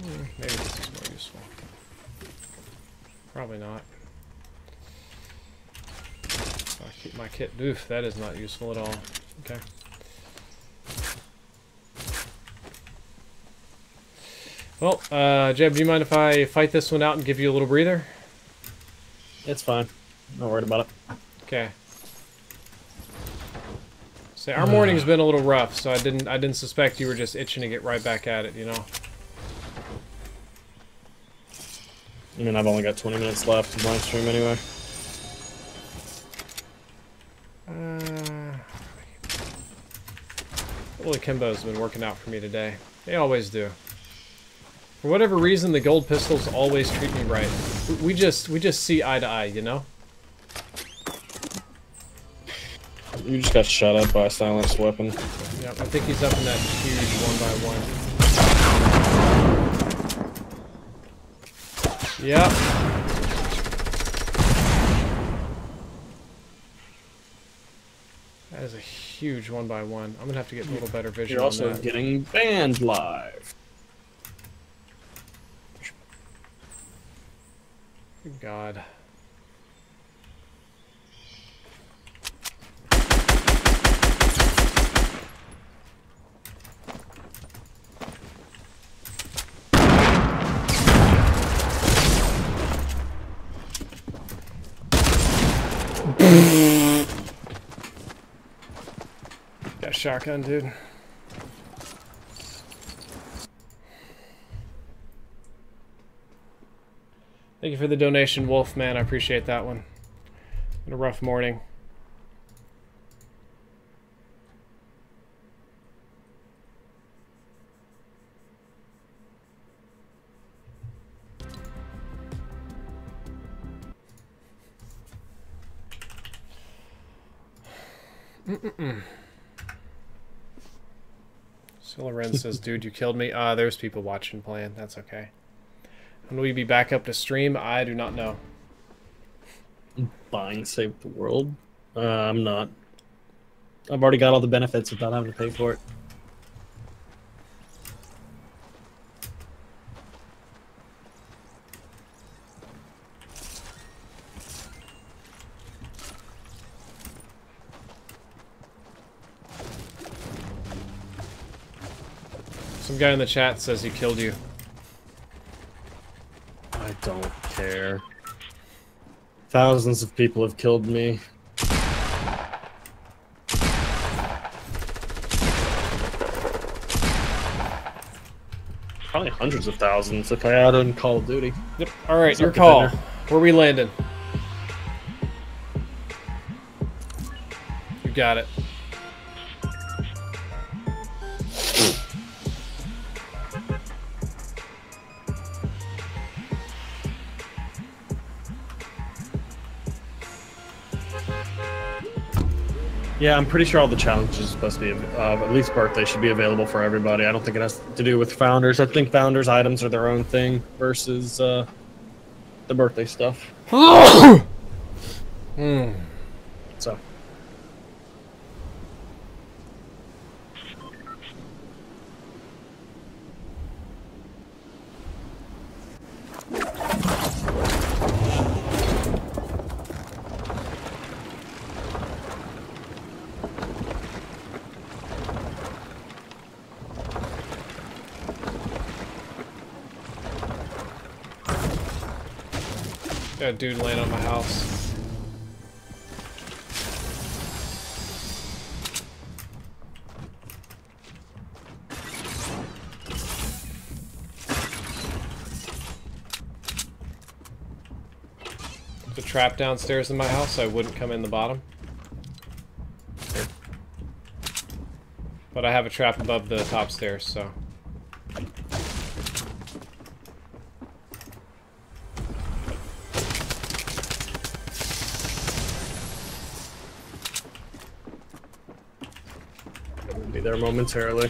Maybe this is more useful. Probably not. I'll keep my kit. Oof, that is not useful at all. Okay. Well, Jeb, do you mind if I fight this one out and give you a little breather? It's fine. Not worried about it. Okay. So our morning's been a little rough, so I didn't suspect you were just itching to get right back at it, you know. I mean, I've only got 20 minutes left of my stream anyway. Holy Kimbo's been working out for me today. They always do. For whatever reason, the gold pistols always treat me right. We just see eye to eye, you know? You just got shot up by a silenced weapon. Yep, I think he's up in that huge 1x1. Yep. That is a huge 1x1. I'm gonna have to get a little better vision. You're also on that. getting banned live. Good God. Got a shotgun, dude. Thank you for the donation, Wolfman. I appreciate that one. Been a rough morning. Loren says, dude, you killed me. There's people watching playing. That's okay. When will we be back up to stream? I do not know. Buying Save the World? I'm not. I've already got all the benefits without having to pay for it. Some guy in the chat says he killed you. I don't care. Thousands of people have killed me. Probably hundreds of thousands if I add in Call of Duty. Yep. All right, your call. Where are we landing? You got it. Yeah, I'm pretty sure all the challenges are supposed to be, at least birthday, should be available for everybody. I don't think it has to do with founders. I think founders' items are their own thing versus the birthday stuff. So. Got a dude laying on my house. The trap downstairs in my house, so I wouldn't come in the bottom. But I have a trap above the top stairs, so. there momentarily. I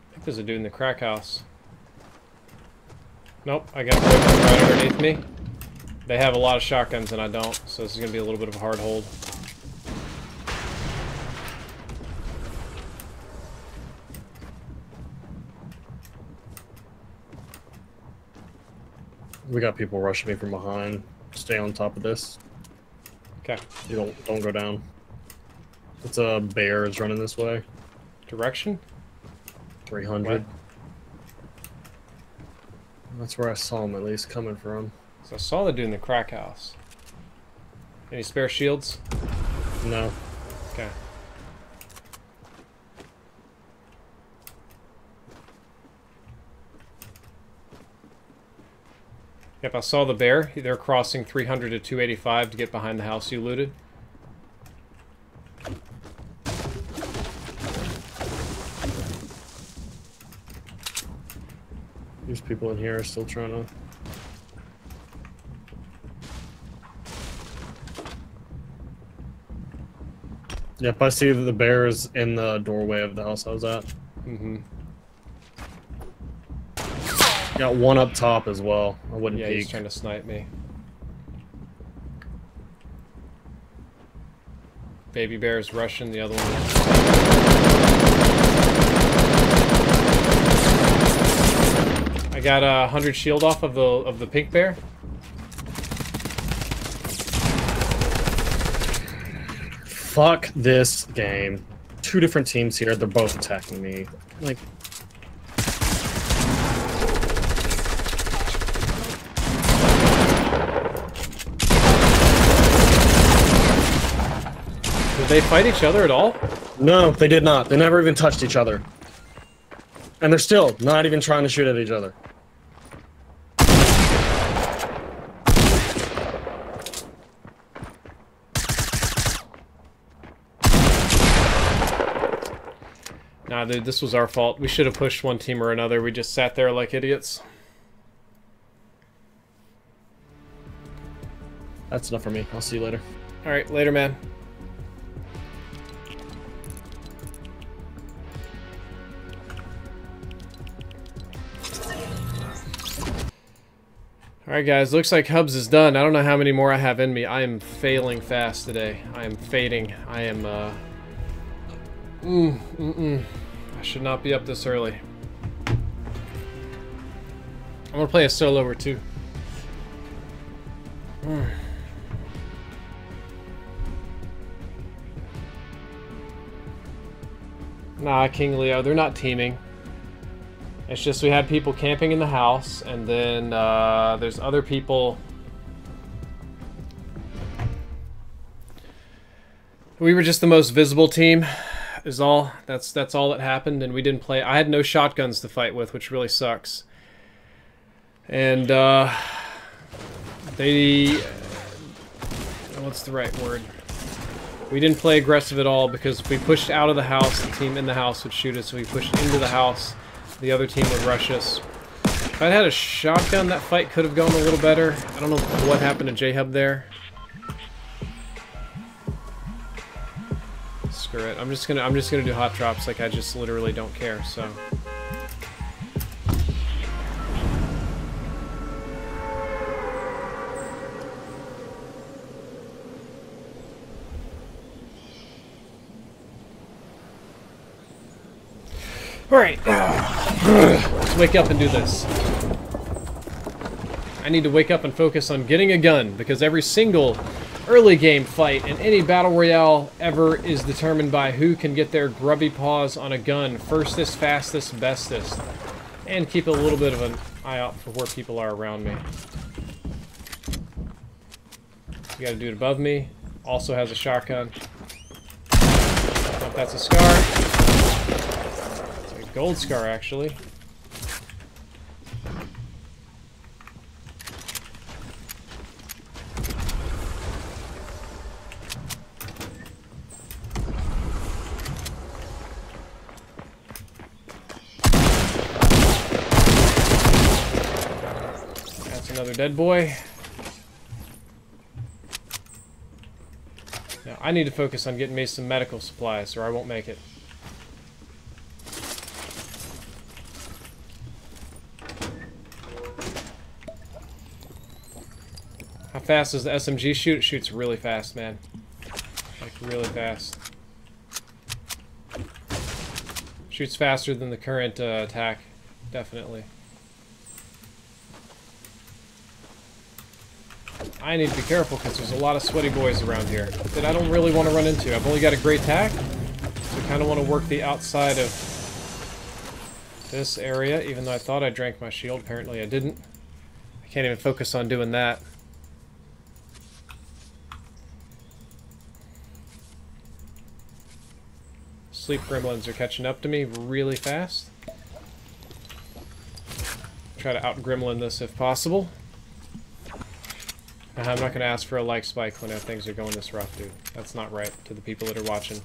think there's a dude in the crack house. Nope, I got one right underneath me. They have a lot of shotguns and I don't, so this is going to be a little bit of a hard hold. We got people rushing me from behind. Stay on top of this. Okay. You don't go down. It's a bear is running this way. Direction? 300. What? That's where I saw him at least coming from. So I saw the dude in the crack house. Any spare shields? No. Okay. Yep, I saw the bear. They're crossing 300 to 285 to get behind the house you looted. These people in here are still trying to... Yep, I see that the bear is in the doorway of the house I was at. Mm-hmm. Got one up top as well. I wouldn't peek. Yeah, he's trying to snipe me. Baby bear's Russian, the other one. I got 100 shield off of the pink bear. Fuck this game. Two different teams here. They're both attacking me. Like. Did they fight each other at all? No, they did not. They never even touched each other. And they're still not even trying to shoot at each other. Nah, dude, this was our fault. We should have pushed one team or another. We just sat there like idiots. That's enough for me. I'll see you later. Alright, later, man. Alright guys, looks like Hubs is done. I don't know how many more I have in me. I am failing fast today. I am fading. I am, I should not be up this early. I'm gonna play a solo or two. Nah, King Leo, they're not teaming. It's just we had people camping in the house, and then there's other people. We were just the most visible team, is all. That's all that happened, and we didn't play. I had no shotguns to fight with, which really sucks. And they, what's the right word? We didn't play aggressive at all because if we pushed out of the house, the team in the house would shoot us. So we pushed into the house. The other team would rush us. If I'd had a shotgun, that fight could have gone a little better. I don't know what happened to J-Hub there. Screw it. I'm just gonna do hot drops like I just literally don't care, so. Alright. Let's wake up and do this. I need to wake up and focus on getting a gun, because every single early game fight in any battle royale ever is determined by who can get their grubby paws on a gun firstest, fastest, bestest. And keep a little bit of an eye out for where people are around me. You got a dude above me. Also has a shotgun. I don't know if that's a scar. Gold scar, actually. Another dead boy. Now, I need to focus on getting me some medical supplies, or I won't make it. How fast does the SMG shoot? It shoots really fast, man. Like, really fast. Shoots faster than the current attack, definitely. I need to be careful because there's a lot of sweaty boys around here that I don't really want to run into. I've only got a great tack, so I kind of want to work the outside of this area, even though I thought I drank my shield. Apparently I didn't. I can't even focus on doing that. Sleep gremlins are catching up to me really fast. Try to out-gremlin this if possible. I'm not going to ask for a like spike when things are going this rough, dude. That's not right to the people that are watching.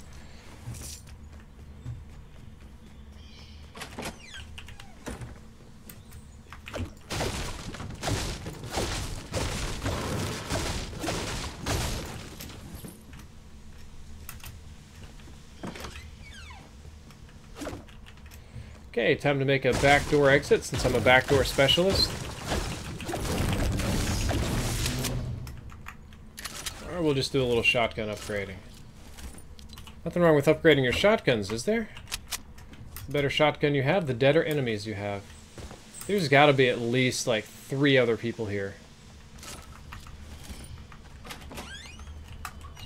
Okay, time to make a backdoor exit since I'm a backdoor specialist. Or we'll just do a little shotgun upgrading. Nothing wrong with upgrading your shotguns, is there? The better shotgun you have, the deader enemies you have. There's got to be at least like 3 other people here.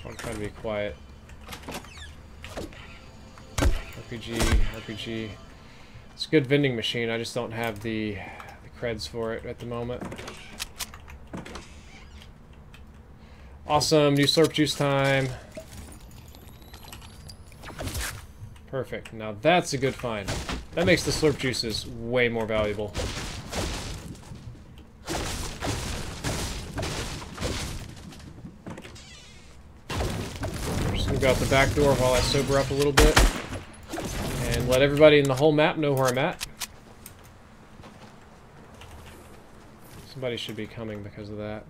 So I'm trying to be quiet. RPG. It's a good vending machine, I just don't have the creds for it at the moment. Awesome, new slurp juice time. Perfect, now that's a good find. That makes the slurp juices way more valuable. I'm just gonna go out the back door while I sober up a little bit. And let everybody in the whole map know where I'm at. Somebody should be coming because of that.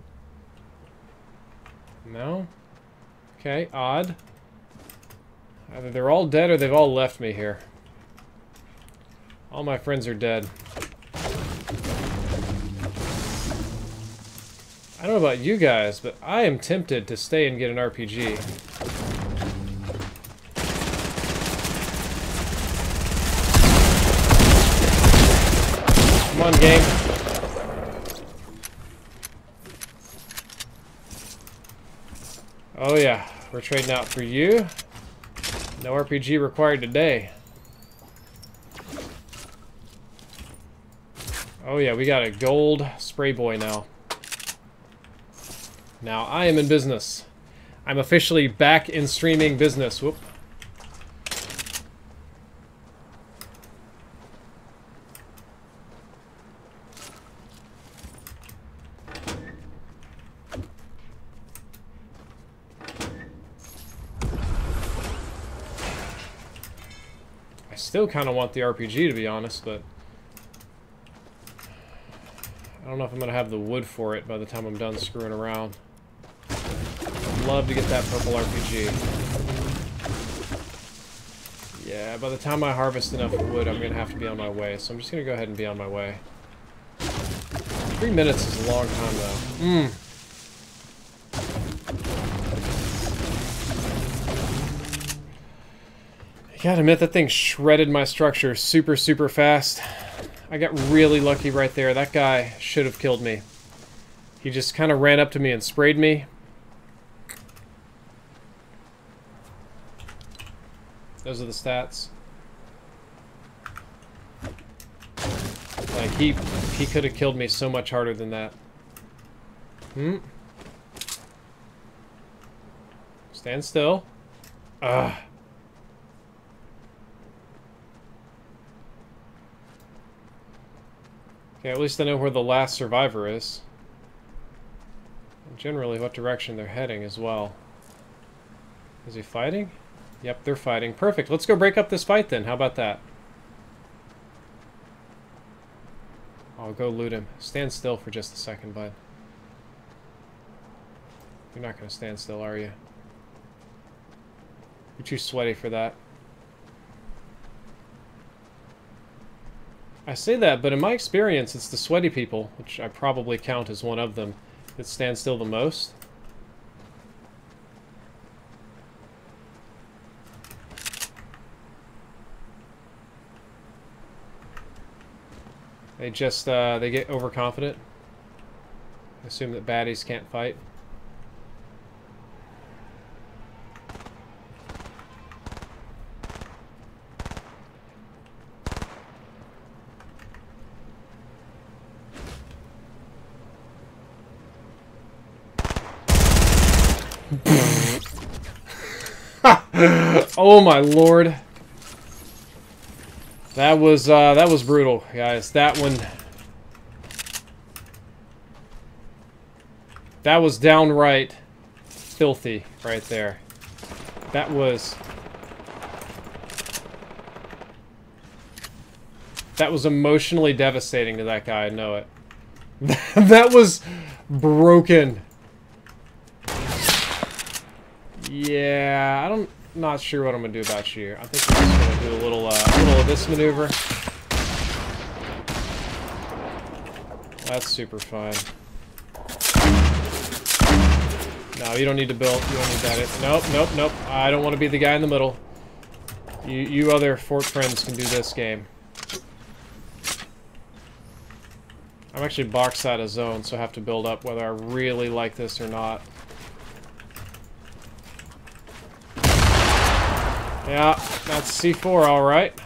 No? Okay, odd. Either they're all dead or they've all left me here. All my friends are dead. I don't know about you guys, but I am tempted to stay and get an RPG. Come on, gang. Oh yeah, we're trading out for you. No RPG required today. Oh yeah, we got a gold spray boy now. Now I am in business. I'm officially back in streaming business. Whoop. Still kind of want the RPG, to be honest, but I don't know if I'm going to have the wood for it by the time I'm done screwing around. I'd love to get that purple RPG. Yeah, by the time I harvest enough wood, I'm going to have to be on my way, so I'm just going to go ahead and be on my way. 3 minutes is a long time, though. I gotta admit, that thing shredded my structure super, super fast. I got really lucky right there. That guy should have killed me. He just kind of ran up to me and sprayed me. Those are the stats. Like, he could have killed me so much harder than that. Stand still. Ugh. Okay, at least I know where the last survivor is. And generally what direction they're heading as well. Is he fighting? Yep, they're fighting. Perfect. Let's go break up this fight then. How about that? I'll go loot him. Stand still for just a second, bud. You're not going to stand still, are you? You're too sweaty for that. I say that, but in my experience, it's the sweaty people, which I probably count as one of them, that stand still the most. They just, they get overconfident. Assume that baddies can't fight. Oh my lord. That was brutal, guys. That one, that was downright filthy right there. That was emotionally devastating to that guy, I know it. That was broken. Yeah, I'm not sure what I'm gonna do about you. I think I'm just gonna do a little of this maneuver. That's super fine. No, you don't need to build. You don't need that. Nope, nope, nope. I don't want to be the guy in the middle. You other fort friends can do this game. I'm actually boxed out of zone, so I have to build up whether I really like this or not. Yeah, that's C4, alright.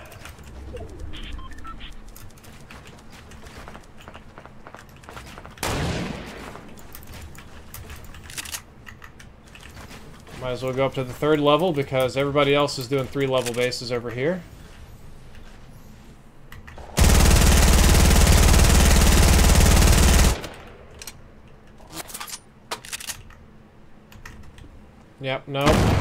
Might as well go up to the 3rd level because everybody else is doing 3-level bases over here. Yep, no.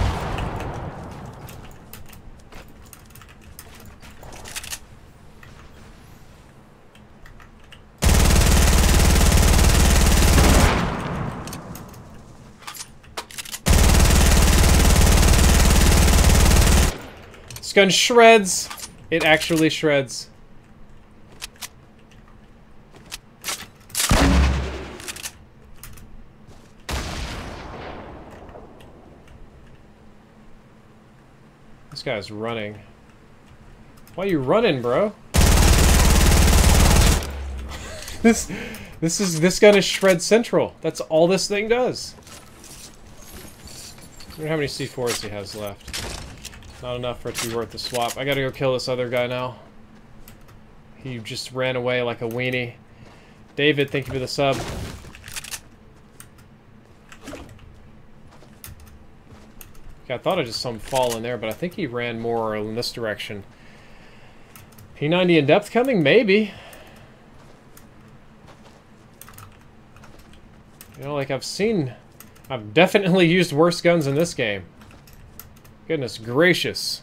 This gun shreds. It actually shreds. This guy's running. Why are you running, bro? This gun is shred central. That's all this thing does. I wonder how many C4s he has left. Not enough for it to be worth the swap. I gotta go kill this other guy now. He just ran away like a weenie. David, thank you for the sub. Okay, I thought I just saw him fall in there, but I think he ran more in this direction. P90 in depth coming? Maybe. You know, like I've definitely used worse guns in this game. Goodness gracious.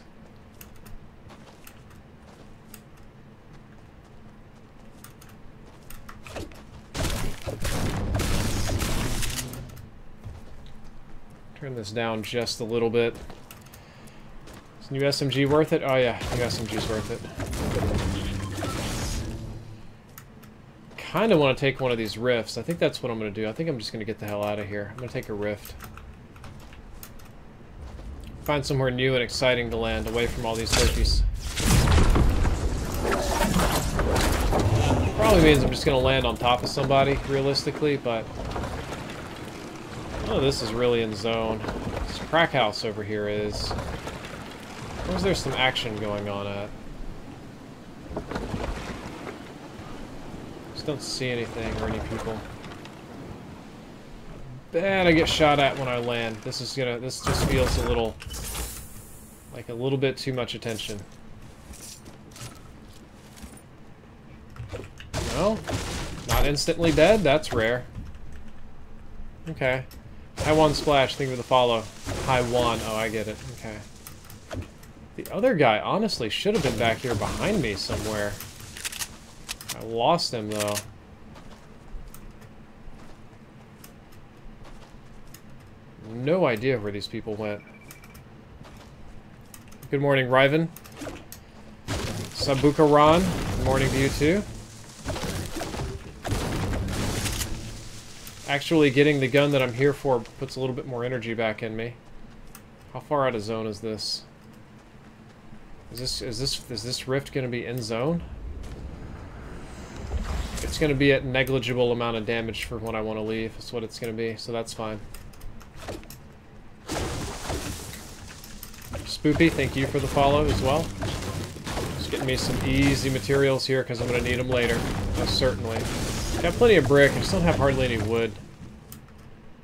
Turn this down just a little bit. Is new SMG worth it? Oh yeah, new SMG's worth it. Kinda want to take one of these rifts. I think that's what I'm going to do. I think I'm just going to get the hell out of here. I'm going to take a rift. Find somewhere new and exciting to land, away from all these turkeys. Probably means I'm just going to land on top of somebody, realistically, but... Oh, this is really in zone. This crack house over here is... Where's there some action going on at? Just don't see anything or any people. Bet I get shot at when I land. This just feels a little... like a little bit too much attention. No? Not instantly dead? That's rare. Okay. High one splash, think of the follow. High one. Oh, I get it. Okay. The other guy, honestly, should have been back here behind me somewhere. I lost him, though. No idea where these people went. Good morning, Riven. Sabukaran, good morning to you, too. Actually, getting the gun that I'm here for puts a little bit more energy back in me. How far out of zone is this? Is this rift going to be in zone? It's going to be at negligible amount of damage for when I want to leave. That's what it's going to be, so that's fine. Spoopy, thank you for the follow as well. Just getting me some easy materials here because I'm going to need them later. Most certainly. Got plenty of brick, I just don't have hardly any wood.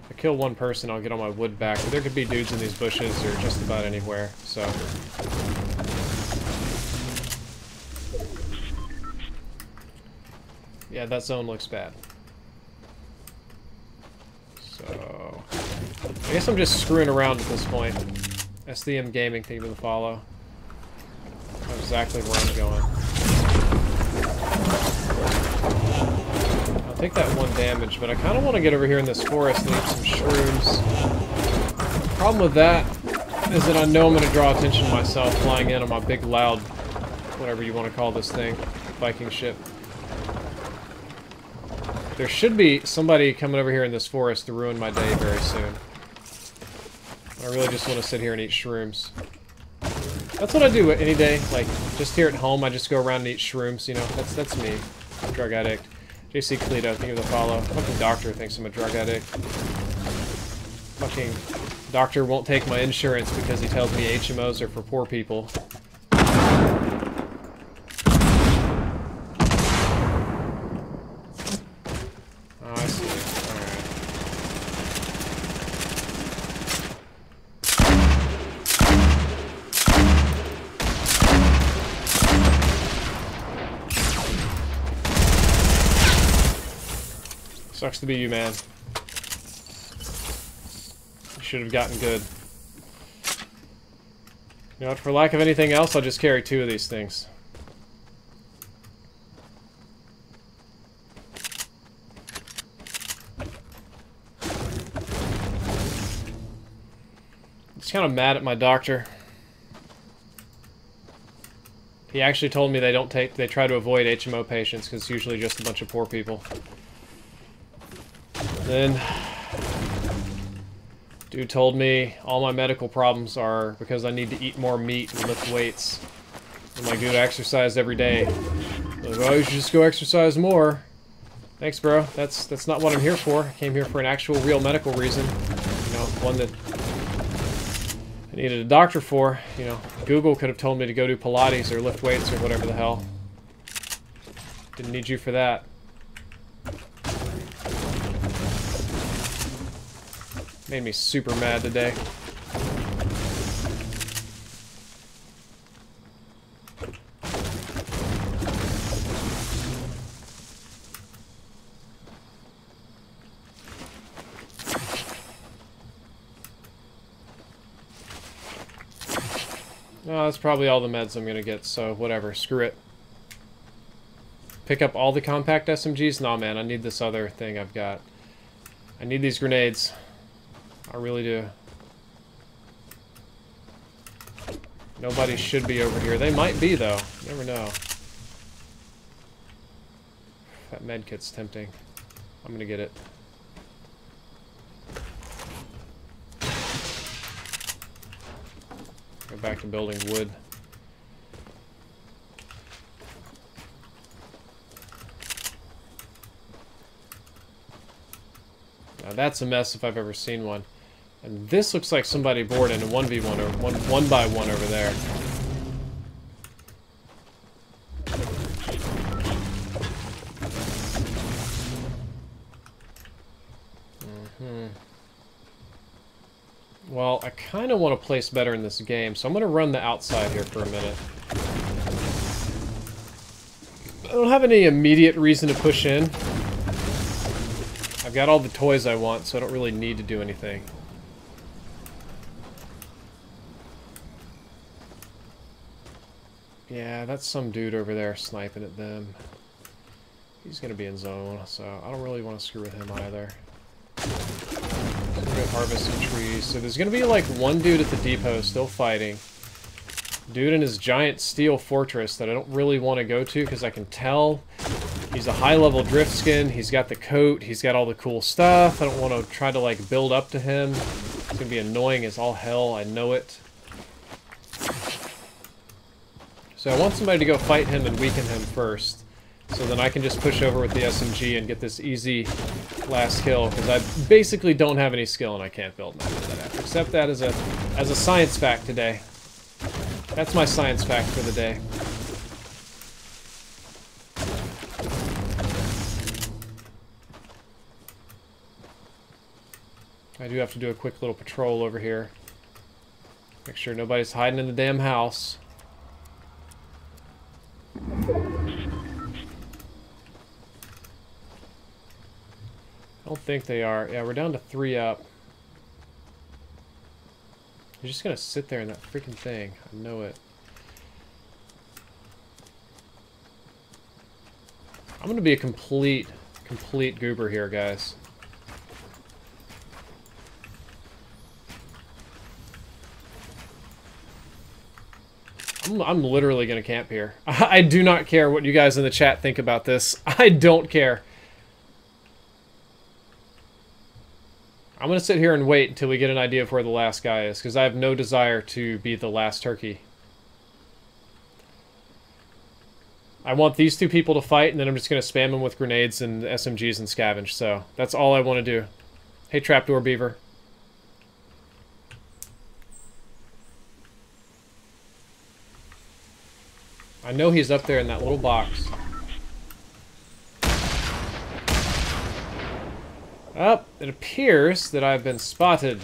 If I kill one person, I'll get all my wood back. But there could be dudes in these bushes or just about anywhere, so... Yeah, that zone looks bad. So... I guess I'm just screwing around at this point. SDM Gaming, thank you for the follow. I know exactly where I'm going. I'll take that 1 damage, but I kind of want to get over here in this forest and eat some shrooms. The problem with that is that I know I'm going to draw attention to myself flying in on my big, loud, whatever you want to call this thing, Viking ship. There should be somebody coming over here in this forest to ruin my day very soon. I really just want to sit here and eat shrooms. That's what I do any day. Like, just here at home, I just go around and eat shrooms, you know? That's me. I'm a drug addict. JC Cleto, thank you for the follow. Fucking doctor thinks I'm a drug addict. Fucking doctor won't take my insurance because he tells me HMOs are for poor people. Oh, I see. Alright. Sucks to be you, man. You should have gotten good. You know what, for lack of anything else, I'll just carry 2 of these things. Just kind of mad at my doctor. He actually told me they try to avoid HMO patients because it's usually just a bunch of poor people. Then, dude told me all my medical problems are because I need to eat more meat and lift weights. I'm like, dude, I exercise every day. Like, well, you should just go exercise more. Thanks, bro. That's not what I'm here for. I came here for an actual, real medical reason. You know, one that I needed a doctor for. You know, Google could have told me to go do Pilates or lift weights or whatever the hell. Didn't need you for that. Made me super mad today. No, that's probably all the meds I'm gonna get, so whatever, screw it. Pick up all the compact SMGs? Nah, man, I need this other thing I've got. I need these grenades. I really do. Nobody should be over here. They might be, though. You never know. That med kit's tempting. I'm gonna get it. Go back to building wood. Now that's a mess if I've ever seen one. And this looks like somebody bored in a 1v1 or 1x1 over there. Well, I kind of want to place better in this game, so I'm going to run the outside here for a minute. I don't have any immediate reason to push in. I've got all the toys I want, so I don't really need to do anything. Yeah, that's some dude over there sniping at them. He's going to be in zone, so I don't really want to screw with him either. So we're going to harvest some trees. So there's going to be like one dude at the depot still fighting. Dude in his giant steel fortress that I don't really want to go to because I can tell he's a high-level drift skin. He's got the coat. He's got all the cool stuff. I don't want to try to like build up to him. It's going to be annoying as all hell. I know it. So I want somebody to go fight him and weaken him first. So then I can just push over with the SMG and get this easy last kill. Because I basically don't have any skill and I can't build that. Accept that as a science fact today. That's my science fact for the day. I do have to do a quick little patrol over here. Make sure nobody's hiding in the damn house. I don't think they are. Yeah, we're down to 3 up. You're just gonna sit there in that freaking thing. I know it. I'm gonna be a complete goober here, guys. I'm literally gonna camp here. I do not care what you guys in the chat think about this. I don't care. I'm gonna sit here and wait until we get an idea of where the last guy is, because I have no desire to be the last turkey. I want these two people to fight, and then I'm just gonna spam them with grenades and SMGs and scavenge, so that's all I want to do. Hey, Trapdoor Beaver. I know he's up there in that little box. Oh, it appears that I've been spotted.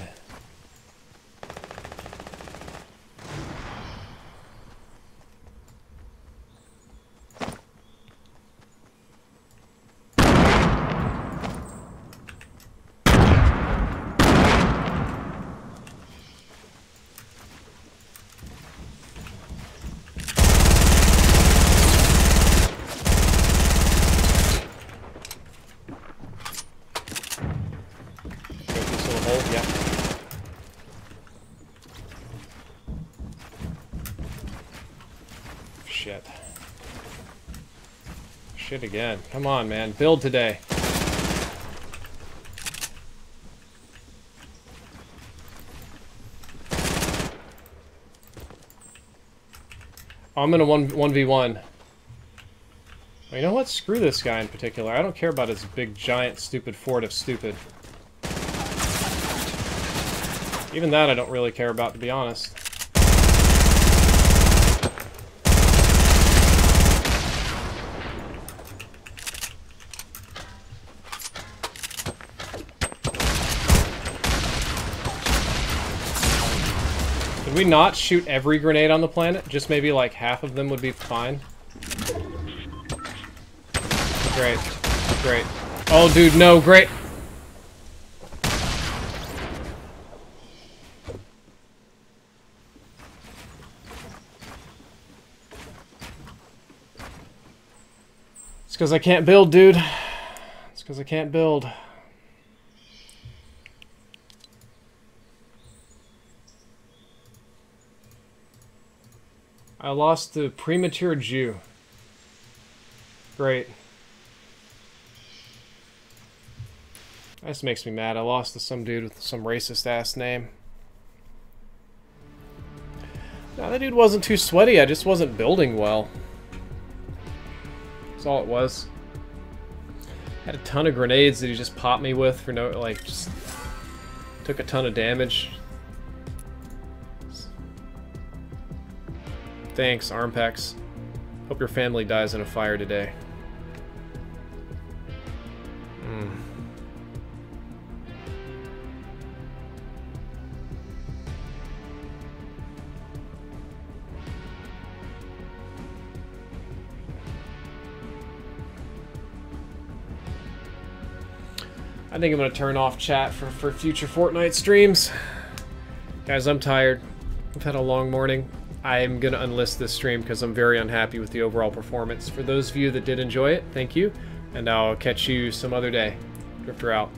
Shit again. Come on, man. Build today. Oh, I'm in a 1v1. Well, you know what? Screw this guy in particular. I don't care about his big, giant, stupid fort of stupid. Even that I don't really care about, to be honest. Could we not shoot every grenade on the planet? Just maybe like half of them would be fine. Great. Great. Oh, dude, no, great. It's because I can't build, dude. It's because I can't build. I lost to Premature Jew. Great. That just makes me mad. I lost to some dude with some racist ass name. No, that dude wasn't too sweaty. I just wasn't building well. That's all it was. Had a ton of grenades that he just popped me with for no, like, just took a ton of damage. Thanks, Armpex. Hope your family dies in a fire today. I think I'm going to turn off chat for future Fortnite streams. Guys, I'm tired. I've had a long morning. I'm going to unlist this stream because I'm very unhappy with the overall performance. For those of you that did enjoy it, thank you. and I'll catch you some other day. Drifter out.